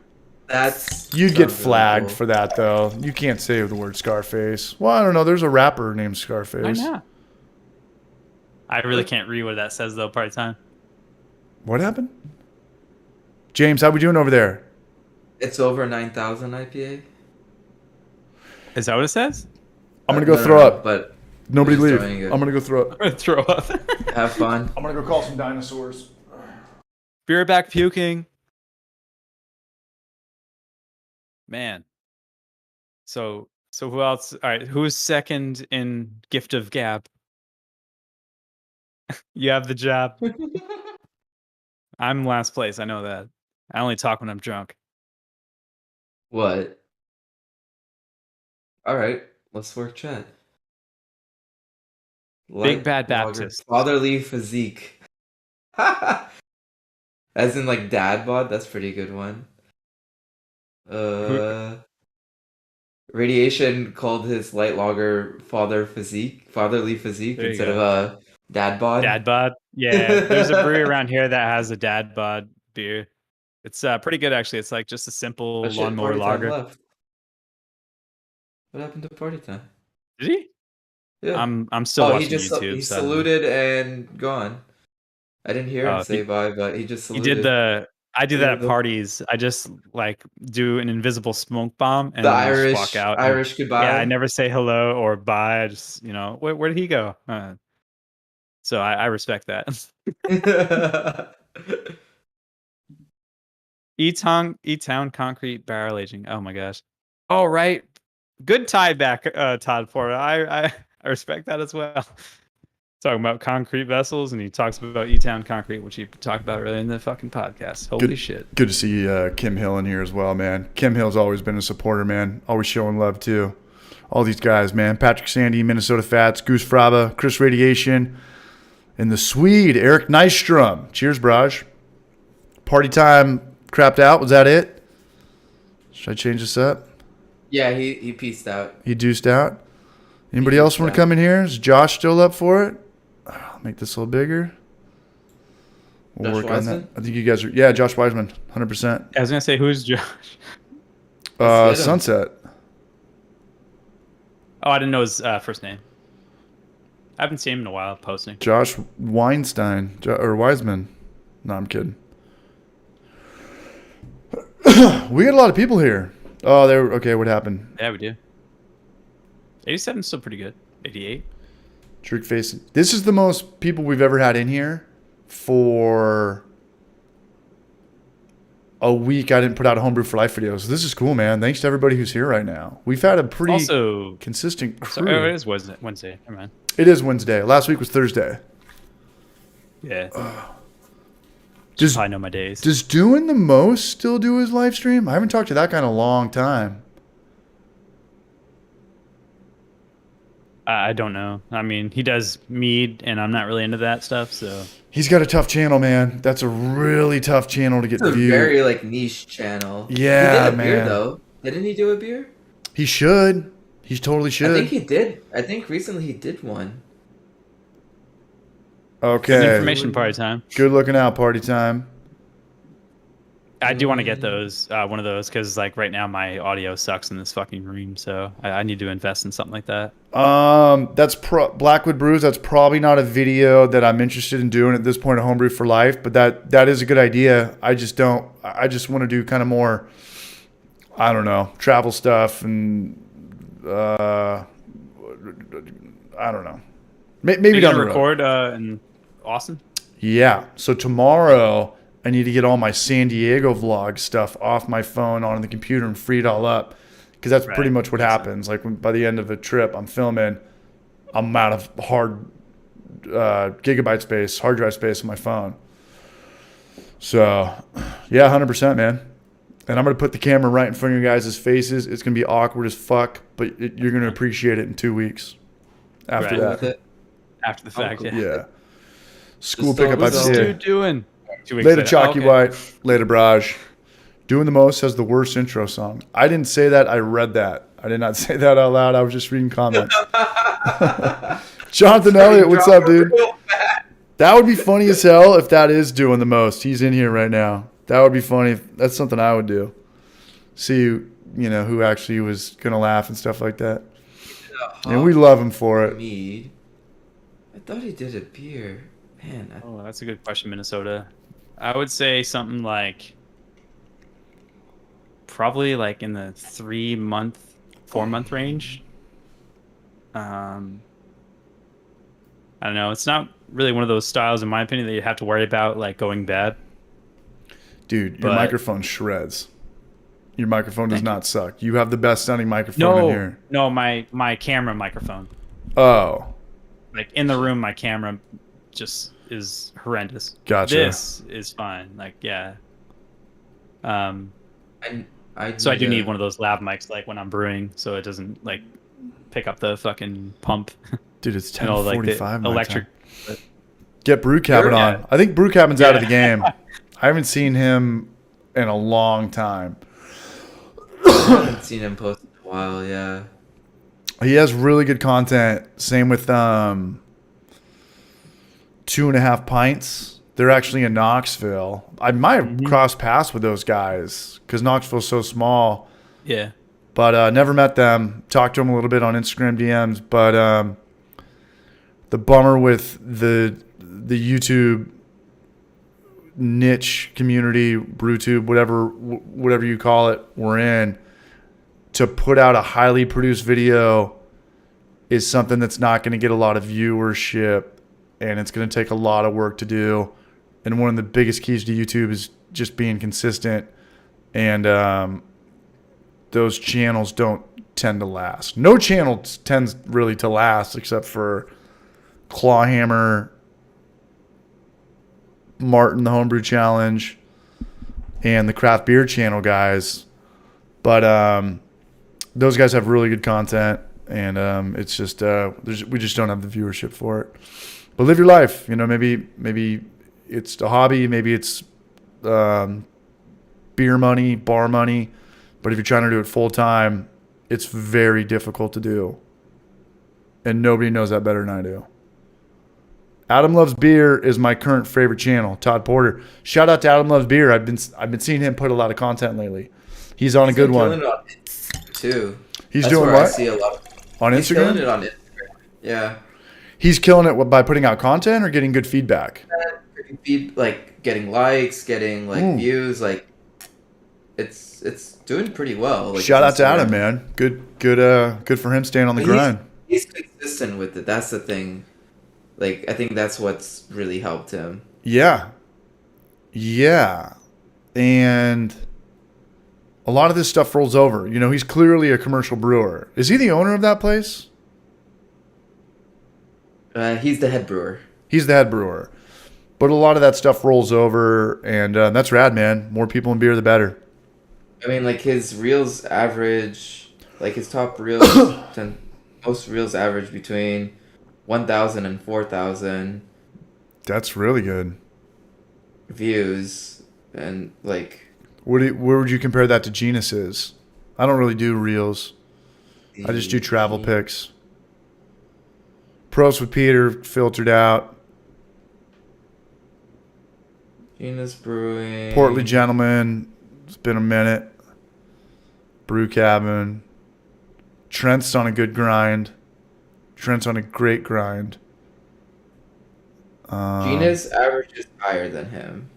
That's You'd get sounds really flagged cool. for that, though. You can't say the word Scarface. Well, I don't know. There's a rapper named Why Scarface. not? I really can't read what that says though. Part of the time. What happened? James, how we doing over there? It's over 9,000 IPA. Is that what it says? I'm going to go No, throw no, up. But Nobody we're just leave. throwing it. I'm going to go throw up. I'm gonna throw up. have fun. I'm going to go call some dinosaurs. Be right back, puking. Man. So who else? All right, who's second in gift of gab? You have the job. I'm last place. I know that. I only talk when I'm drunk. What? All right, let's work chat. Big Bad Blogger, Baptist. Fatherly physique. I As in like dad bod. That's a pretty good one. Radiation called his light lager fatherly physique There you instead go. of dad bod. Dad bod. Yeah, there's a brewery around here that has a dad bod beer. It's pretty good actually. It's like just a simple Oh shit, lawnmower party time lager. left. What happened to party time? Did he? Yeah. I'm still watching he just YouTube. he so I don't know. saluted and gone. I didn't hear him say bye, but he just He saluted. did I do that at the- parties. I just like do an invisible smoke bomb and the then just Irish walk out. Irish goodbye. Yeah, I never say hello or bye. I just where did he go? So I respect that. E-Town concrete barrel aging. Oh my gosh. Oh right. Good tie back, Todd Porter. I respect that as well. Talking about concrete vessels, and he talks about E-Town concrete, which he talked about earlier in the fucking podcast. Holy shit. Good to see Kim Hill in here as well, man. Kim Hill's always been a supporter, man. Always showing love, too. All these guys, man. Patrick Sandy, Minnesota Fats, Goose Fraba, Chris Radiation, and the Swede, Eric Nystrom. Cheers, Braj. Party time crapped out. Was that it? Should I change this up? Yeah, he pieced out. He deuced out. Anybody else want to come in here? Is Josh still up for it? I'll make this a little bigger. We'll Josh work on that. Wiseman? I think you guys are. Yeah, Josh Wiseman, 100%. I was gonna say, who's Josh? Sunset. Oh, I didn't know his first name. I haven't seen him in a while posting. Josh Weinstein or Wiseman. No, I'm kidding. We got a lot of people here. Oh, they were okay. What happened? Yeah, we do. 87 is still pretty good. 88. Trick face. This is the most people we've ever had in here for a week. I didn't put out a Homebrew for Life video, so this is cool, man. Thanks to everybody who's here right now. We've had a pretty Also consistent crew. So, it is Wednesday. Come on. It is Wednesday. Last week was Thursday. Yeah. Does I know my days. Does Doing the Most still do his live stream? I haven't talked to that guy in a long time. I don't know. I mean, he does mead, and I'm not really into that stuff. So He's got a tough channel, man. That's a really tough channel to get It's a viewed. very like niche channel. Yeah, he did a beer man. though. Didn't he do a beer? He should. He totally should. I think he did. I think recently he did one. Okay. information party time. Good looking out, party time. I do want to get those, one of those, because like right now my audio sucks in this fucking room, so I need to invest in something like that. That's Blackwood Brews. That's probably not a video that I'm interested in doing at this point of Homebrew for Life, but that is a good idea. I just want to do kind of more, I don't know, travel stuff and I don't know. Maybe You down gonna the road. record in Austin? Yeah. So tomorrow I need to get all my San Diego vlog stuff off my phone onto the computer and free it all up, because that's pretty much what happens. Like by the end of a trip, I'm filming, I'm out of hard gigabyte space, hard drive space on my phone. So yeah, 100%, man. And I'm gonna put the camera right in front of you guys' faces. It's gonna be awkward as fuck, but you're gonna appreciate it in 2 weeks. After Right. that, After the fact, cool. yeah. School Just don't- pickup. What's I'd this say. dude doing? 2 weeks Later, later. Chalky Okay. White. Later, Braj. Doing the Most has the worst intro song. I didn't say that. I read that. I did not say that out loud. I was just reading comments. Jonathan Elliott, what's up, dude? That would be funny as hell if that is Doing the Most. He's in here right now. That would be funny. That's something I would do. See, who actually was going to laugh and stuff like that. And we love him for it. Mead. I thought he did a beer. Man, Oh, that's a good question, Minnesota. I would say something like probably like in the 4-month range. I don't know. It's not really one of those styles, in my opinion, that you have to worry about like going bad. Dude, your But- microphone shreds. Your microphone does not suck. You have the best sounding microphone in here. No, my camera microphone. Oh, Like in the room, my camera just is horrendous. Gotcha. This is fine. Like, yeah. So I do need one of those lav mics, like when I'm brewing, so it doesn't like pick up the fucking pump. dude, it's You know, like the 10:45. my electric. time. Get Brew Cabin Yeah. on. I think Brew Cabin's out of the game. I haven't seen him in a long time. I haven't seen him post in a while. Yeah. He has really good content. Same with 2.5 Pints. They're actually in Knoxville. I might have crossed paths with those guys because Knoxville's so small. Yeah. But never met them. Talked to them a little bit on Instagram DMs. But the bummer with the YouTube niche community, BrewTube, whatever you call it, we're in, to put out a highly produced video is something that's not going to get a lot of viewership, and it's going to take a lot of work to do. And one of the biggest keys to YouTube is just being consistent, and those channels don't tend to last. No channel tends really to last except for Clawhammer, Martin the Homebrew Challenge, and the Craft Beer Channel guys. But those guys have really good content, and it's just we just don't have the viewership for it. But live your life. Maybe it's a hobby. Maybe it's beer money, bar money. But if you're trying to do it full time, it's very difficult to do. And nobody knows that better than I do. Adam Loves Beer is my current favorite channel. Todd Porter. Shout out to Adam Loves Beer. I've been seeing him put a lot of content lately. He's on a good one. Killing it on Instagram too. He's That's doing where what? I see a lot on He's Instagram? killing it on Instagram. Yeah. He's killing it by putting out content or getting good feedback? Like getting likes, getting views, like it's doing pretty well. Like, shout out to Adam, man. Good for him staying on the grind. He's consistent with it. That's the thing. Like, I think that's what's really helped him. Yeah. And a lot of this stuff rolls over. He's clearly a commercial brewer. Is he the owner of that place? He's the head brewer. He's the head brewer. But a lot of that stuff rolls over, and that's rad, man. More people in beer, the better. I mean, like, his reels average, like, his top reels, most reels average between 1,000 and 4,000. That's really good. Views, and, like... Where would you compare that to Genus's? I don't really do reels. I just do travel pics. Pros with Peter, filtered out. Genus Brewing. Portly Gentleman. It's been a minute. Brew Cabin. Trent's on a good grind. Trent's on a great grind. Genus average is higher than him.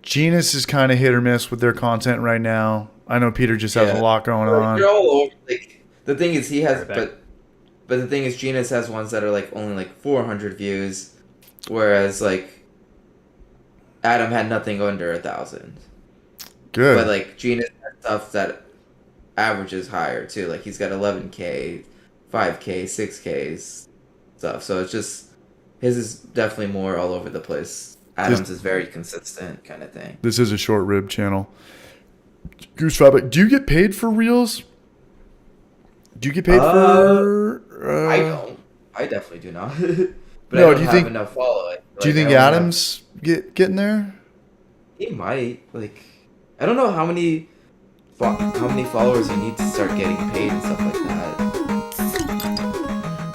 Genus is kind of hit or miss with their content right now. I know Peter just has a lot going on. They're all over. Like, the thing is, he has, but the thing is, Genus has ones that are like only like 400 views, whereas like Adam had nothing under 1,000. Good. But like Genus has stuff that averages higher too. Like he's got 11K, 5K, 6K stuff. So it's just his is definitely more all over the place. Adam's is very consistent kind of thing. This is a short rib channel. Goose Rabbit, do you get paid for reels? Do you get paid for? I don't. I definitely do not. But No, I don't do you have think? enough following. Do you think Adam's getting there? He might. Like, I don't know how many followers you need to start getting paid and stuff like that.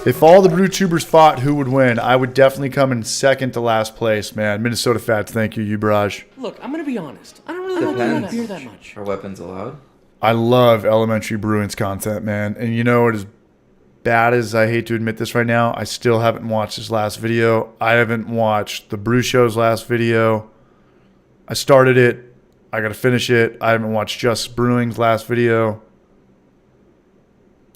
If all the BrewTubers fought, who would win? I would definitely come in second to last place, man. Minnesota Fats, thank you, Ubraj. Look, I'm gonna be honest. I don't really like beer that much. Are weapons allowed? I love Elementary Brewing's content, man. And you know what, as bad as I hate to admit this right now, I still haven't watched his last video. I haven't watched the Brew Show's last video. I started it. I got to finish it. I haven't watched Just Brewing's last video.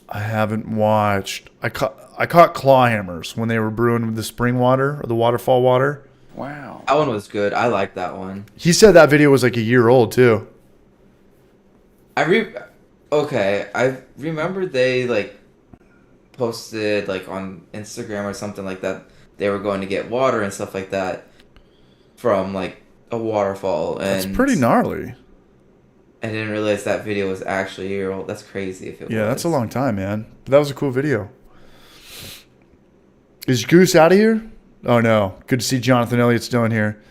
I haven't watched... I caught Clawhammers when they were brewing with the spring water or the waterfall water. Wow. That one was good. I like that one. He said that video was like a year old, too. Okay, I remember they like posted like on Instagram or something like that. They were going to get water and stuff like that from like a waterfall. And That's pretty gnarly. I didn't realize that video was actually a year old. That's crazy if it was. Yeah, that's a long time, man. But that was a cool video. Is Goose out of here? Oh, no. Good to see Jonathan Elliott still in here.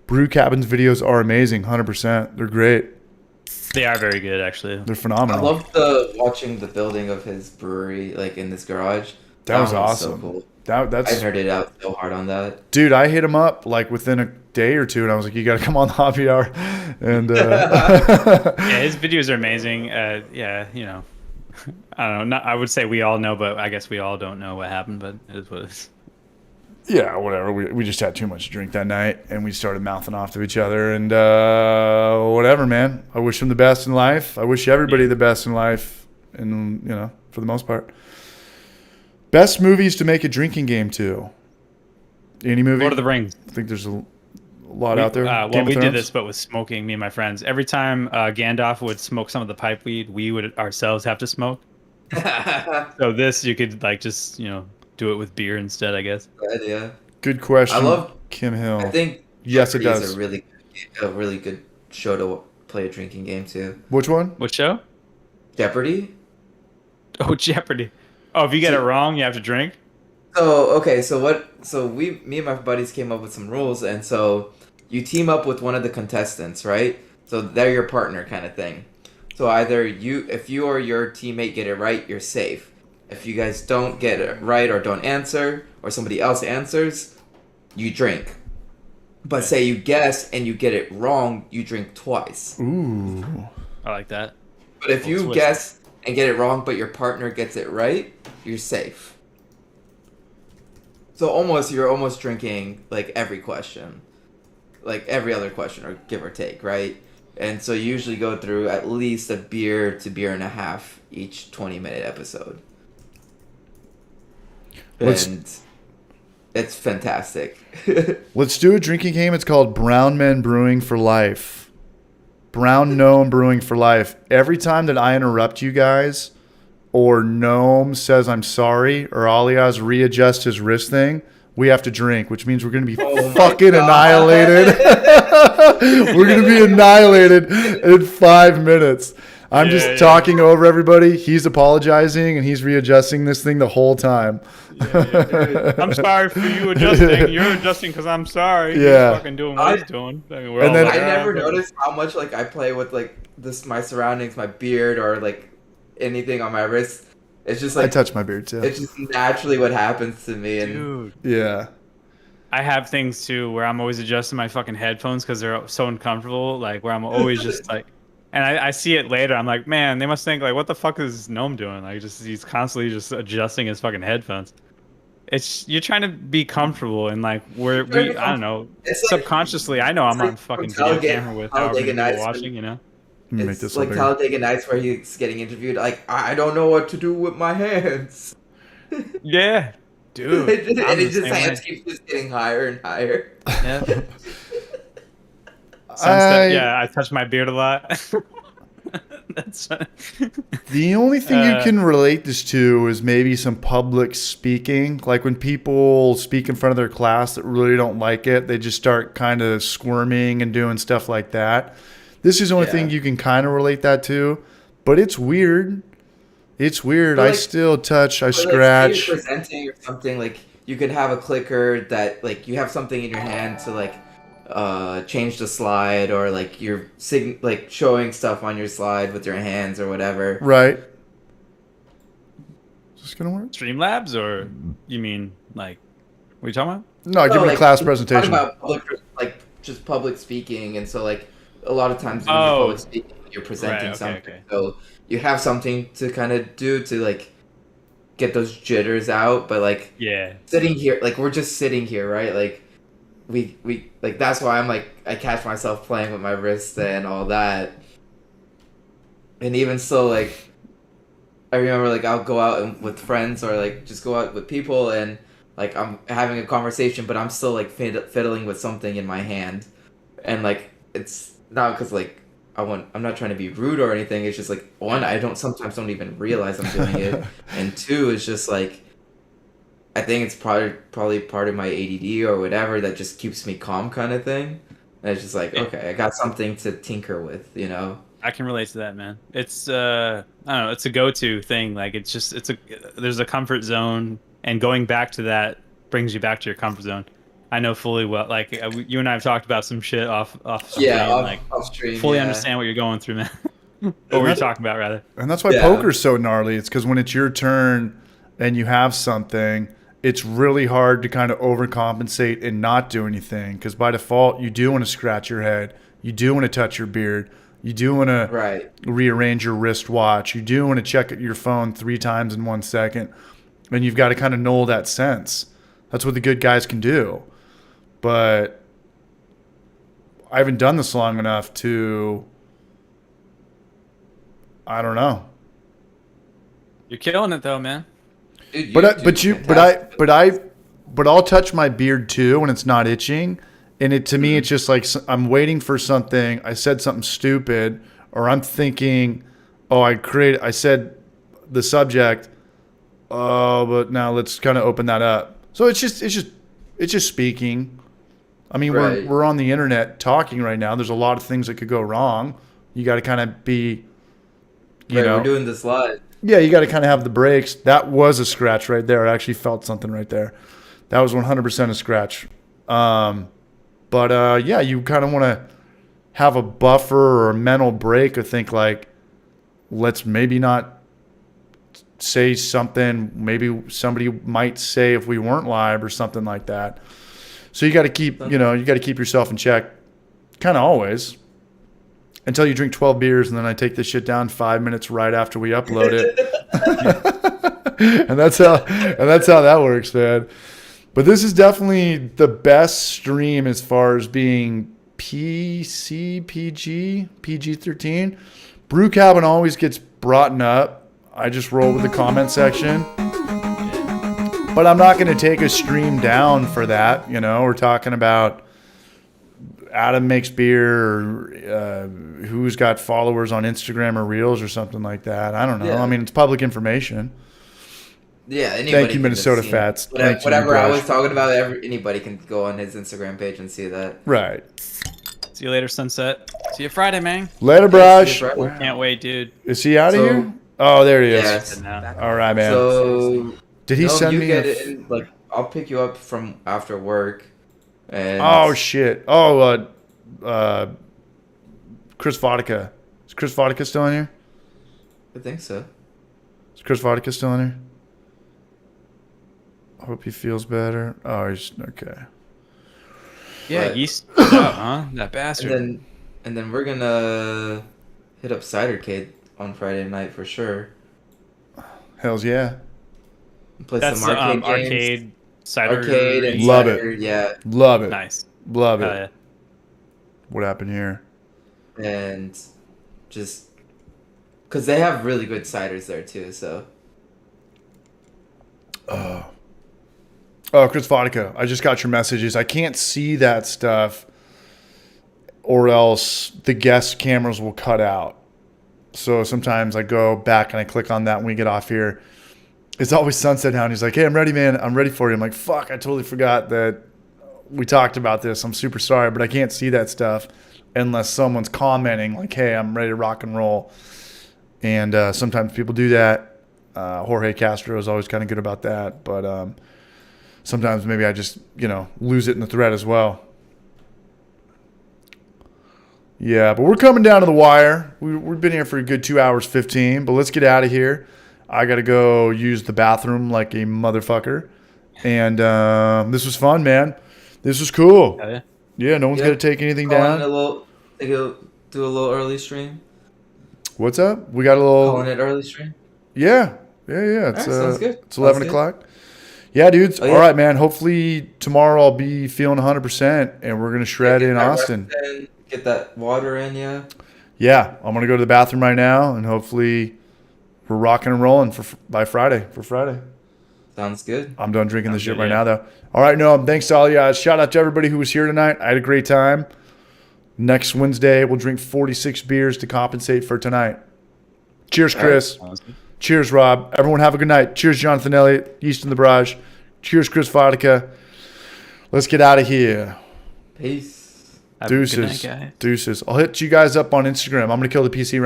Brew Cabin's videos are amazing, 100%. They're great. They are very good, actually. They're I phenomenal. love watching the building of his brewery, like in this garage. That was one awesome. So cool. That's I nerded out so hard on that. dude. I hit him up like within a day or two, and I was like, "You got to come on the hobby hour." And Yeah, his videos are amazing. Yeah, you know, I don't know. I would say we all know, but I guess we all don't know what happened. But it is what it is. yeah, whatever. We just had too much to drink that night, and we started mouthing off to each other, and whatever, man. I wish him the best in life. I wish everybody the best in life, and you know, for the most part. Best movies to make a drinking game to. Any movie? Lord of the Rings. I think there's a lot out there. Well, Game of we did Thrones? this, but with smoking. Me and my friends. Every time Gandalf would smoke some of the pipe weed, we would ourselves have to smoke. So this, you could like just do it with beer instead, I guess. Good idea. Good question. I love. Kim Hill. I think. Yes, it Jeopardy does. Is a really good show to play a drinking game too. Which one? What show? Jeopardy. Oh, Jeopardy. Oh, if you get it wrong, you have to drink. So okay, so me and my buddies came up with some rules, and so you team up with one of the contestants, right? So they're your partner kind of thing. So either if you or your teammate get it right, you're safe. If you guys don't get it right or don't answer, or somebody else answers, you drink. But say you guess and you get it wrong, you drink twice. Ooh. I like that. But if you twist. guess and get it wrong, but your partner gets it right, you're safe. So you're almost drinking like every question, like every other question, or give or take, right? And so you usually go through at least a beer to beer and a half each 20-minute episode. And it's fantastic. Let's do a drinking game. It's called Brown Men Brewing for Life. Brown Gnome Brewing for Life. Every time that I interrupt you guys, or Gnome says I'm sorry, or Alias readjusts his wrist thing, we have to drink, which means we're going to be fucking annihilated. We're going to be annihilated in 5 minutes. I'm just talking over everybody. He's apologizing, and he's readjusting this thing the whole time. I'm sorry for you adjusting. You're adjusting because I'm sorry. Yeah. He's fucking doing what he's doing. And then- I never noticed how much like I play with like my surroundings, my beard, or like anything on my wrist. It's just like I touch my beard too. it's just naturally what happens to me. And Dude. Yeah. I have things too where I'm always adjusting my fucking headphones because they're so uncomfortable. Like where I'm always just like, and I see it later. I'm like, man, they must think like, what the fuck is Gnome doing? Like, he's constantly just adjusting his fucking headphones. You're trying to be comfortable, and like I don't know, It's like- subconsciously I know I'm like on fucking from video camera with however Talladega many people Nights watching, you know. Make it's this like bigger. Talladega Nights where he's getting interviewed. Like I don't know what to do with my hands. Yeah, dude. and I'm it the just same hands way. keeps just getting higher and higher. Yeah. I touch my beard a lot. That's The only thing you can relate this to is maybe some public speaking. Like when people speak in front of their class that really don't like it, they just start kind of squirming and doing stuff like that. This is the only thing you can kind of relate that to. But it's weird. It's weird. But I like- still touch. I But, like, say scratch. you're presenting or something, like you could have a clicker that like you have something in your hand to like change the slide, or like you're like showing stuff on your slide with your hands or whatever. Right. Is this going to work? Streamlabs, or you mean like what are you talking about? No, give me a like, class I'm presentation. talking about like just public speaking, and so like a lot of times when Oh. you're public speaking, you're presenting Right, okay, something, okay. so you have something to kind of do to like get those jitters out. But like Yeah. sitting here, like we're just sitting here, right? Like we like that's why I'm like I catch myself playing with my wrist and all that. And even so, like I remember like I'll go out with friends, or like just go out with people, and like I'm having a conversation, but I'm still like fiddling with something in my hand, and like it's not because like I'm not trying to be rude or anything. It's just like one, I sometimes don't even realize I'm doing it, and two, it's just like I think it's probably part of my ADD or whatever that just keeps me calm, kind of thing. And it's just like, okay, I got something to tinker with, you know. I can relate to that, man. It's I don't know, it's a go-to thing. Like there's a comfort zone, and going back to that brings you back to your comfort zone. I know fully well. Like you and I have talked about some shit off stream. Yeah, like off stream. fully yeah. understand what you're going through, man. What were you talking about, rather? And that's why Yeah. poker's so gnarly. It's because when it's your turn and you have something, it's really hard to kind of overcompensate and not do anything. Because by default, you do want to scratch your head. You do want to touch your beard. You do want to Right. rearrange your wristwatch. You do want to check your phone 3 times in 1 second. And you've got to kind of null that sense. That's what the good guys can do. But I haven't done this long enough to... I don't know. You're killing it though, man. Dude, But I'll touch my beard too when it's not itching, and to me it's just like I'm waiting for something. I said something stupid, or I'm thinking, oh, I said the subject, but now let's kind of open that up. So it's just speaking. I mean, Right. we're on the internet talking right now. There's a lot of things that could go wrong. You got to kind of be, you know, we're doing this live. yeah, you got to kind of have the breaks. That was a scratch right there. I actually felt something right there. That was 100% a scratch. Yeah, you kind of want to have a buffer or a mental break or think like, let's maybe not say something maybe somebody might say if we weren't live or something like that. So you got to keep, you got to keep yourself in check kind of always. Until you drink 12 beers, and then I take this shit down 5 minutes right after we upload it. and that's how that works, man. But this is definitely the best stream as far as being PG-13. Brew Cabin always gets brought up. I just roll with the comment section. But I'm not going to take a stream down for that. We're talking about Adam makes beer, or who's got followers on Instagram or Reels or something like that. I don't know. Yeah. I mean, it's public information. Yeah, anybody Thank you, can Minnesota see it. Fats. Whatever, Thank you, whatever I Brush. was talking about, anybody can go on his Instagram page and see that. Right. See you later, Sunset. See you Friday, man. Later, Brush. Yeah, see you Friday. Can't wait, dude. Is he out of So- here? Oh, there he is. Yes. Now. All right, man. So Did he send you me get a... it in, like I'll pick you up from after work. And Oh, shit. Oh, Chris Vodka. Is Chris Vodka still in here? I think so. Is Chris Vodka still in here? I hope he feels better. Oh, he's... Okay. Yeah, But- yeast out, huh? That bastard. And then we're gonna hit up Cidercade on Friday night for sure. Hells yeah. Play That's some arcade games. arcade cider. Arcade and Love cider, it. yeah. Love it. Nice. Love it. Hell yeah. What happened here? And just because they have really good ciders there too, so Oh, Chris Vodka. I just got your messages. I can't see that stuff, or else the guest cameras will cut out. So sometimes I go back and I click on that when we get off here. It's always Sunset Hound. He's like, "Hey, I'm ready, man. I'm ready for you." I'm like, "Fuck, I totally forgot that we talked about this. I'm super sorry, but I can't see that stuff unless someone's commenting like, hey, I'm ready to rock and roll." And sometimes people do that. Jorge Castro is always kind of good about that. But sometimes maybe I just, lose it in the thread as well. Yeah, but we're coming down to the wire. We've been here for a good 2 hours 15, but let's get out of here. I got to go use the bathroom like a motherfucker. And this was fun, man. This was cool. Hell yeah. Yeah, no one's Yeah. going to take anything calling down. do a little early stream. What's up? We got a little... Calling it early stream. Yeah. It's, Alright, sounds good. It's 11 Sounds good. o'clock. Yeah, dudes. Oh, yeah. All right, man. Hopefully tomorrow I'll be feeling 100%, and we're going to shred Get in that Austin. rest in, get that water in you. Yeah, I'm going to go to the bathroom right now, and hopefully we're rocking and rolling by Friday. For Friday. Sounds good. I'm done drinking this Sounds shit good, right yeah. now, though. All right, Noam. Thanks to all you guys. Shout out to everybody who was here tonight. I had a great time. Next Wednesday, we'll drink 46 beers to compensate for tonight. Cheers, Chris. Sounds good. Cheers, Rob. Everyone have a good night. Cheers, Jonathan Elliott, Yeast in the Barrage. Cheers, Chris Vodka. Let's get out of here. Peace. Have a good Deuces. night, guys. Deuces. I'll hit you guys up on Instagram. I'm going to kill the PC right